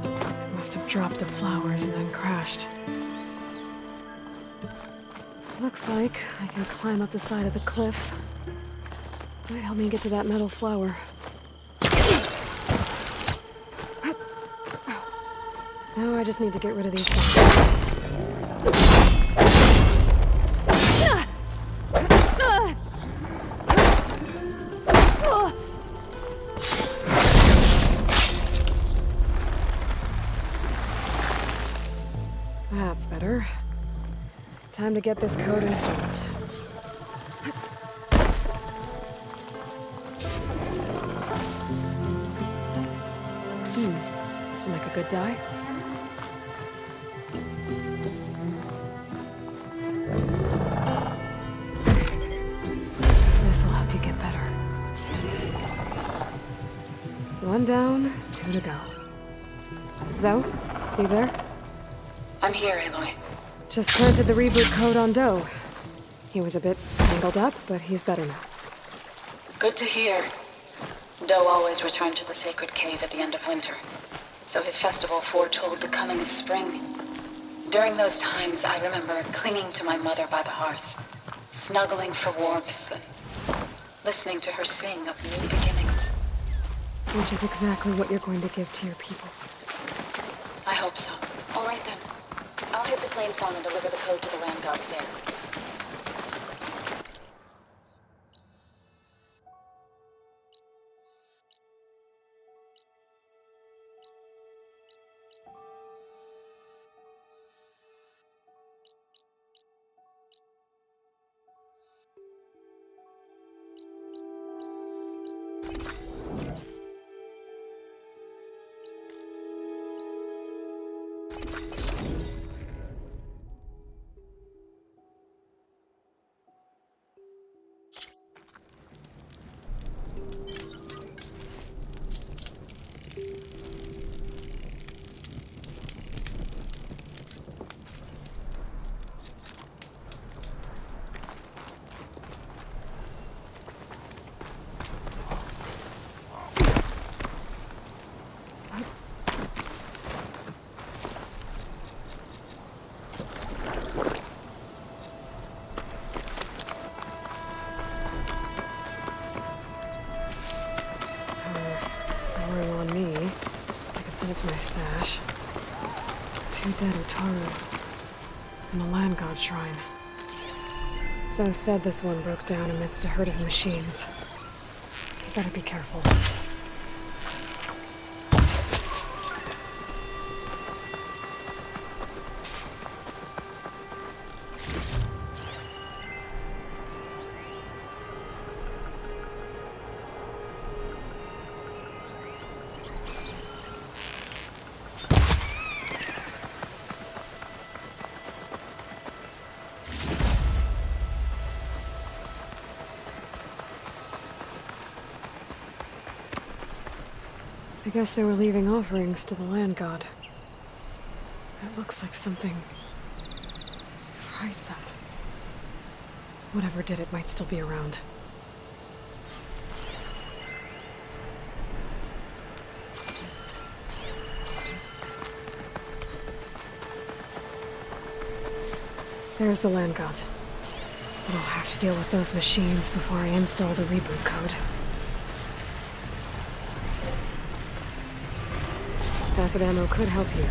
It must have dropped the flowers and then crashed. Looks like I can climb up the side of the cliff. Might help me get to that metal flower. Now I just need to get rid of these things. That's better. Time to get this code installed. This'll make a good die. This'll help you get better. One down, 2 to go. Zoe, you there? I'm here, Aloy. Just planted the reboot code on Doe. He was a bit tangled up, but he's better now. Good to hear. Doe always returned to the sacred cave at the end of winter, so his festival foretold the coming of spring. During those times, I remember clinging to my mother by the hearth, snuggling for warmth, and listening to her sing of new beginnings. Which is exactly what you're going to give to your people. I hope so. All right then. I'll head to Plainsong and deliver the code to the land gods there. To my stash. 2 dead Utaru. And a land god shrine. So said this one broke down amidst a herd of machines. You better be careful. I guess they were leaving offerings to the land god. It looks like something fried them. Whatever did it might still be around. There's the land god. But I'll have to deal with those machines before I install the reboot code. Acid ammo could help here.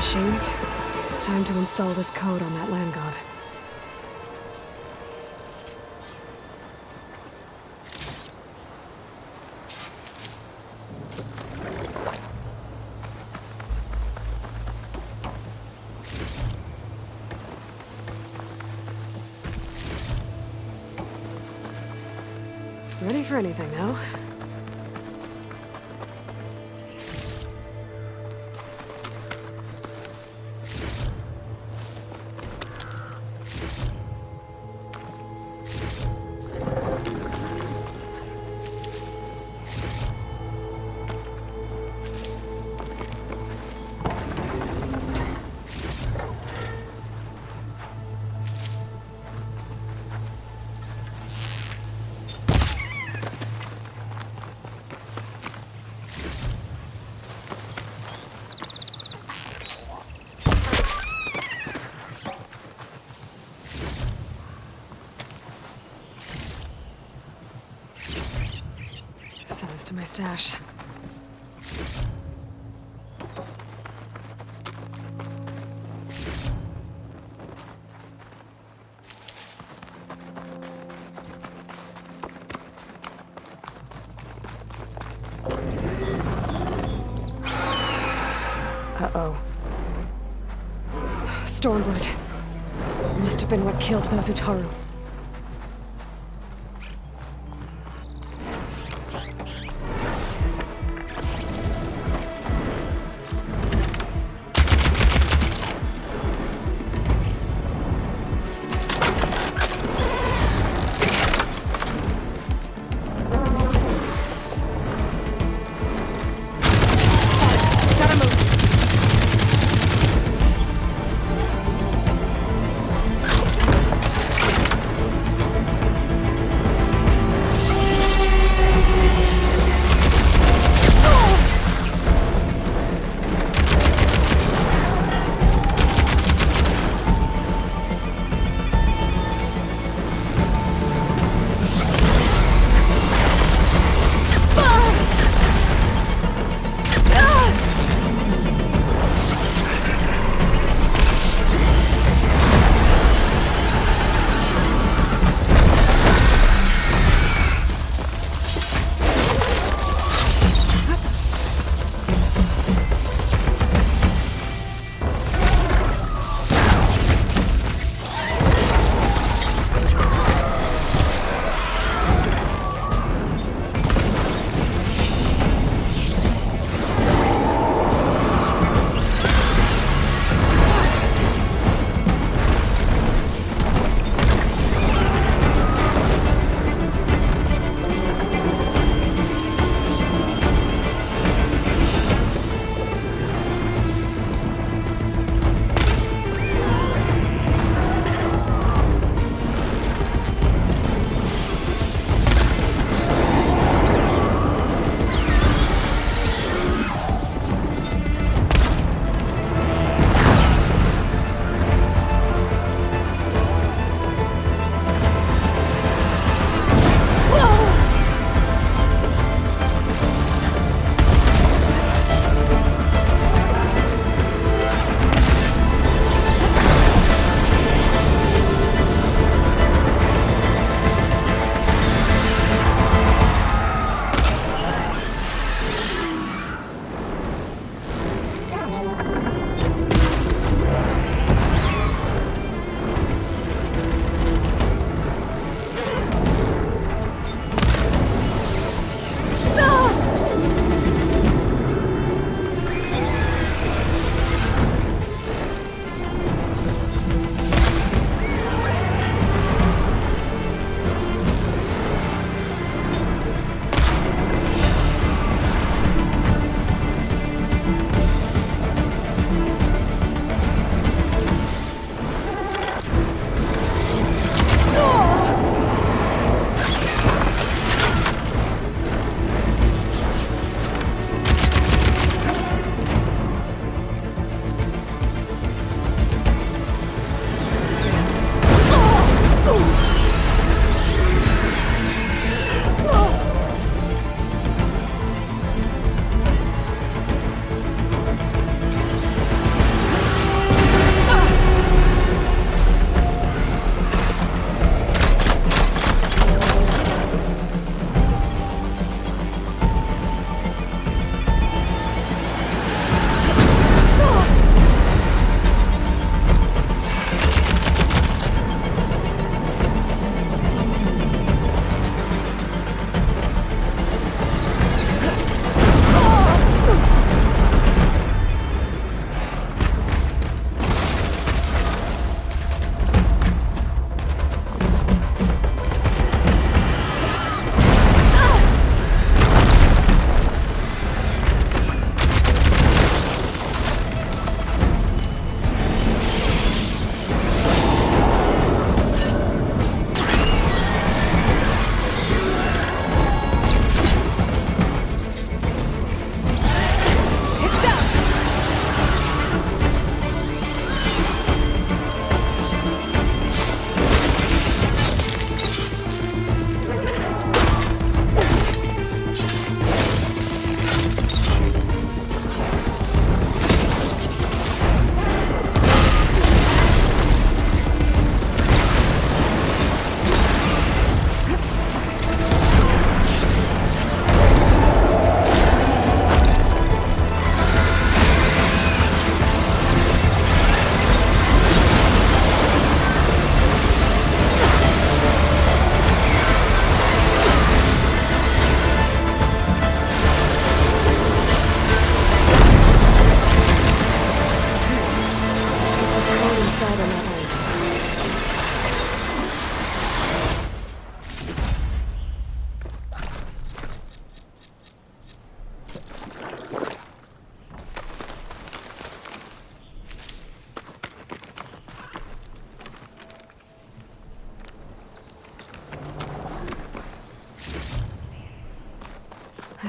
machines. Time to install this code on that land god. Ready for anything now? Sends to my stash. Uh-oh. Stormbird. Must have been what killed those Utaru.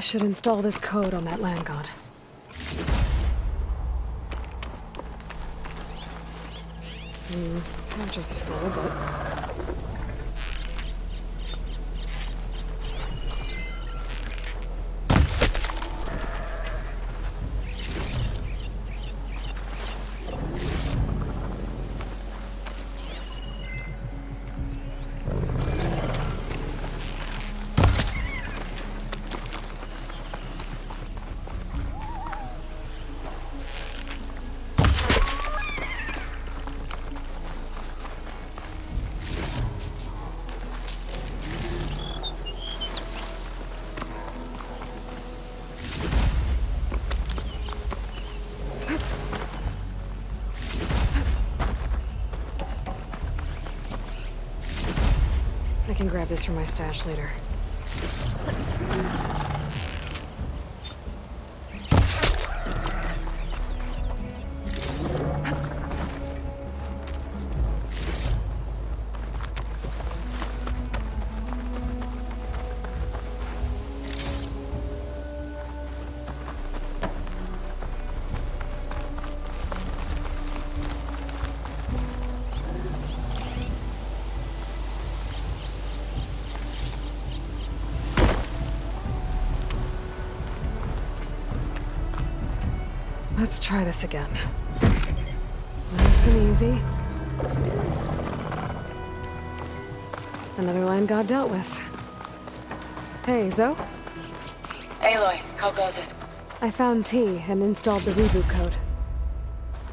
should install this code on that land god. Not just full, but... I can grab this from my stash later. Let's try this again. Nice and easy. Another land god dealt with. Hey, Zoe? Aloy, how goes it? I found T and installed the reboot code.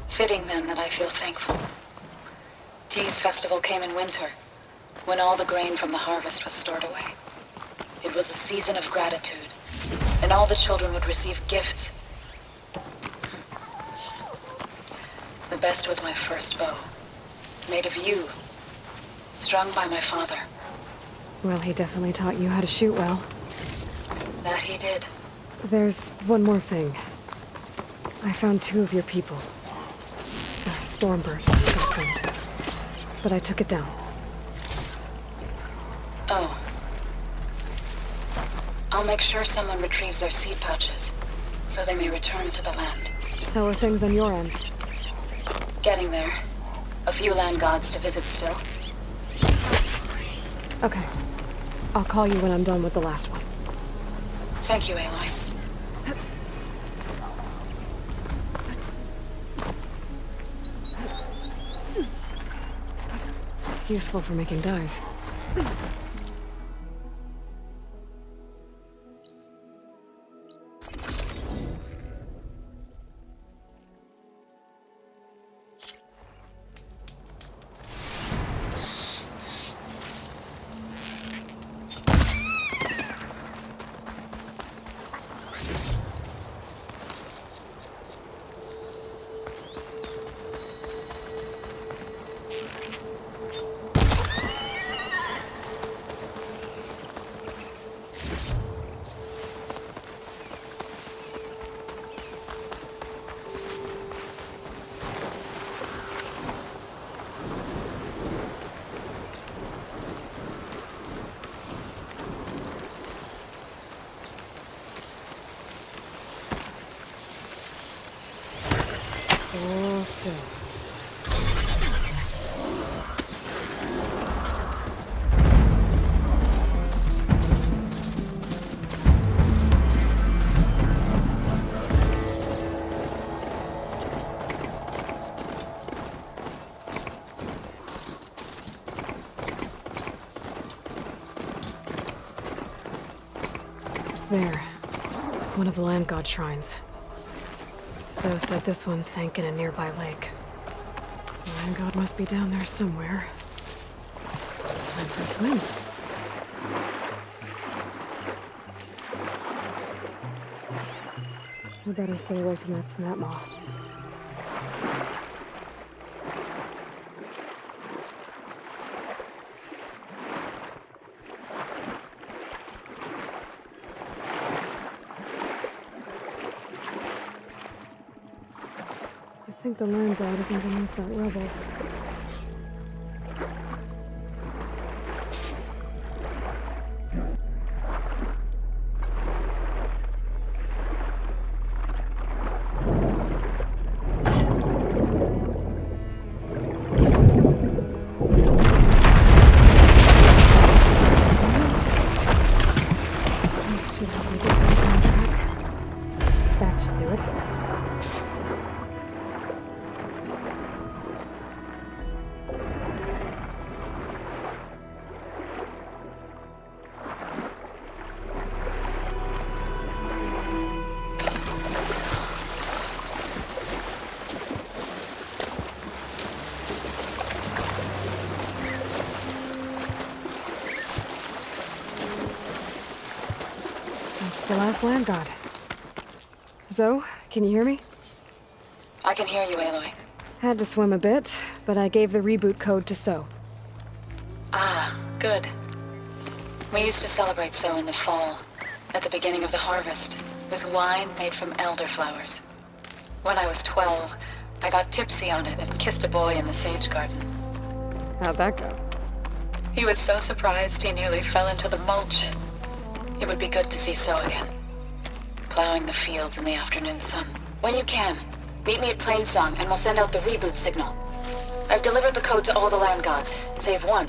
Fitting then that I feel thankful. T's festival came in winter, when all the grain from the harvest was stored away. It was a season of gratitude, and all the children would receive gifts. The best was my first bow, made of yew, strung by my father. Well, he definitely taught you how to shoot well. That he did. There's one more thing. I found 2 of your people. A Stormbird, but I took it down. Oh. I'll make sure someone retrieves their seed pouches, so they may return to the land. How are things on your end? Getting there. A few land gods to visit still. Okay. I'll call you when I'm done with the last one. Thank you, Aloy. Useful for making dyes. Oh, still. There. One of the land god shrines. So said this one sank in a nearby lake. The land god must be down there somewhere. Time for a swim. I better stay away from that snap maw. I think the land god is underneath that rubble. last land god. Zoe, can you hear me? I can hear you, Aloy. Had to swim a bit, but I gave the reboot code to So. Ah, good. We used to celebrate So in the fall, at the beginning of the harvest, with wine made from elderflowers. When I was 12, I got tipsy on it and kissed a boy in the sage garden. How'd that go? He was so surprised he nearly fell into the mulch. It would be good to see So again. Plowing the fields in the afternoon sun. When you can, meet me at Plainsong and we'll send out the reboot signal. I've delivered the code to all the land gods, save one.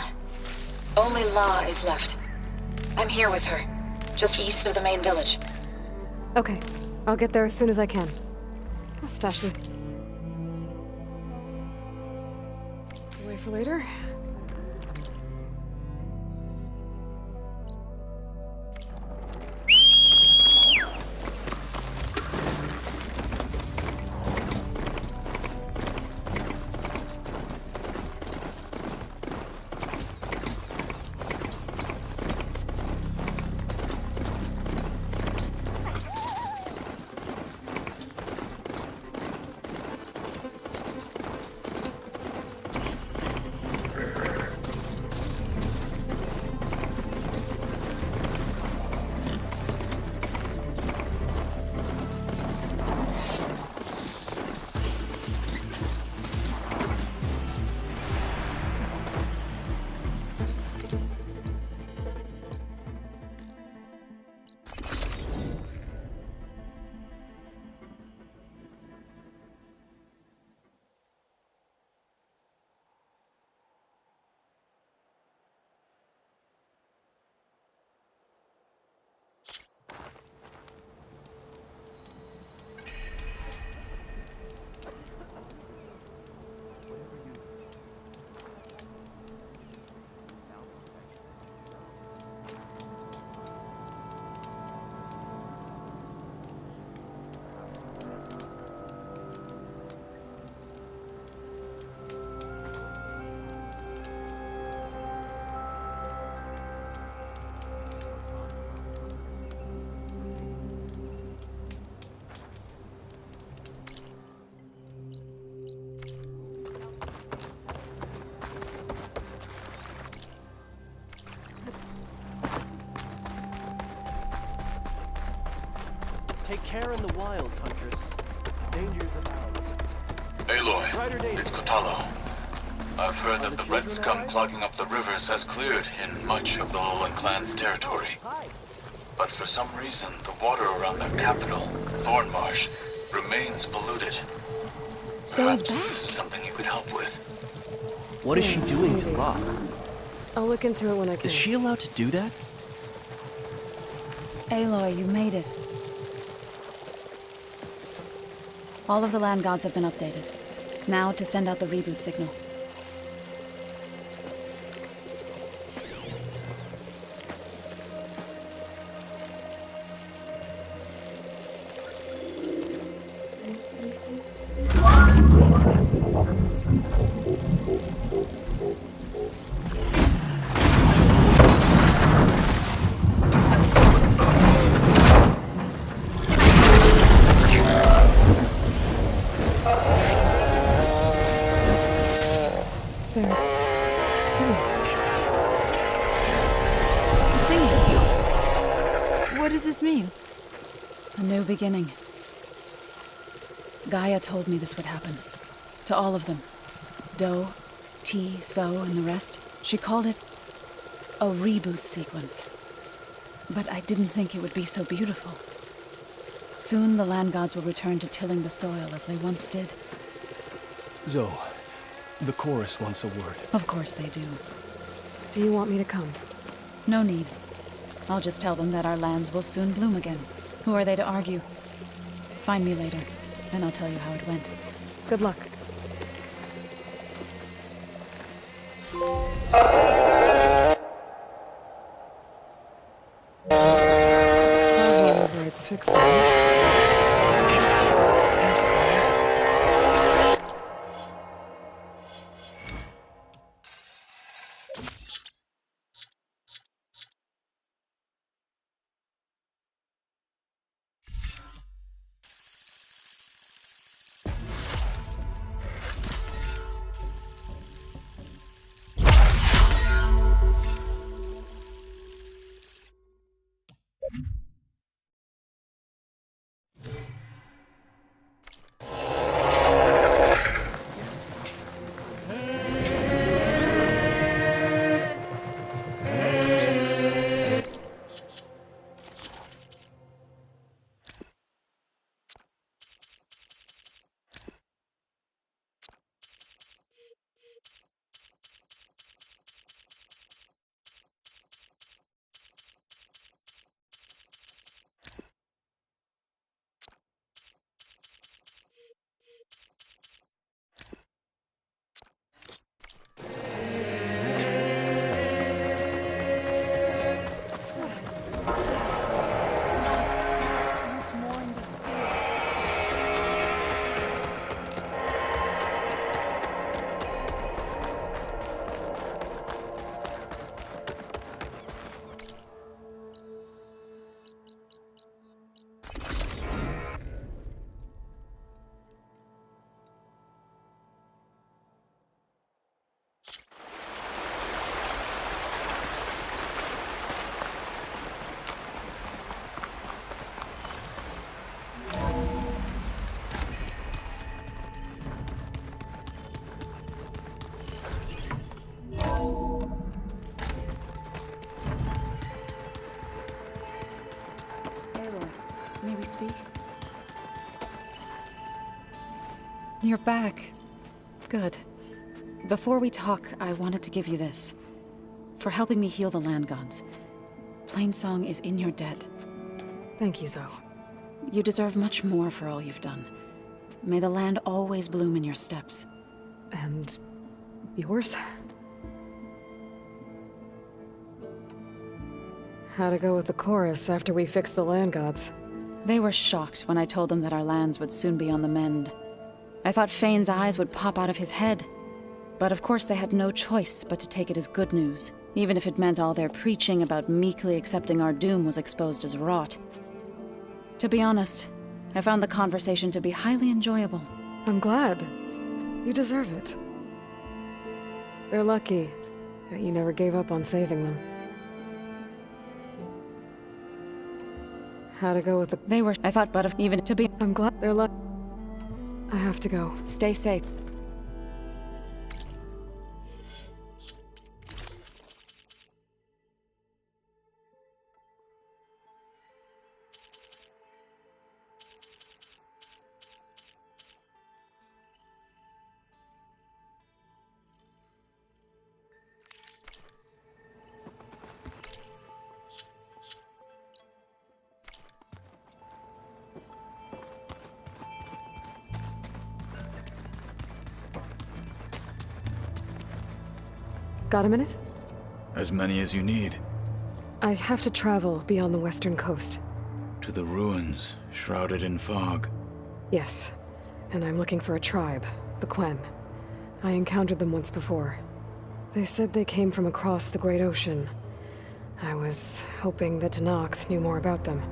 Only La is left. I'm here with her, just east of the main village. Okay, I'll get there as soon as I can. I'll stash this away for later. Take care in the wilds, Huntress. Dangers abound. Aloy, it's Kotalo. I've heard that the red scum clogging up the rivers has cleared in much of the Lowland clan's territory. But for some reason, the water around their capital, Thornmarsh, remains polluted. So he's Perhaps back. this is something you could help with. What is she doing to Ra? I'll look into it when I can. Is she allowed to do that? Aloy, you made it. All of the land gods have been updated. Now to send out the reboot signal. What does this mean? A new beginning. Gaia told me this would happen. To all of them. Do, T, So, and the rest. She called it a reboot sequence. But I didn't think it would be so beautiful. Soon the land gods will return to tilling the soil as they once did. Zoe, the chorus wants a word. Of course they do. Do you want me to come? No need. I'll just tell them that our lands will soon bloom again. Who are they to argue? Find me later, and I'll tell you how it went. Good luck. However, it's fixing. You're back. Good. Before we talk, I wanted to give you this. For helping me heal the land gods. Plainsong is in your debt. Thank you, Zoe. You deserve much more for all you've done. May the land always bloom in your steps. And yours? How'd it go with the chorus after we fixed the land gods? They were shocked when I told them that our lands would soon be on the mend. I thought Fane's eyes would pop out of his head. But of course they had no choice but to take it as good news, even if it meant all their preaching about meekly accepting our doom was exposed as rot. To be honest, I found the conversation to be highly enjoyable. I'm glad. You deserve it. They're lucky that you never gave up on saving them. How'd it go with the... They were... I thought but of even to be... I'm glad they're lucky. I have to go. Stay safe. Got a minute? As many as you need. I have to travel beyond the western coast. To the ruins, shrouded in fog. Yes, and I'm looking for a tribe, the Quen. I encountered them once before. They said they came from across the Great Ocean. I was hoping that Tenakth knew more about them.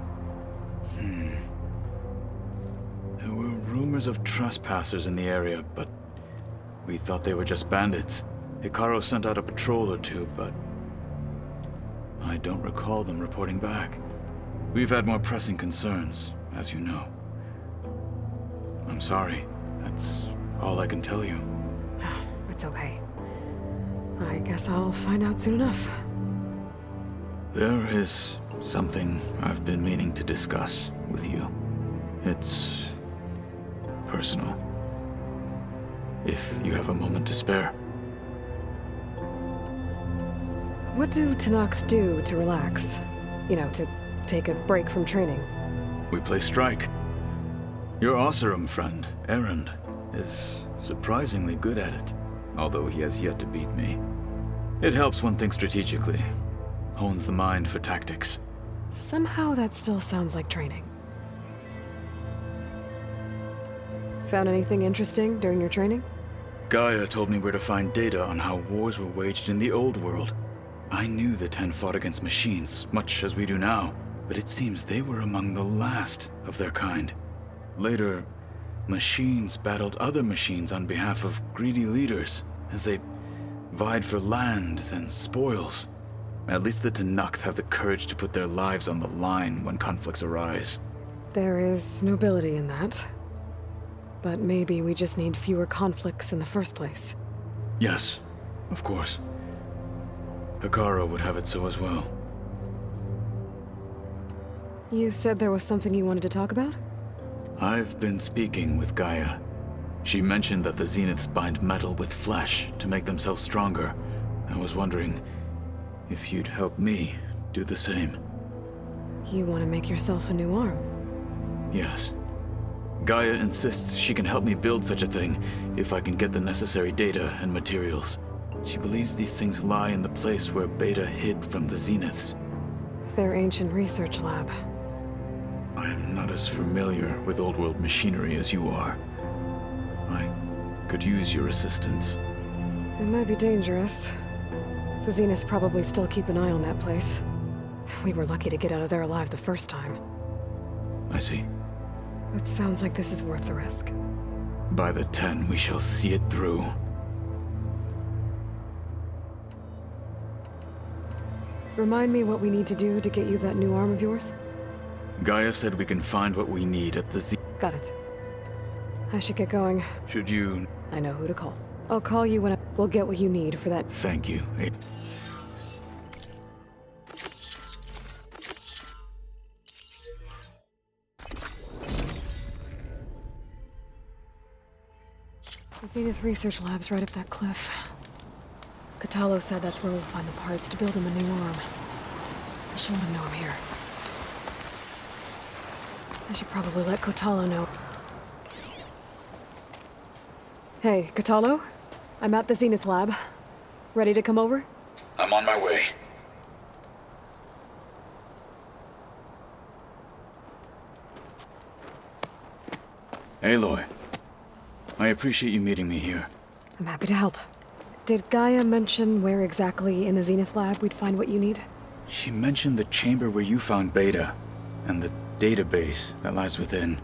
There were rumors of trespassers in the area, but we thought they were just bandits. Hikaru sent out a patrol or two, but I don't recall them reporting back. We've had more pressing concerns, as you know. I'm sorry. That's all I can tell you. It's okay. I guess I'll find out soon enough. There is something I've been meaning to discuss with you. It's personal. If you have a moment to spare. What do Tenakth do to relax? You know, to take a break from training? We play strike. Your Oseram friend, Erend, is surprisingly good at it, although he has yet to beat me. It helps one think strategically, hones the mind for tactics. Somehow that still sounds like training. Found anything interesting during your training? Gaia told me where to find data on how wars were waged in the old world. I knew the Ten fought against machines, much as we do now, but it seems they were among the last of their kind. Later, machines battled other machines on behalf of greedy leaders, as they vied for lands and spoils. At least the Tenakth have the courage to put their lives on the line when conflicts arise. There is nobility in that. But maybe we just need fewer conflicts in the first place. Yes, of course. Hikaru would have it so as well. You said there was something you wanted to talk about? I've been speaking with Gaia. She mentioned that the Zeniths bind metal with flesh to make themselves stronger. I was wondering if you'd help me do the same. You want to make yourself a new arm? Yes. Gaia insists she can help me build such a thing if I can get the necessary data and materials. She believes these things lie in the place where Beta hid from the Zeniths. Their ancient research lab. I am not as familiar with old world machinery as you are. I could use your assistance. It might be dangerous. The Zeniths probably still keep an eye on that place. We were lucky to get out of there alive the first time. I see. It sounds like this is worth the risk. By the 10, we shall see it through. Remind me what we need to do to get you that new arm of yours? Gaia said we can find what we need at the Got it. I should get going. Should you... I know who to call. I'll call you when we'll get what you need for that. Thank you. The Zenith Research Lab's right up that cliff. Catalo said that's where we'll find the parts to build him a new arm. I should let him know I'm here. I should probably let Catalo know. Hey, Catalo? I'm at the Zenith Lab. Ready to come over? I'm on my way. Aloy, I appreciate you meeting me here. I'm happy to help. Did Gaia mention where exactly in the Zenith Lab we'd find what you need? She mentioned the chamber where you found Beta, and the database that lies within.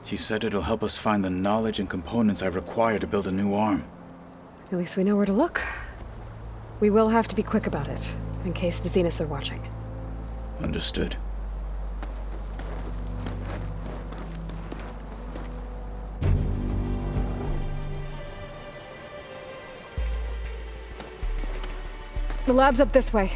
She said it'll help us find the knowledge and components I require to build a new arm. At least we know where to look. We will have to be quick about it, in case the Zeniths are watching. Understood. The lab's up this way.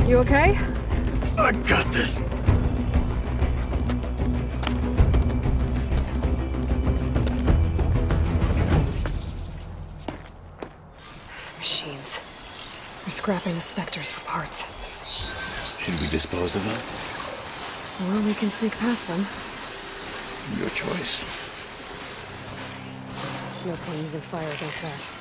You okay? I got this. Machines. We're scrapping the Spectres for parts. Should we dispose of them? Or we can sneak past them. Your choice. No point using fire against that.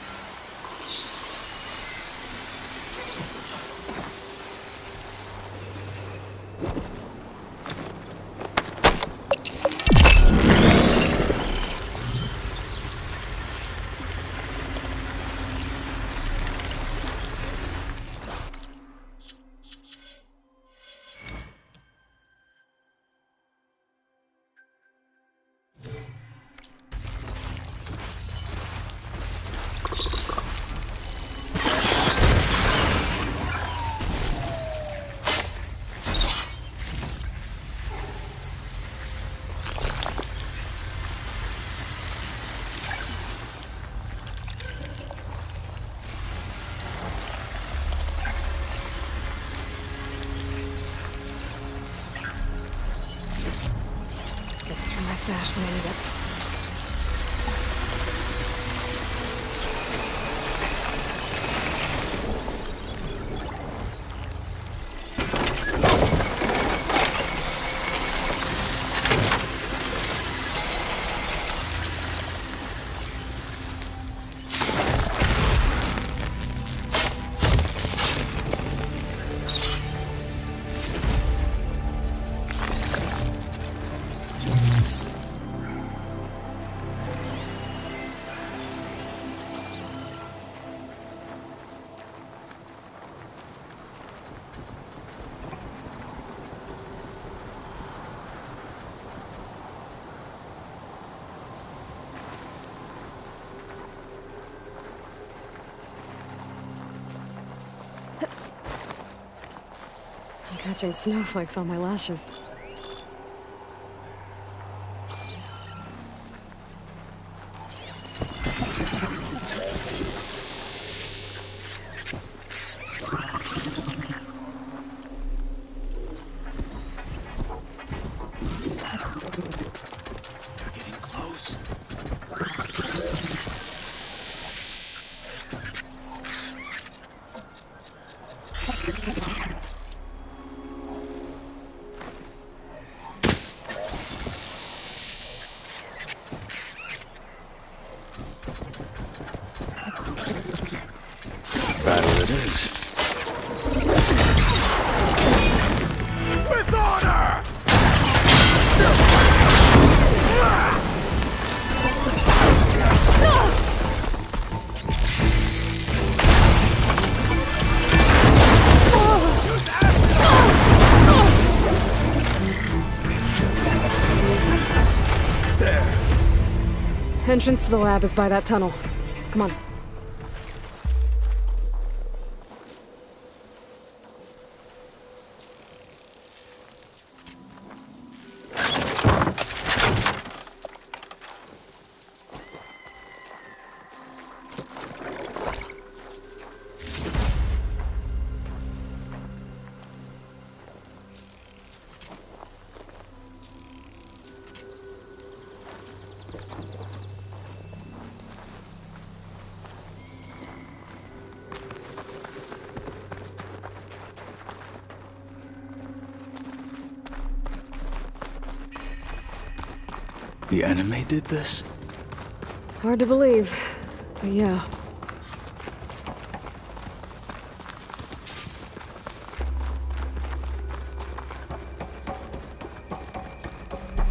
Get this from my stash when I need it. I'm catching snowflakes on my lashes. They're getting close. Battle it is. With order! Entrance to the lab is by that tunnel. Come on. The enemy did this? Hard to believe, but yeah.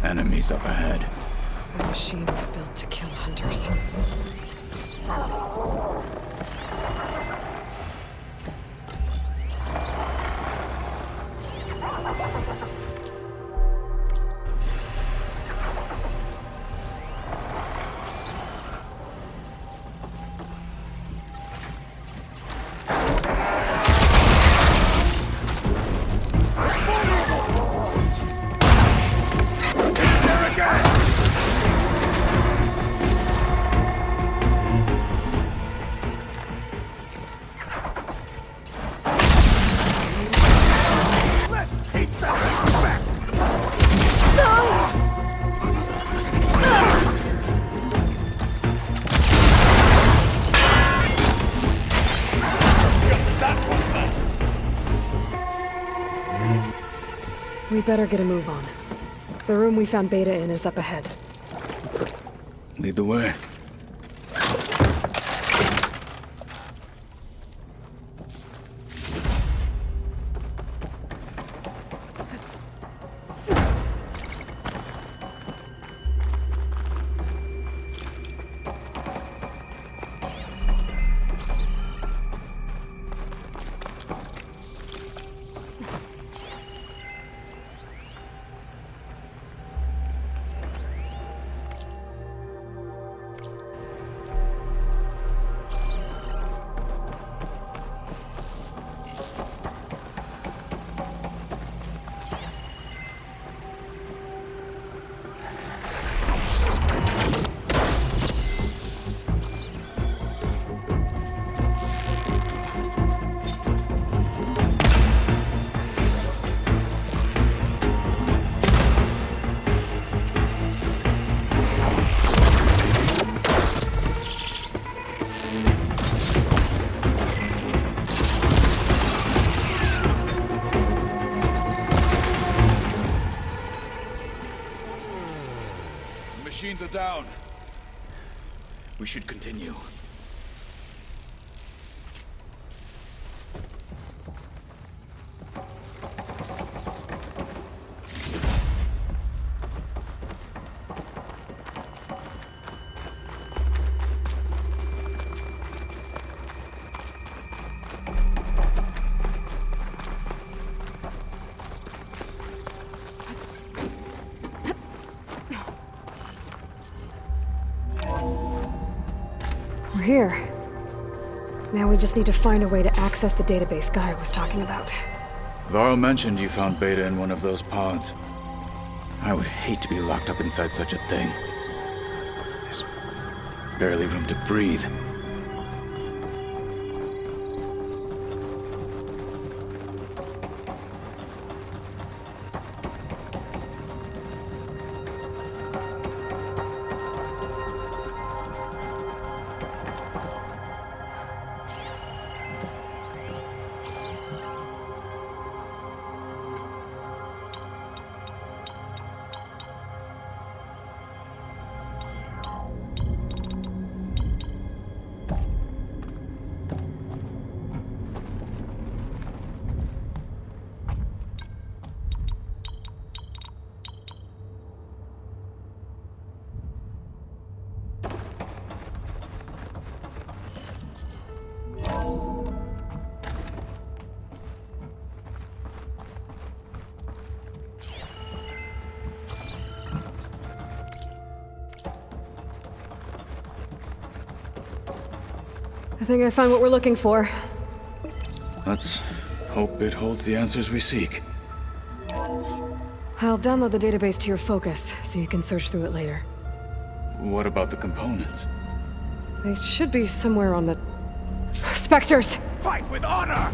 Enemies up ahead. The machine was built to kill hunters. We better get a move on. The room we found Beta in is up ahead. Lead the way. Machines are down. We should continue. We're here. Now we just need to find a way to access the database Guy was talking about. Varl mentioned you found Beta in one of those pods. I would hate to be locked up inside such a thing. There's barely room to breathe. I think I found what we're looking for. Let's hope it holds the answers we seek. I'll download the database to your Focus, so you can search through it later. What about the components? They should be somewhere on the... Spectres! Fight with honor!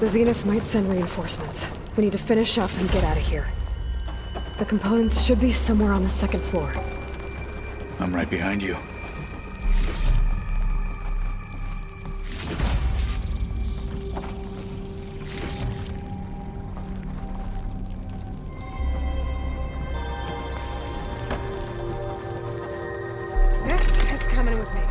The Zeniths might send reinforcements. We need to finish up and get out of here. The components should be somewhere on the second floor. I'm right behind you. This is coming with me.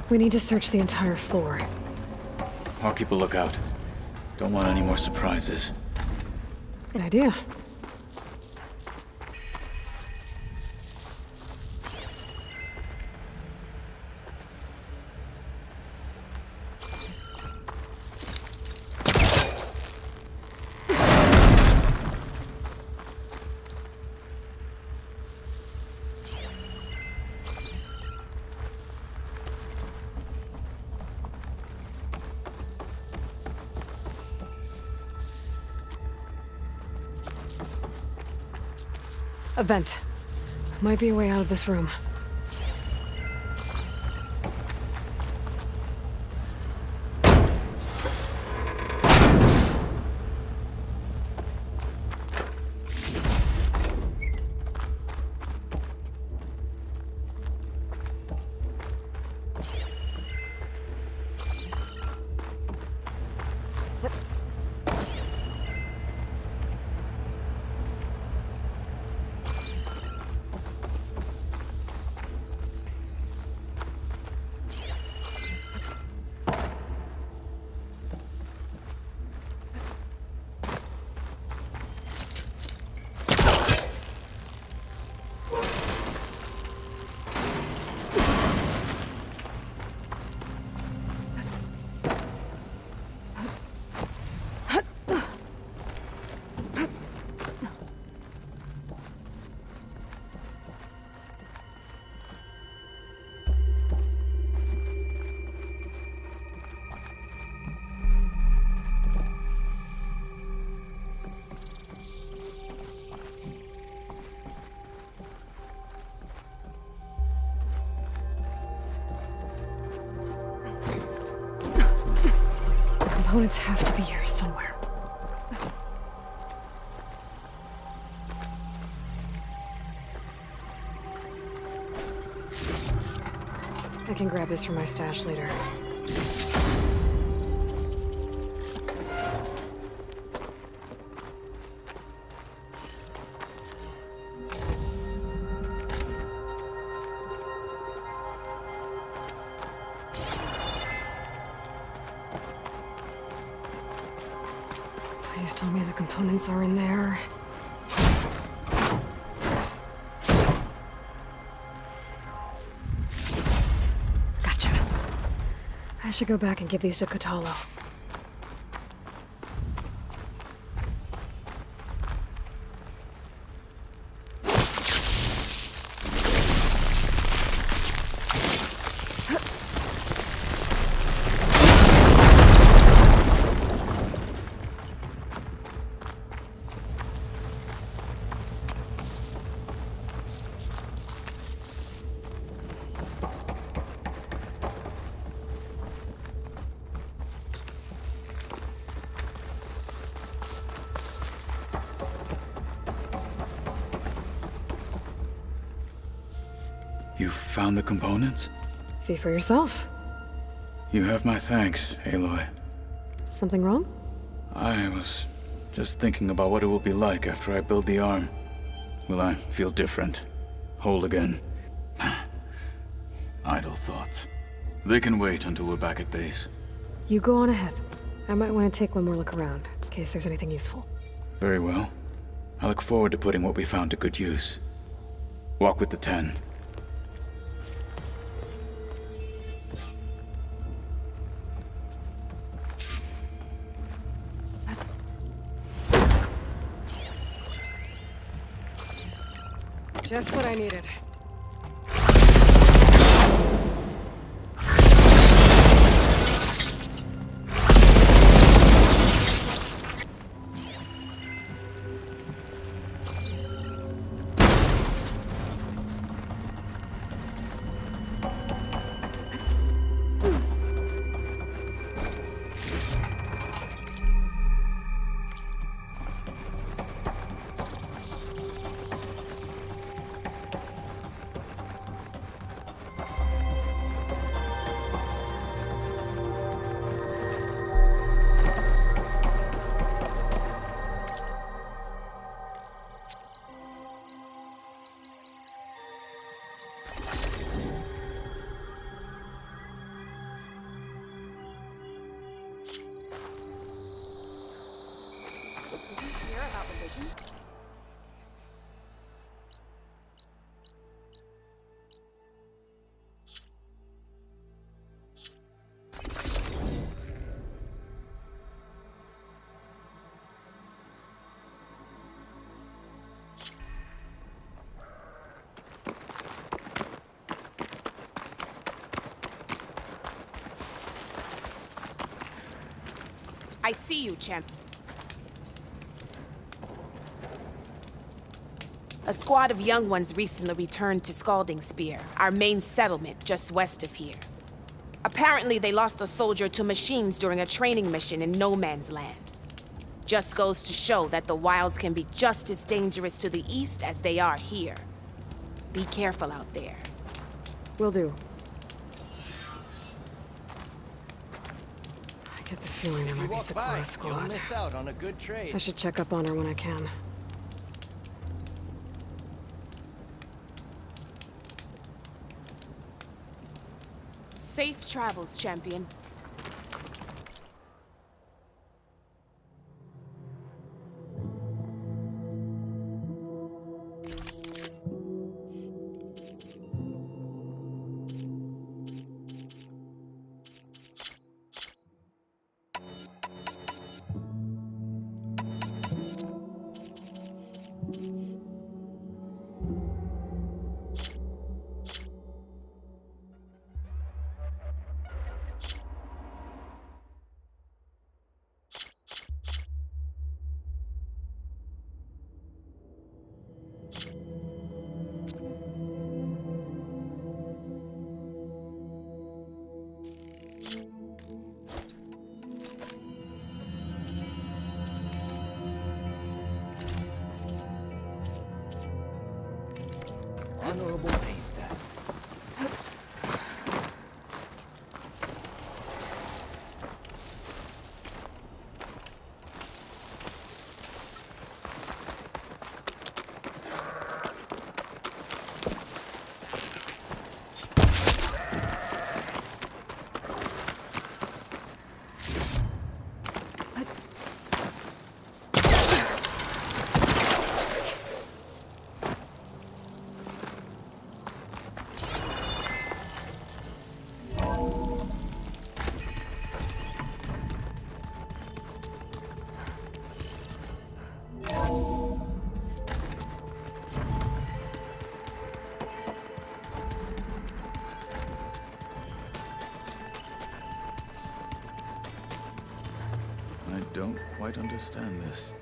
We need to search the entire floor. I'll keep a lookout. Don't want any more surprises. Good idea. A vent. Might be a way out of this room. Components have to be here somewhere. I can grab this from my stash later. Please tell me the components are in there. Gotcha. I should go back and give these to Kotalo. You found the components? See for yourself. You have my thanks, Aloy. Something wrong? I was just thinking about what it will be like after I build the arm. Will I feel different? Whole again? Idle thoughts. They can wait until we're back at base. You go on ahead. I might want to take one more look around, in case there's anything useful. Very well. I look forward to putting what we found to good use. Walk with the 10. Just what I needed. I see you, champ. A squad of young ones recently returned to Scalding Spear, our main settlement just west of here. Apparently, they lost a soldier to machines during a training mission in No Man's Land. Just goes to show that the wilds can be just as dangerous to the east as they are here. Be careful out there. Will do. I get the feeling there might be Sakura's squad. You'll miss out on a good trade. I should check up on her when I can. Safe travels, champion. Honorable paint that. I don't quite understand this.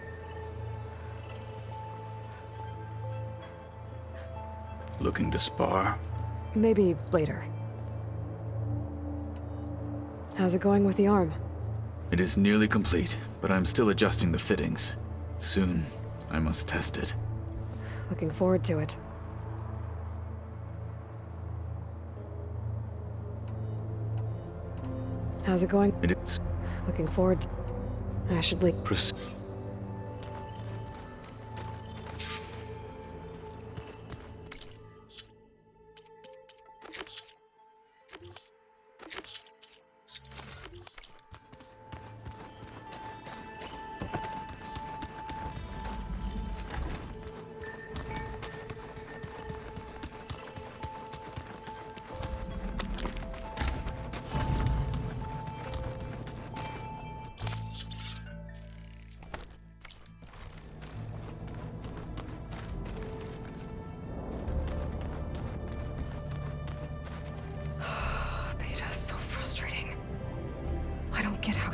Looking to spar? Maybe later. How's it going with the arm? It is nearly complete, but I'm still adjusting the fittings. Soon, I must test it. Looking forward to it. How's it going? It is. Looking forward to... I should leave.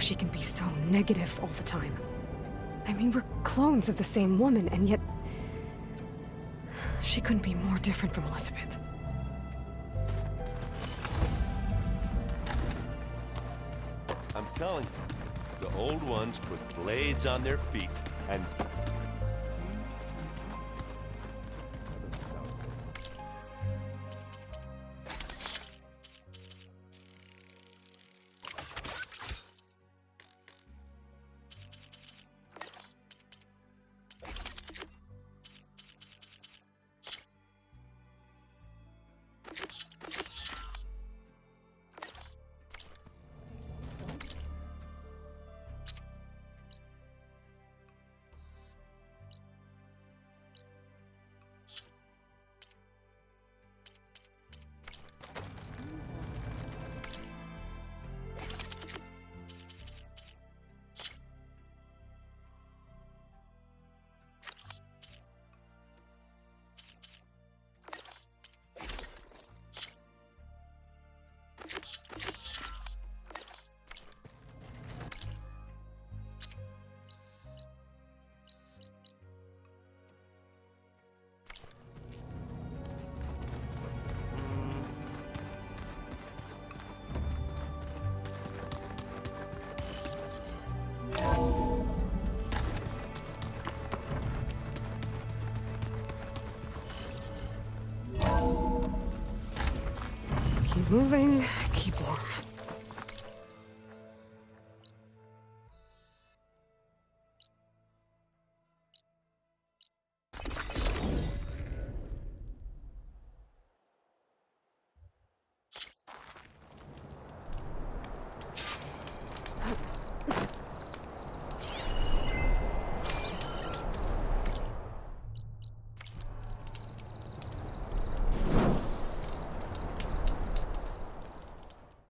she can be so negative all the time. I mean, we're clones of the same woman, and yet... she couldn't be more different from Elizabeth. I'm telling you, the old ones put blades on their feet, and... Keep moving,